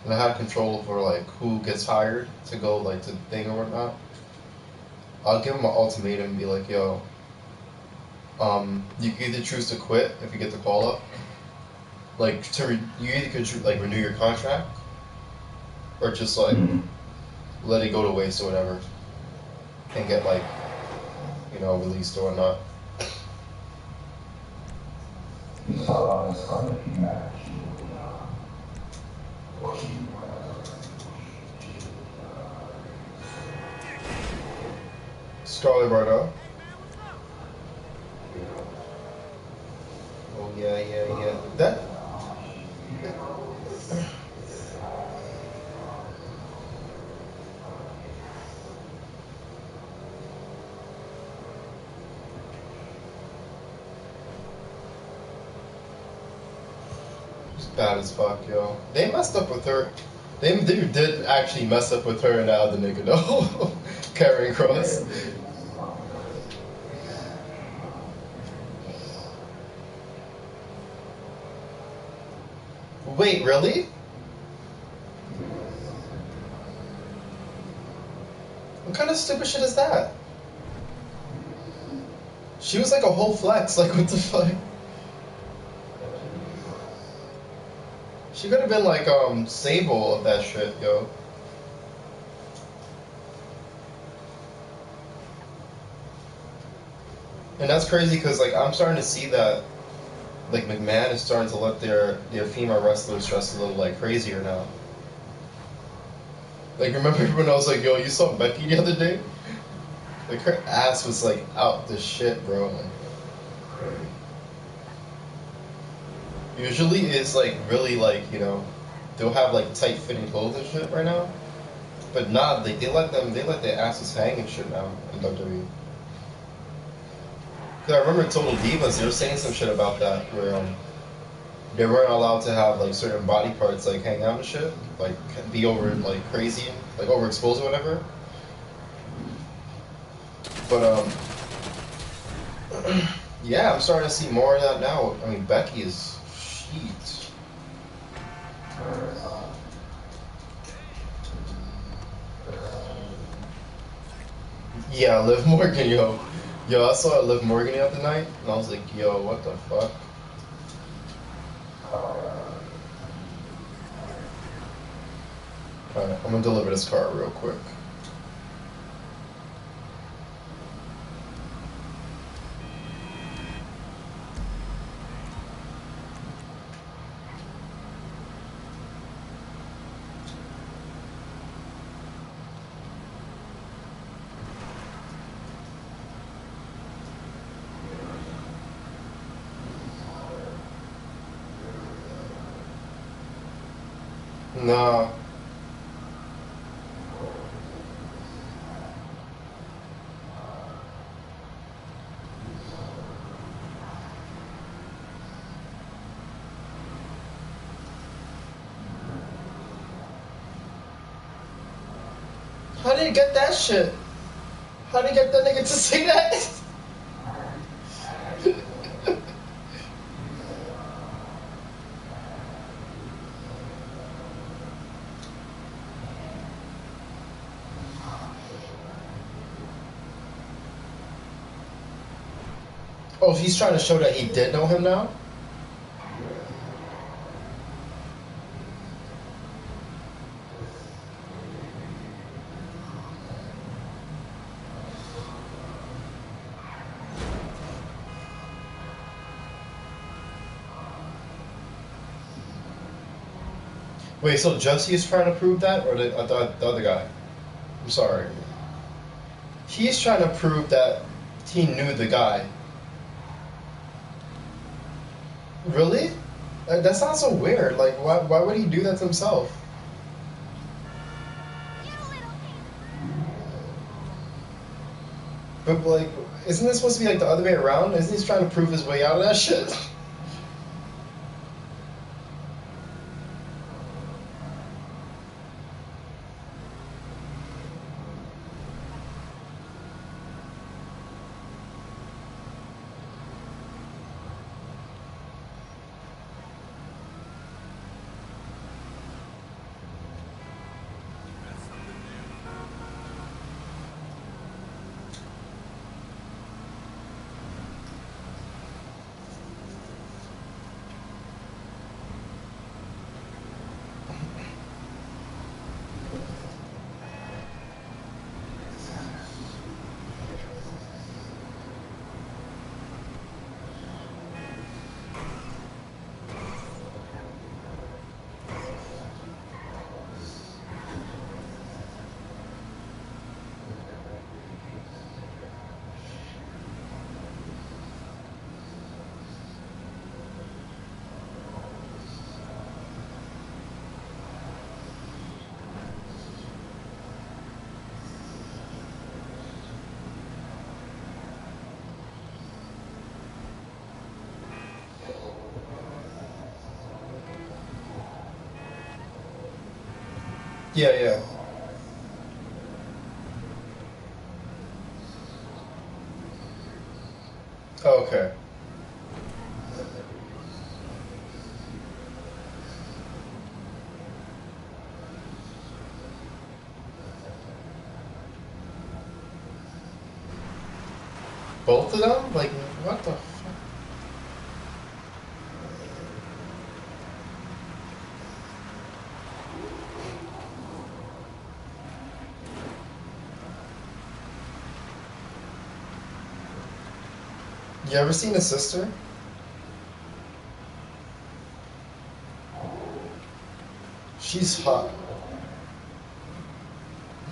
and I had control over like who gets hired to go like to the thing or whatnot, I'll give them an ultimatum and be like, yo, you can either choose to quit if you get the call up, like you either could like renew your contract, or just like let it go to waste or whatever, and get like released or whatnot. Scarlet Bordeaux. Oh yeah. That. It's bad as fuck, yo. They messed up with her. They did actually mess up with her and the other nigga though. Carrying Cross. Wait, really? What kind of stupid shit is that? She was like a whole flex, like what the fuck? She could have been like Sable of that shit, yo. And that's crazy because like I'm starting to see that like McMahon is starting to let their female wrestlers dress a little like crazier now. Like remember when I was like, yo, you saw Becky the other day? Like her ass was like out the shit, bro. Like, usually it's like really like they'll have like tight fitting clothes and shit right now, but not they let their asses hang and shit now in WWE. Cause I remember Total Divas they were saying some shit about that where they weren't allowed to have like certain body parts like hang out and shit, like be over like crazy, like overexposed or whatever. But yeah, I'm starting to see more of that now. I mean, Becky is sheet. Yeah, Liv Morgan, yo. Yo, I saw Liv Morgan the other night, and I was like, yo, what the fuck? Alright, I'm gonna deliver this car real quick. No. How did you get that shit? How did you get that nigga to say that? Oh, he's trying to show that he did know him now? Wait, so Jesse is trying to prove that, or the other guy? I'm sorry. He's trying to prove that he knew the guy. Really? That sounds so weird. Like, why would he do that to himself? But, like, isn't this supposed to be, like, the other way around? Isn't he trying to prove his way out of that shit? Yeah, yeah. Okay. Both of them? Like, what the fuck? You ever seen his sister? She's hot.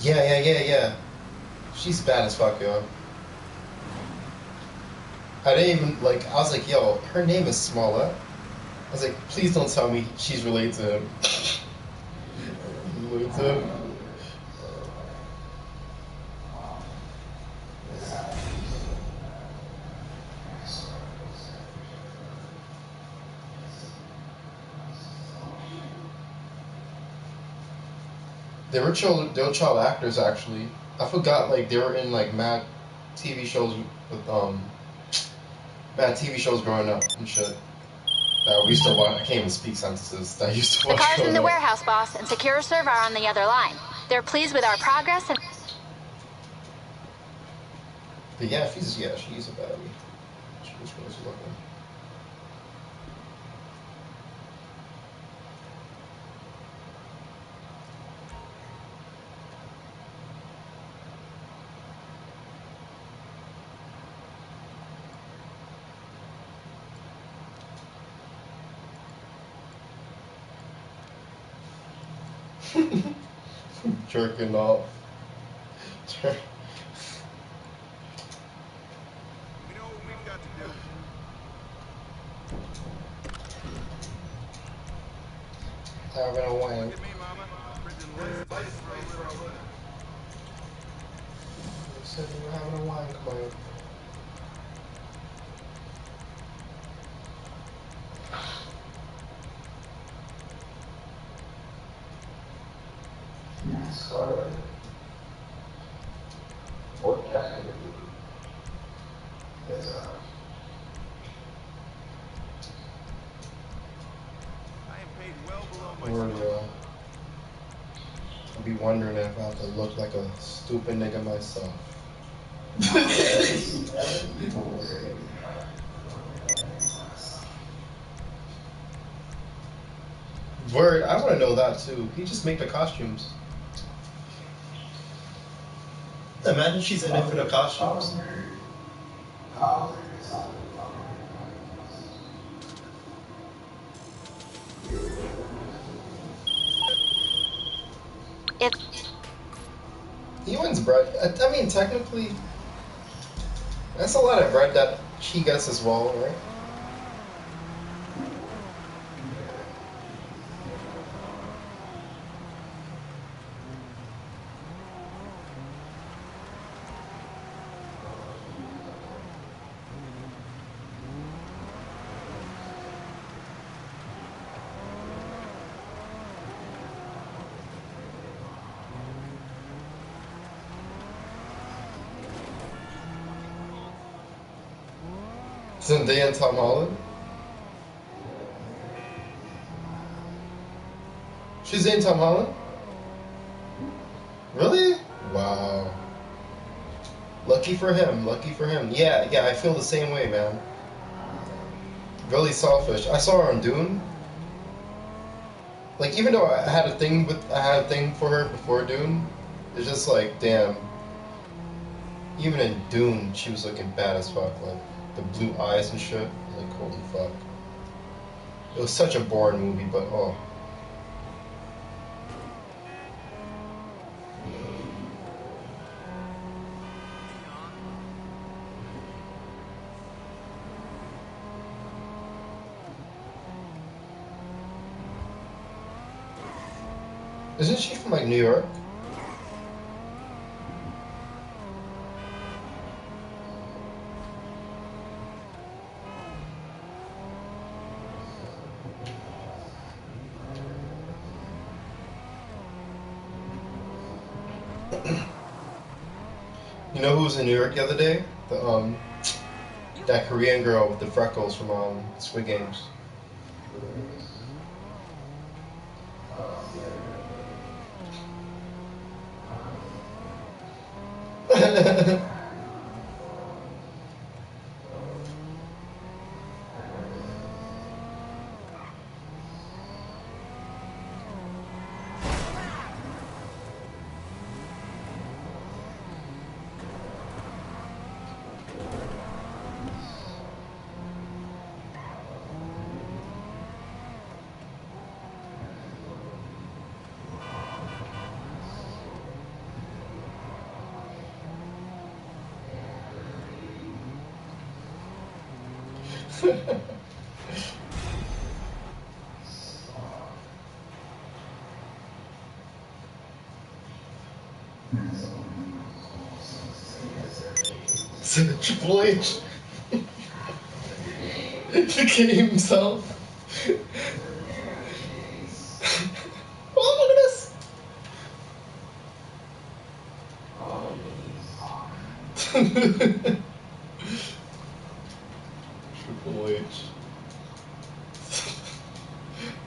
Yeah. She's bad as fuck, yo. I didn't even, like, I was like, yo, her name is Smollett. I was like, please don't tell me she's related to him. Related to him. They were child actors, actually. I forgot, like, they were in, like, mad TV shows with, mad TV shows growing up and shit. That we used to watch. I can't even speak sentences. That I used to The watch car's in growing the up. warehouse, boss, and Secure Serve are on the other line. They're pleased with our progress and... But yeah, she's a baddie. Which one is she looking? Jerking off. We know what we've got to do. Having a wank. Look at me, mama. Printing license plates for a living. You said you were having a wank, man. Scarlet. What can it be? Yes, I am paid well below my Word, skill. yo. I'll be wondering if I have to look like a stupid nigga myself. Word, I want to know that too. He just make the costumes. Imagine she's in it for the costumes. It's He wins bread. I mean, technically, that's a lot of bread that he gets as well, right? Zendaya and Tom Holland? She's in Tom Holland? Really? Wow. Lucky for him, lucky for him. Yeah, I feel the same way, man. Really selfish. I saw her on Dune. Like, even though I had a thing for her before Dune, it's just like, damn. Even in Dune, she was looking bad as fuck. Like, the blue eyes and shit. Like, holy fuck. It was such a boring movie, but oh. Isn't she from like New York? You know who was in New York the other day? That Korean girl with the freckles from Squid Games. Triple H. The king himself. Oh, look at this. Triple H.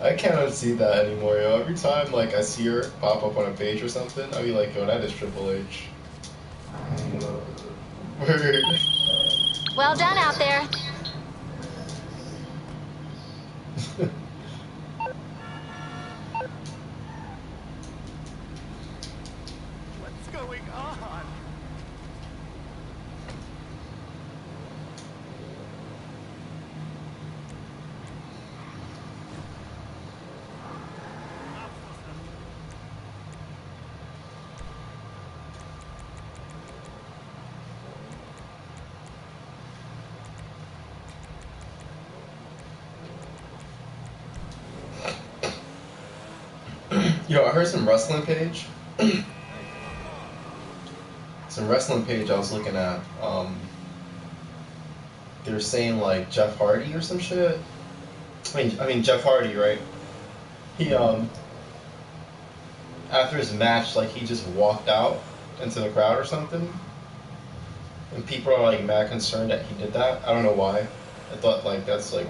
I cannot see that anymore, yo. Every time like I see her pop up on a page or something, I'll be like, yo, that is Triple H. Word. well done out there. What's going on? Yo, I heard some wrestling page. Some wrestling page I was looking at. They were saying like Jeff Hardy or some shit. I mean Jeff Hardy, right? He after his match, like he just walked out into the crowd or something, and people are like mad concerned that he did that. I don't know why. I thought like that's like.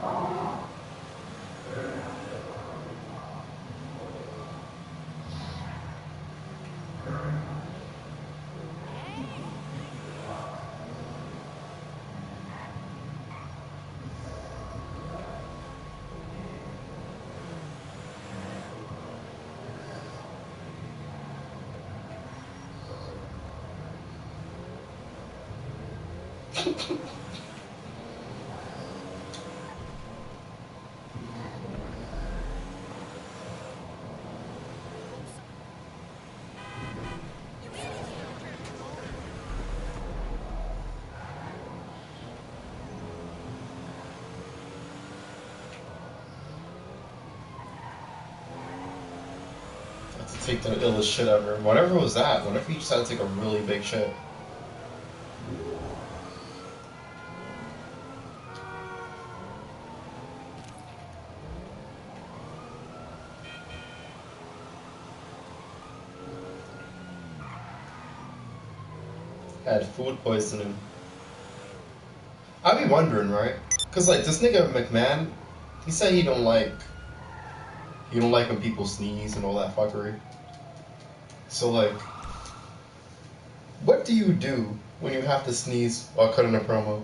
take the illest shit ever. Whatever was that? Whenever you just had to take a really big shit. Had food poisoning. I be wondering, right? Cause like this nigga McMahon, he said he don't like when people sneeze and all that fuckery. So like, what do you do when you have to sneeze while cutting a promo?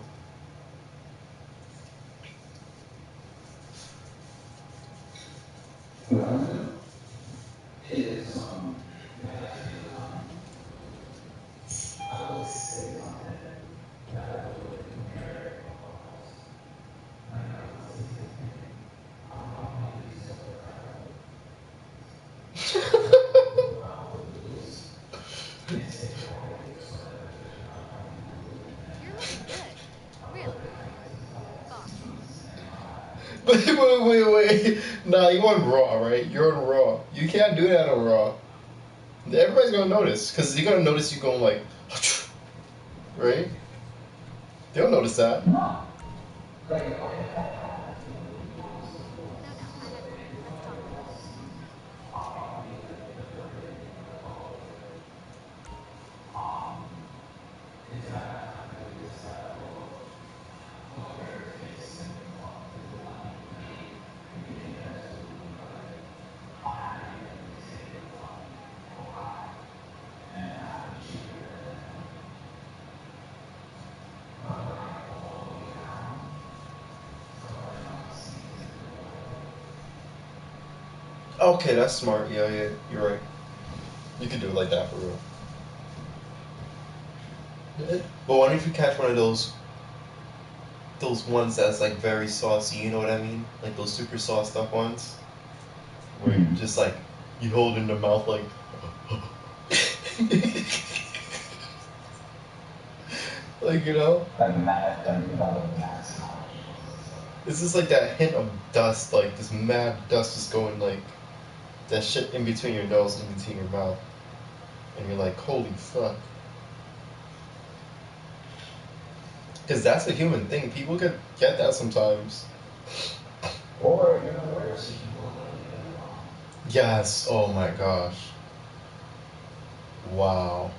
You're looking good. Really. Fuck. Wait. Nah, you on Raw, right? You're on Raw. You can't do that on Raw. Everybody's gonna notice, because they're gonna notice you going like, right? They'll notice that. No, I have let's talk. Okay, that's smart. Yeah, you're right. You could do it like that for real. But what if you catch one of those ones that's like very saucy, you know what I mean? Like those super sauced up ones? Where you just like, you hold in the mouth like, like, you know? It's just like that hint of dust, like this mad dust is going like, that shit in between your nose and in between your mouth. And you're like, holy fuck. Because that's a human thing. People get that sometimes. Or, you know, worse. Yes. Oh my gosh. Wow.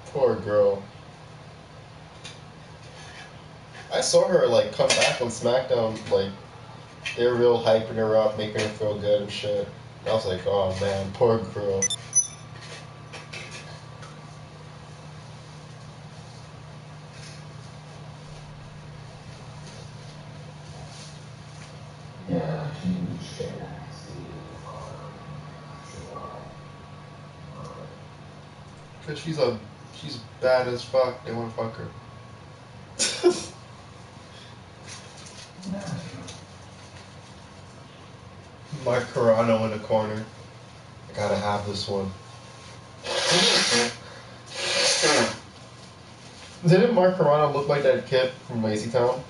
Poor girl. I saw her like come back on SmackDown, like they're real hyping her up, making her feel good and shit. I was like, oh man, poor girl. Yeah, Cause she's bad as fuck. They wanna fuck her. Mark Carano in the corner. I gotta have this one. Didn't Mark Carano look like that kid from Lazy Town?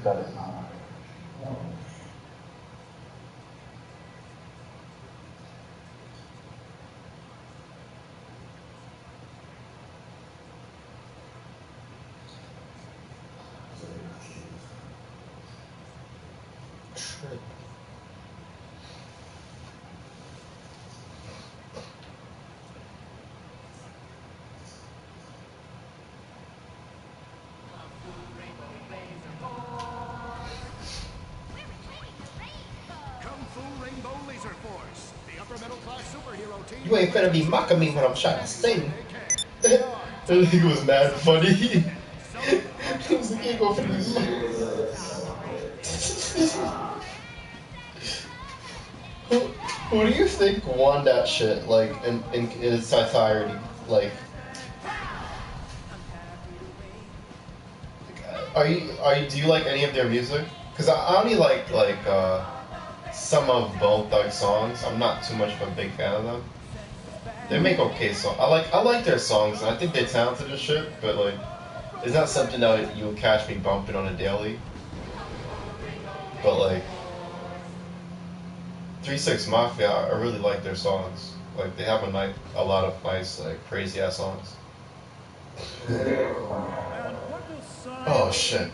that is not. Trip. Counter Force, the upper middle class superhero team. You ain't finna be mocking me when I'm trying to sing. He was mad funny. He was like, you ain't gonna finna who do you think won that shit, like, in its entirety? Like, do you like any of their music? Cause I only like, some of Bone Thugs songs. I'm not too much of a big fan of them. They make okay songs. I like their songs, and I think they're talented as shit, but, like, it's not something that you'll catch me bumping on a daily. But, like, 3-6 Mafia, I really like their songs. Like, they have a lot of nice, like, crazy ass songs. Oh shit.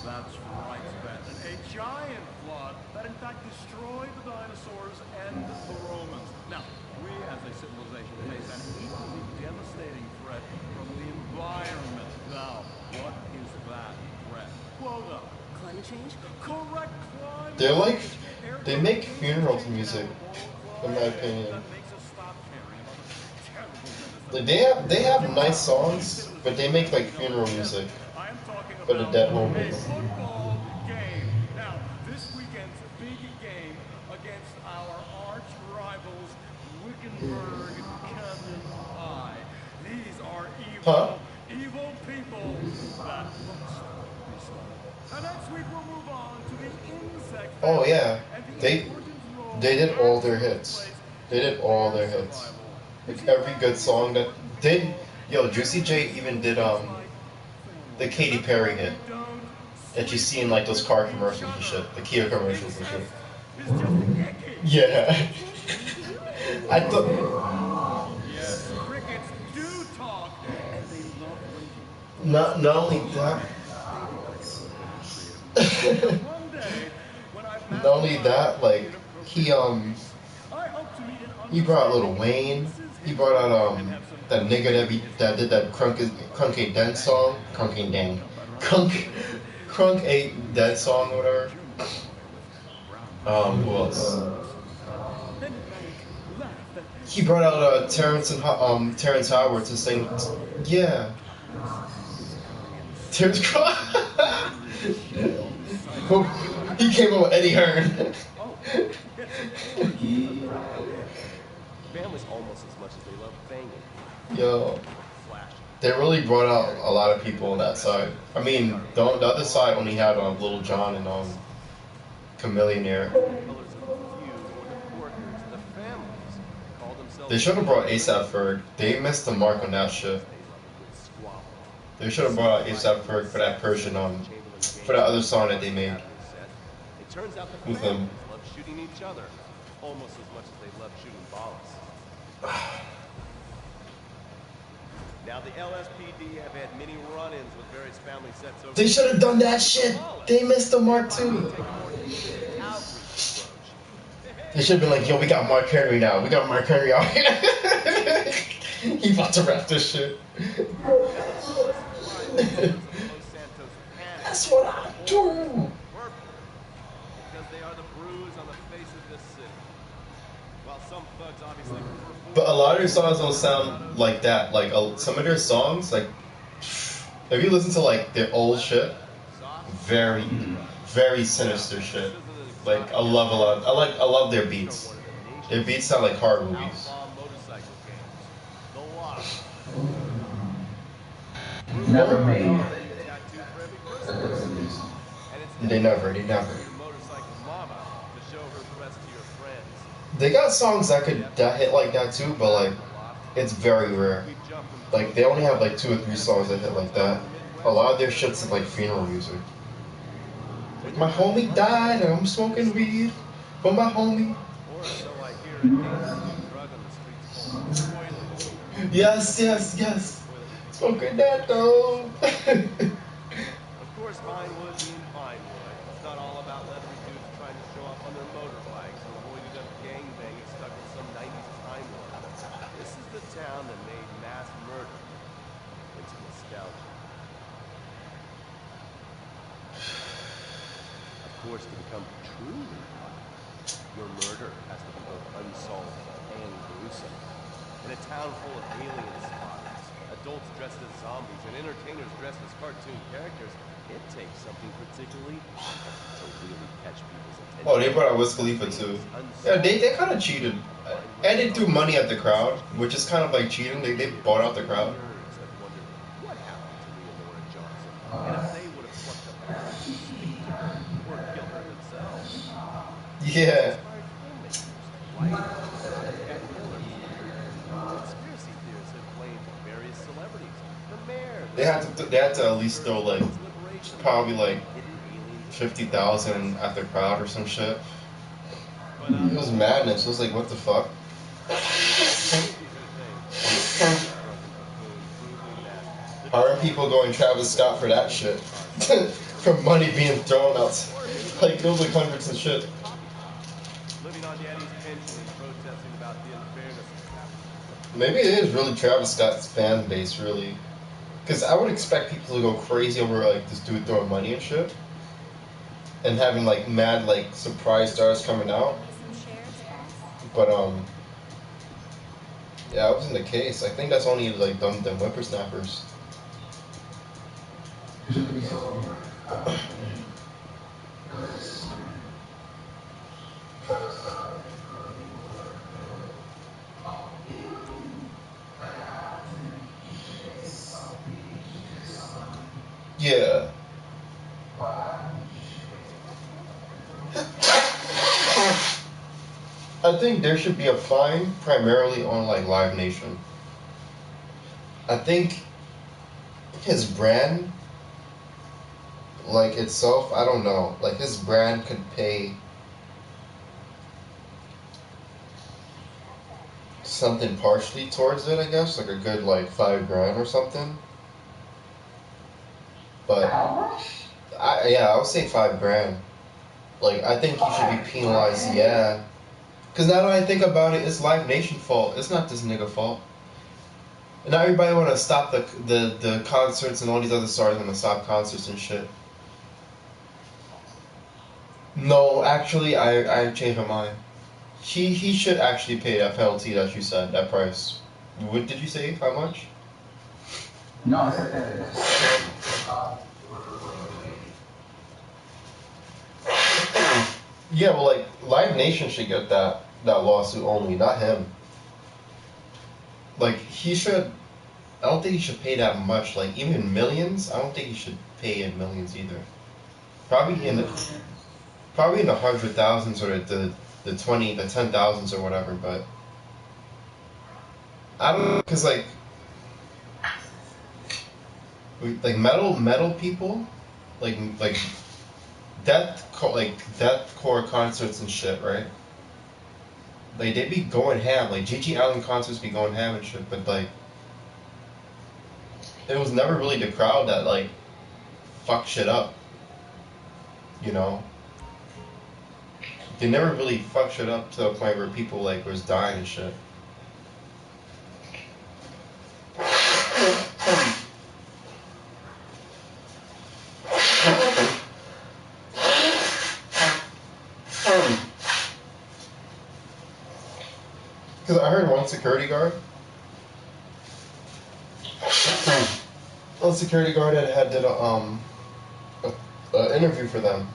That's right, Benton. A giant flood that in fact destroyed the dinosaurs and the Romans. Now, we as a civilization face an equally devastating threat from the environment. Now, what is that threat? Quota. Climate change? Correct, climate They're like, change. they make funeral music, in my opinion. Like, they have nice songs, but they make like funeral music for the dead homies. Football game. Now, this weekend's big game against our arch rivals, Wickenburg Canyon High. These are evil people that must be stopped. And next week we'll move on to the insect. Oh yeah, they did all their hits. They did all their hits. Like every good song that they, Juicy J even did the Katy Perry hit that you see in like those car commercials and shit, the Kia commercials and shit. Yeah. I thought. Not only that. Not only that, like he brought Lil Wayne. He brought out that nigga that did that Crunk Ain't Dead song. Crunk Ain't Dang. Crunk Ain't Dead song or whatever. Who else? He brought out Terrence Howard to sing. Yeah. Terrence He came up with Eddie Hearn. Families almost as much as they love banging. Yo, they really brought out a lot of people on that side. I mean, the other side only had Lil Jon and Chamillionaire. They should have brought A$AP Ferg. They missed the mark on that shit. They should have brought out A$AP Ferg for that Persian for that other song that they made with him. Love shooting each other almost as much as they love shooting balls. Now the LSPD have had many run-ins with various family sets over. They should have done that shit. They missed the mark too. They should have been like, yo, we got Mark Henry now. We got Mark Henry out here. He about to rap this shit. That's what I do. Because they are the bruise on the face of this city. While some thugs obviously. But a lot of their songs don't sound like that. Like some of their songs, like if you listen to like their old shit, very, very sinister shit. Like I love their beats. Their beats sound like horror movies. Never made. They never. They got songs that hit like that too, but like it's very rare. Like they only have like 2 or 3 songs that hit like that. A lot of their shit's like funeral music. Like, my homie died and I'm smoking weed for my homie. Yes. Smoking that though. Of course, Vinewood being Vinewood. It's not all about leathery dudes trying to show off on their motorbikes or avoiding up gangbanging stuck in some 90s time warp. This is the town that made mass murder forced to become truly popular, your murder has to be both unsolved and gruesome. In a town full of alien spotters, adults dressed as zombies, and entertainers dressed as cartoon characters, it takes something particularly to really catch people's attention. Oh, they brought out Wiz Khalifa too. Yeah, they kind of cheated. And they threw money at the crowd, which is kind of like cheating. They bought out the crowd. Nerds have wondered what happened to Leonora Johnson, and if they would have plucked up the courage to speak to her or kill her themselves. Yeah. Inspired filmmakers, writers, and killers. Conspiracy theorists have blamed various celebrities, the mayor. They had to at least throw like probably like 50,000 at the crowd or some shit. It was madness. It was like, what the fuck? How are people going Travis Scott for that shit? For money being thrown out. Like, it was like hundreds of shit. Living on daddy's pension and protesting about the unfairness of capitalism. Maybe it is really Travis Scott's fan base, really. Because I would expect people to go crazy over, like, this dude throwing money and shit. And having, like, mad, like, surprise stars coming out. But, yeah, that wasn't the case. I think that's only, like, them whippersnappers. Yeah. I think there should be a fine primarily on like Live Nation. I think his brand, like itself, I don't know. Like his brand could pay something partially towards it, I guess, like a good like $5,000 or something. But I would say $5,000. Like I think he should be penalized. Yeah. Because now that I think about it, it's Live Nation fault. It's not this nigga fault. And now everybody want to stop the concerts and all these other stars want to stop concerts and shit. No, actually, I changed my mind. He should actually pay that penalty that you said, that price. What did you say? How much? No, I said Yeah, well, like Live Nation should get that lawsuit only, not him. Like he should. I don't think he should pay that much. Like even millions, I don't think he should pay in millions either. Probably in the 100,000s or the 10,000s or whatever. But I don't know, cause like metal people, like deathcore concerts and shit, right? Like they be going ham, like Gigi Allen concerts be going ham and shit, but like it was never really the crowd that like fucked shit up, you know? They never really fucked shit up to the point where people like was dying and shit. Because I heard one security guard had did a interview for them.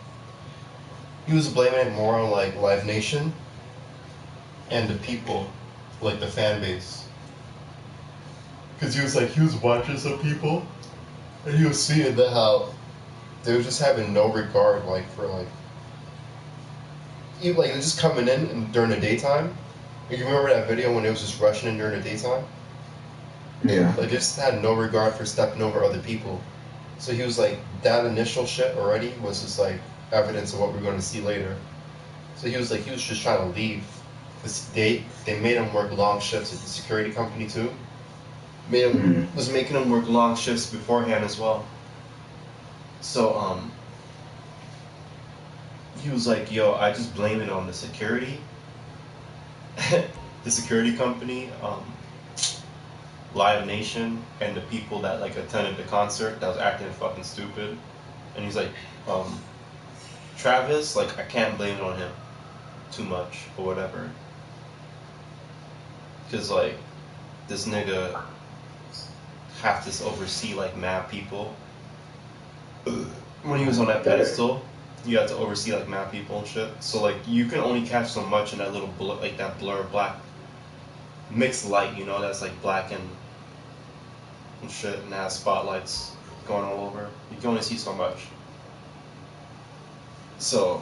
He was blaming it more on like Live Nation and the people, like the fan base. Because he was watching some people, and he was seeing that how they were just having no regard like for like, even like they're just coming in and during the daytime. You remember that video when it was just rushing in during the daytime? Yeah. Like, they just had no regard for stepping over other people. So he was like, that initial shit already was just like evidence of what we're going to see later. So he was just trying to leave. Cause they made him work long shifts at the security company too. Was making him work long shifts beforehand as well. So, he was like, yo, I just blame it on the security. The security company, Live Nation, and the people that like attended the concert that was acting fucking stupid. And he's like, Travis, like, I can't blame it on him too much or whatever. Because, like, this nigga have to oversee, like, mad people. When he was on that pedestal, you have to oversee, like, mad people and shit. So, like, you can only catch so much in that little, like, that blur of black, mixed light, you know, that's, like, black and shit, and has spotlights going all over. You can only see so much. So,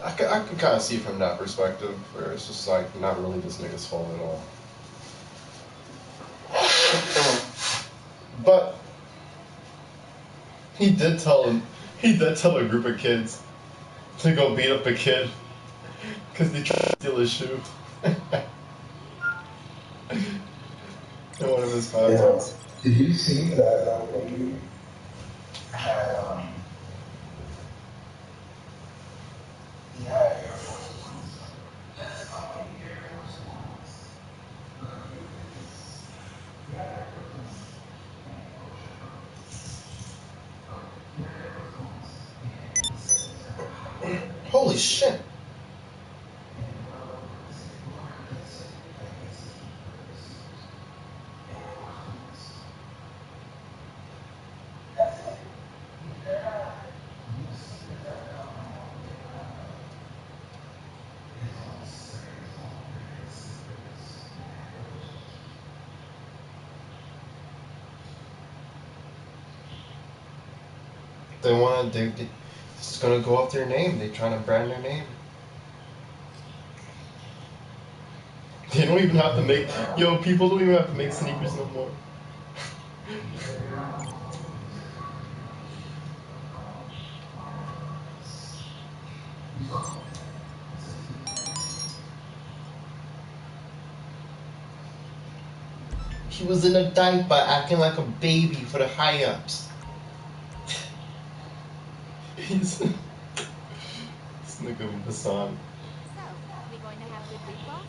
I can kind of see from that perspective, where it's just like not really this nigga's fault at all. But he did tell a group of kids to go beat up a kid because they tried to steal his shoe. In one of his concerts. Did you see that lady had he had Air Force Ones? That's fucking Air Force Ones. He had Air Force Ones. Holy shit. They it's gonna go off their name. They're trying to brand their name. They don't even have to make, people don't even have to make sneakers no more. He was in a diaper acting like a baby for the high-ups. He's this nigga with the sun. So, we going to have a good week, boss?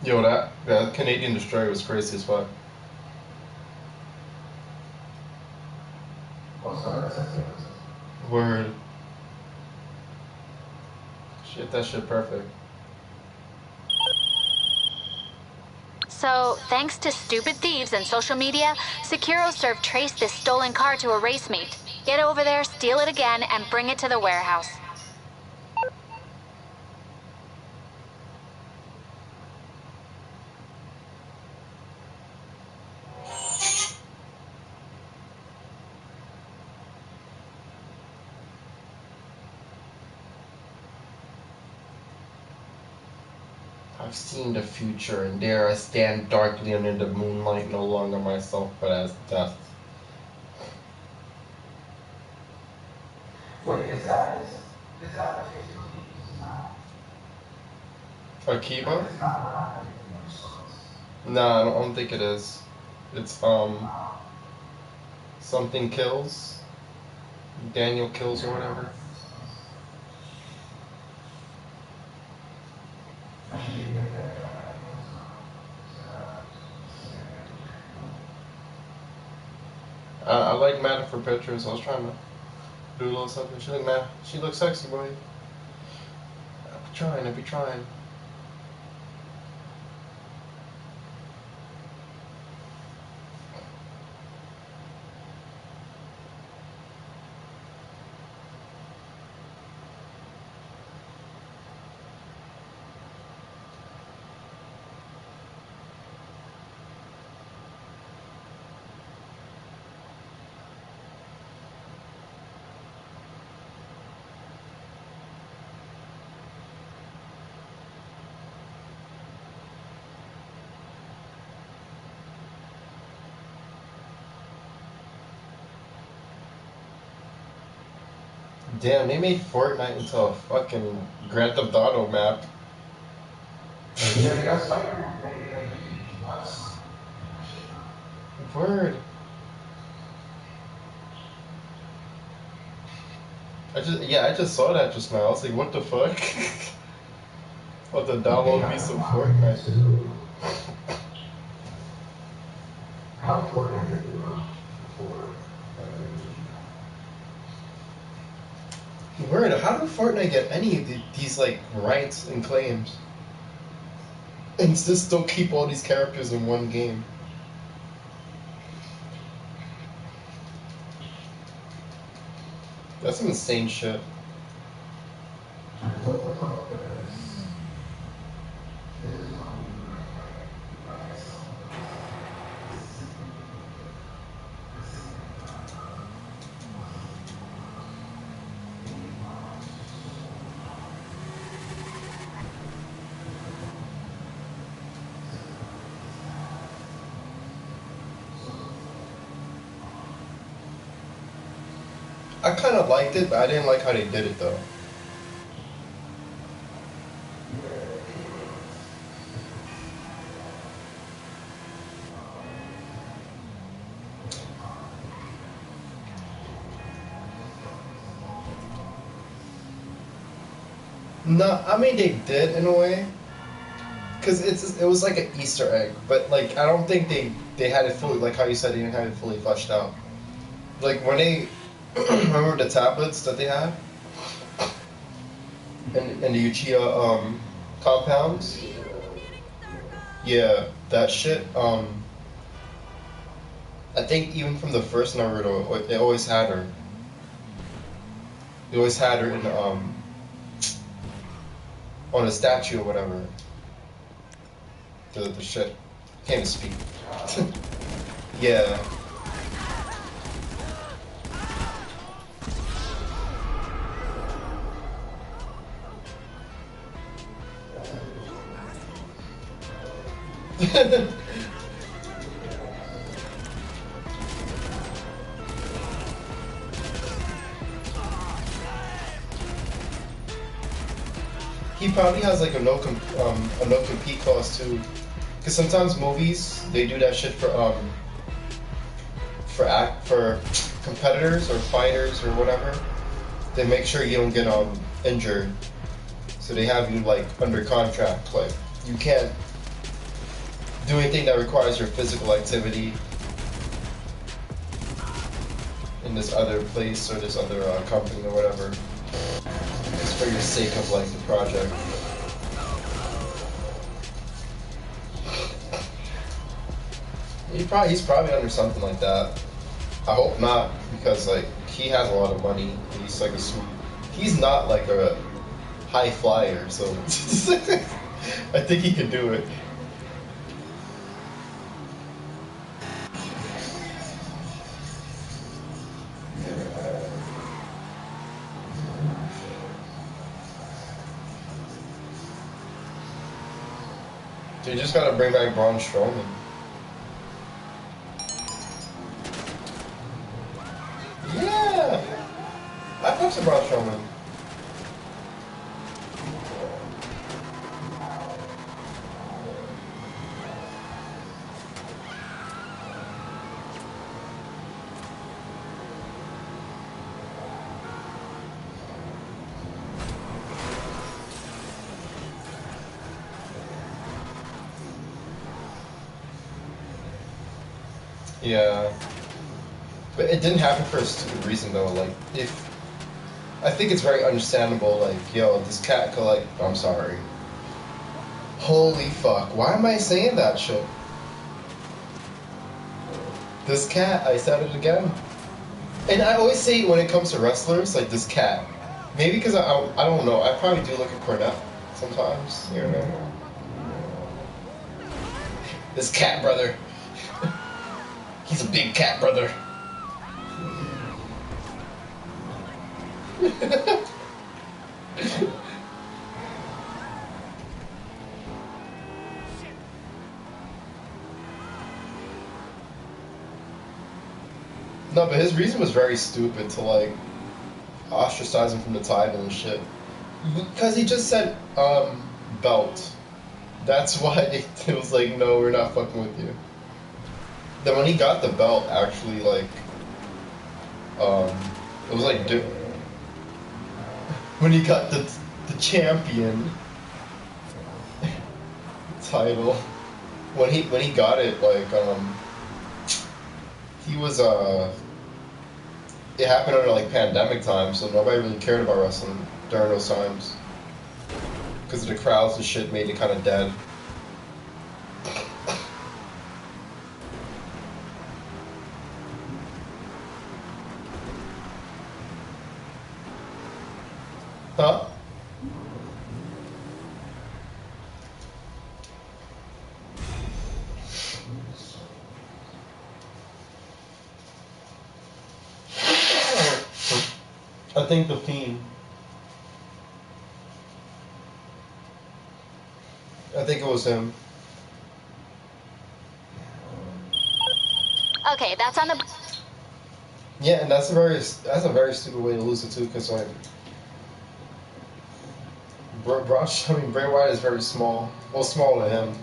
Yo, that Canadian destroyer was crazy as fuck. Word. Shit, that shit perfect. So, thanks to stupid thieves and social media, SecuroServe traced this stolen car to a race meet. Get over there, steal it again, and bring it to the warehouse. I've seen the future, and there I stand darkly under the moonlight, no longer myself, but as death. Wait, is that Akiba? Nah, I don't think it is. It's, something kills. Daniel kills or whatever. I like Matta for pictures. I was trying to do a little something. She looks sexy, boy. I be trying. Damn, they made Fortnite into a fucking Grand Theft Auto map. Yeah, they got Spider-Man. Word. I just saw that just now. I was like, what the fuck? What the download me some Fortnite? How Fortnite Word. How did Fortnite get any of these like rights and claims? And just don't keep all these characters in one game. That's some insane shit. I kind of liked it, but I didn't like how they did it though. No, I mean they did in a way, cause it was like an Easter egg, but like I don't think they had it fully, like how you said they didn't have it fully fleshed out. Like when they remember the tablets that they had, and the Uchiha compounds. Yeah, that shit. I think even from the first Naruto, they always had her. They always had her in on a statue or whatever. The shit. Can't even speak. Yeah. He probably has like a no compete clause too, because sometimes movies they do that shit for competitors or fighters or whatever. They make sure you don't get injured, so they have you like under contract. Like you can't do anything that requires your physical activity in this other place or this other company or whatever. It's for your sake of like the project. He's probably under something like that. I hope not, because like he has a lot of money. He's like he's not like a high flyer, so I think he can do it. You just gotta bring back Braun Strowman. Yeah! I fuck with Braun Strowman. Yeah. But it didn't happen for a stupid reason though. Like, I think it's very understandable, like, yo, this cat could like, I'm sorry. Holy fuck, why am I saying that shit? This cat, I said it again. And I always say when it comes to wrestlers, like this cat. Maybe because I don't know, I probably do look at Cornette sometimes, you know. This cat brother. He's a big cat brother. No, but his reason was very stupid to like ostracize him from the title and shit. Because he just said belt. That's why it was like, no, we're not fucking with you. Then when he got the belt, actually, like, it was like when he got the champion title. When he got it, like, he was it happened under like pandemic time, so nobody really cared about wrestling during those times because of the crowds and shit made it kind of dead. Huh? I think the Fiend. I think it was him. Okay, that's on the... Yeah, and that's a very stupid way to lose it too, because like, Bray Wyatt is very small. Well, smaller than him.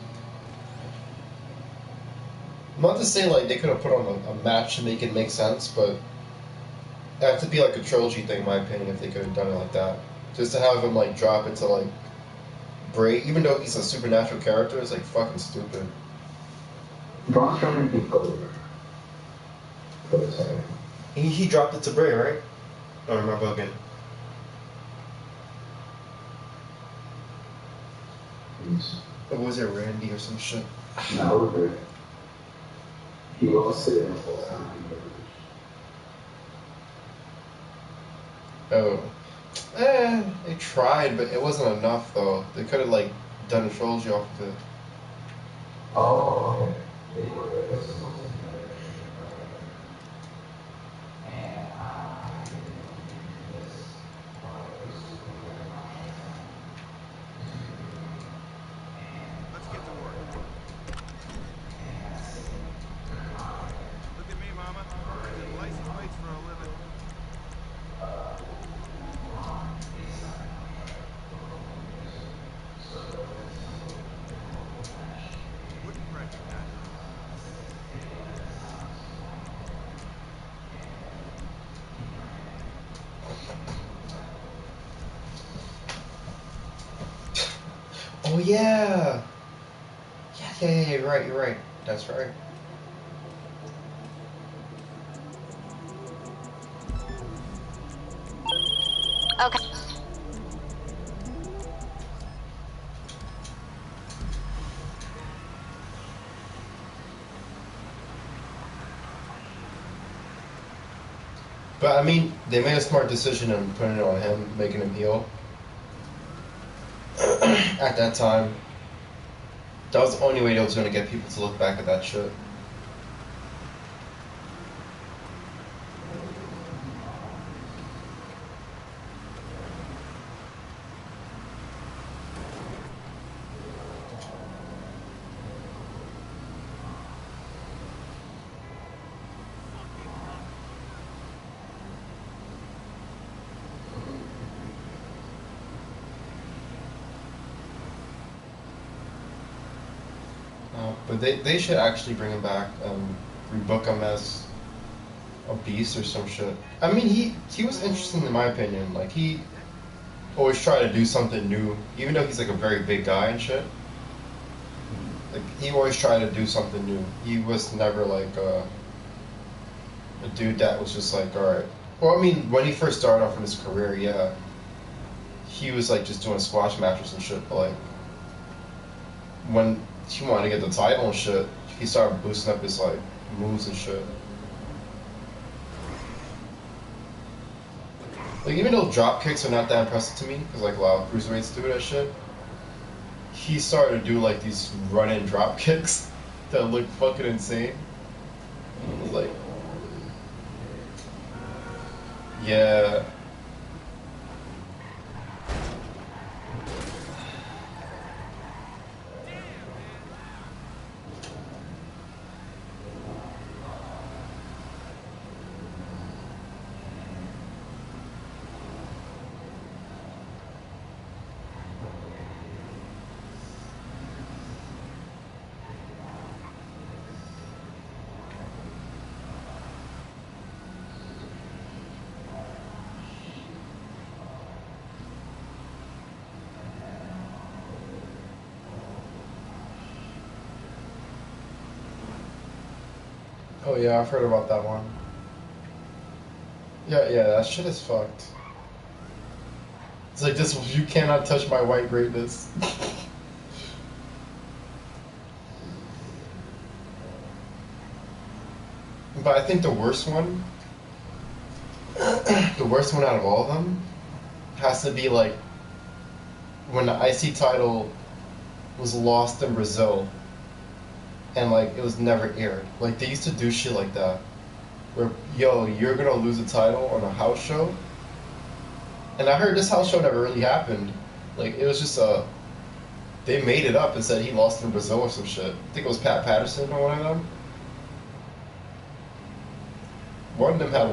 Not to say like they could have put on a match to make it make sense, but it have to be like a trilogy thing, in my opinion, if they could have done it like that. Just to have him like drop into like Bray, even though he's a supernatural character, is like fucking stupid. Braun Strowman beat Goldberg. He dropped it to Bray, right? I don't remember again. Or was it Randy or some shit? No, he lost it in full time. Oh. They tried, but it wasn't enough though. They could have like done a trilogy off of it. Oh, okay. Let's get to work. Look at me, Mama. Printing license plates for a living. Wouldn't recognize it. Oh yeah. Yeah, you're right. That's right. Okay. But I mean, they made a smart decision in putting it on him, making him heel. At that time, that was the only way they was gonna get people to look back at that shit. But they should actually bring him back, rebook him as a beast or some shit. I mean, he was interesting in my opinion. Like, he always tried to do something new, even though he's like a very big guy and shit. Like, he always tried to do something new. He was never like a dude that was just like, alright. Well, I mean, when he first started off in his career, yeah, he was like just doing squash matches and shit, but like, when he wanted to get the title and shit, he started boosting up his like moves and shit. Like, even though drop kicks are not that impressive to me, because like a lot of cruiserweights do that shit, he started to do like these run-in drop kicks that look fucking insane. It was like, yeah. Oh yeah, I've heard about that one. Yeah, that shit is fucked. It's like this. You cannot touch my white greatness. But I think the worst one, the worst one out of all of them, has to be like when the IC title was lost in Brazil, and like it was never aired. Like they used to do shit like that, where yo, you're gonna lose a title on a house show. And I heard this house show never really happened. Like it was just they made it up and said he lost in Brazil or some shit. I think it was Pat Patterson or one of them. One of them had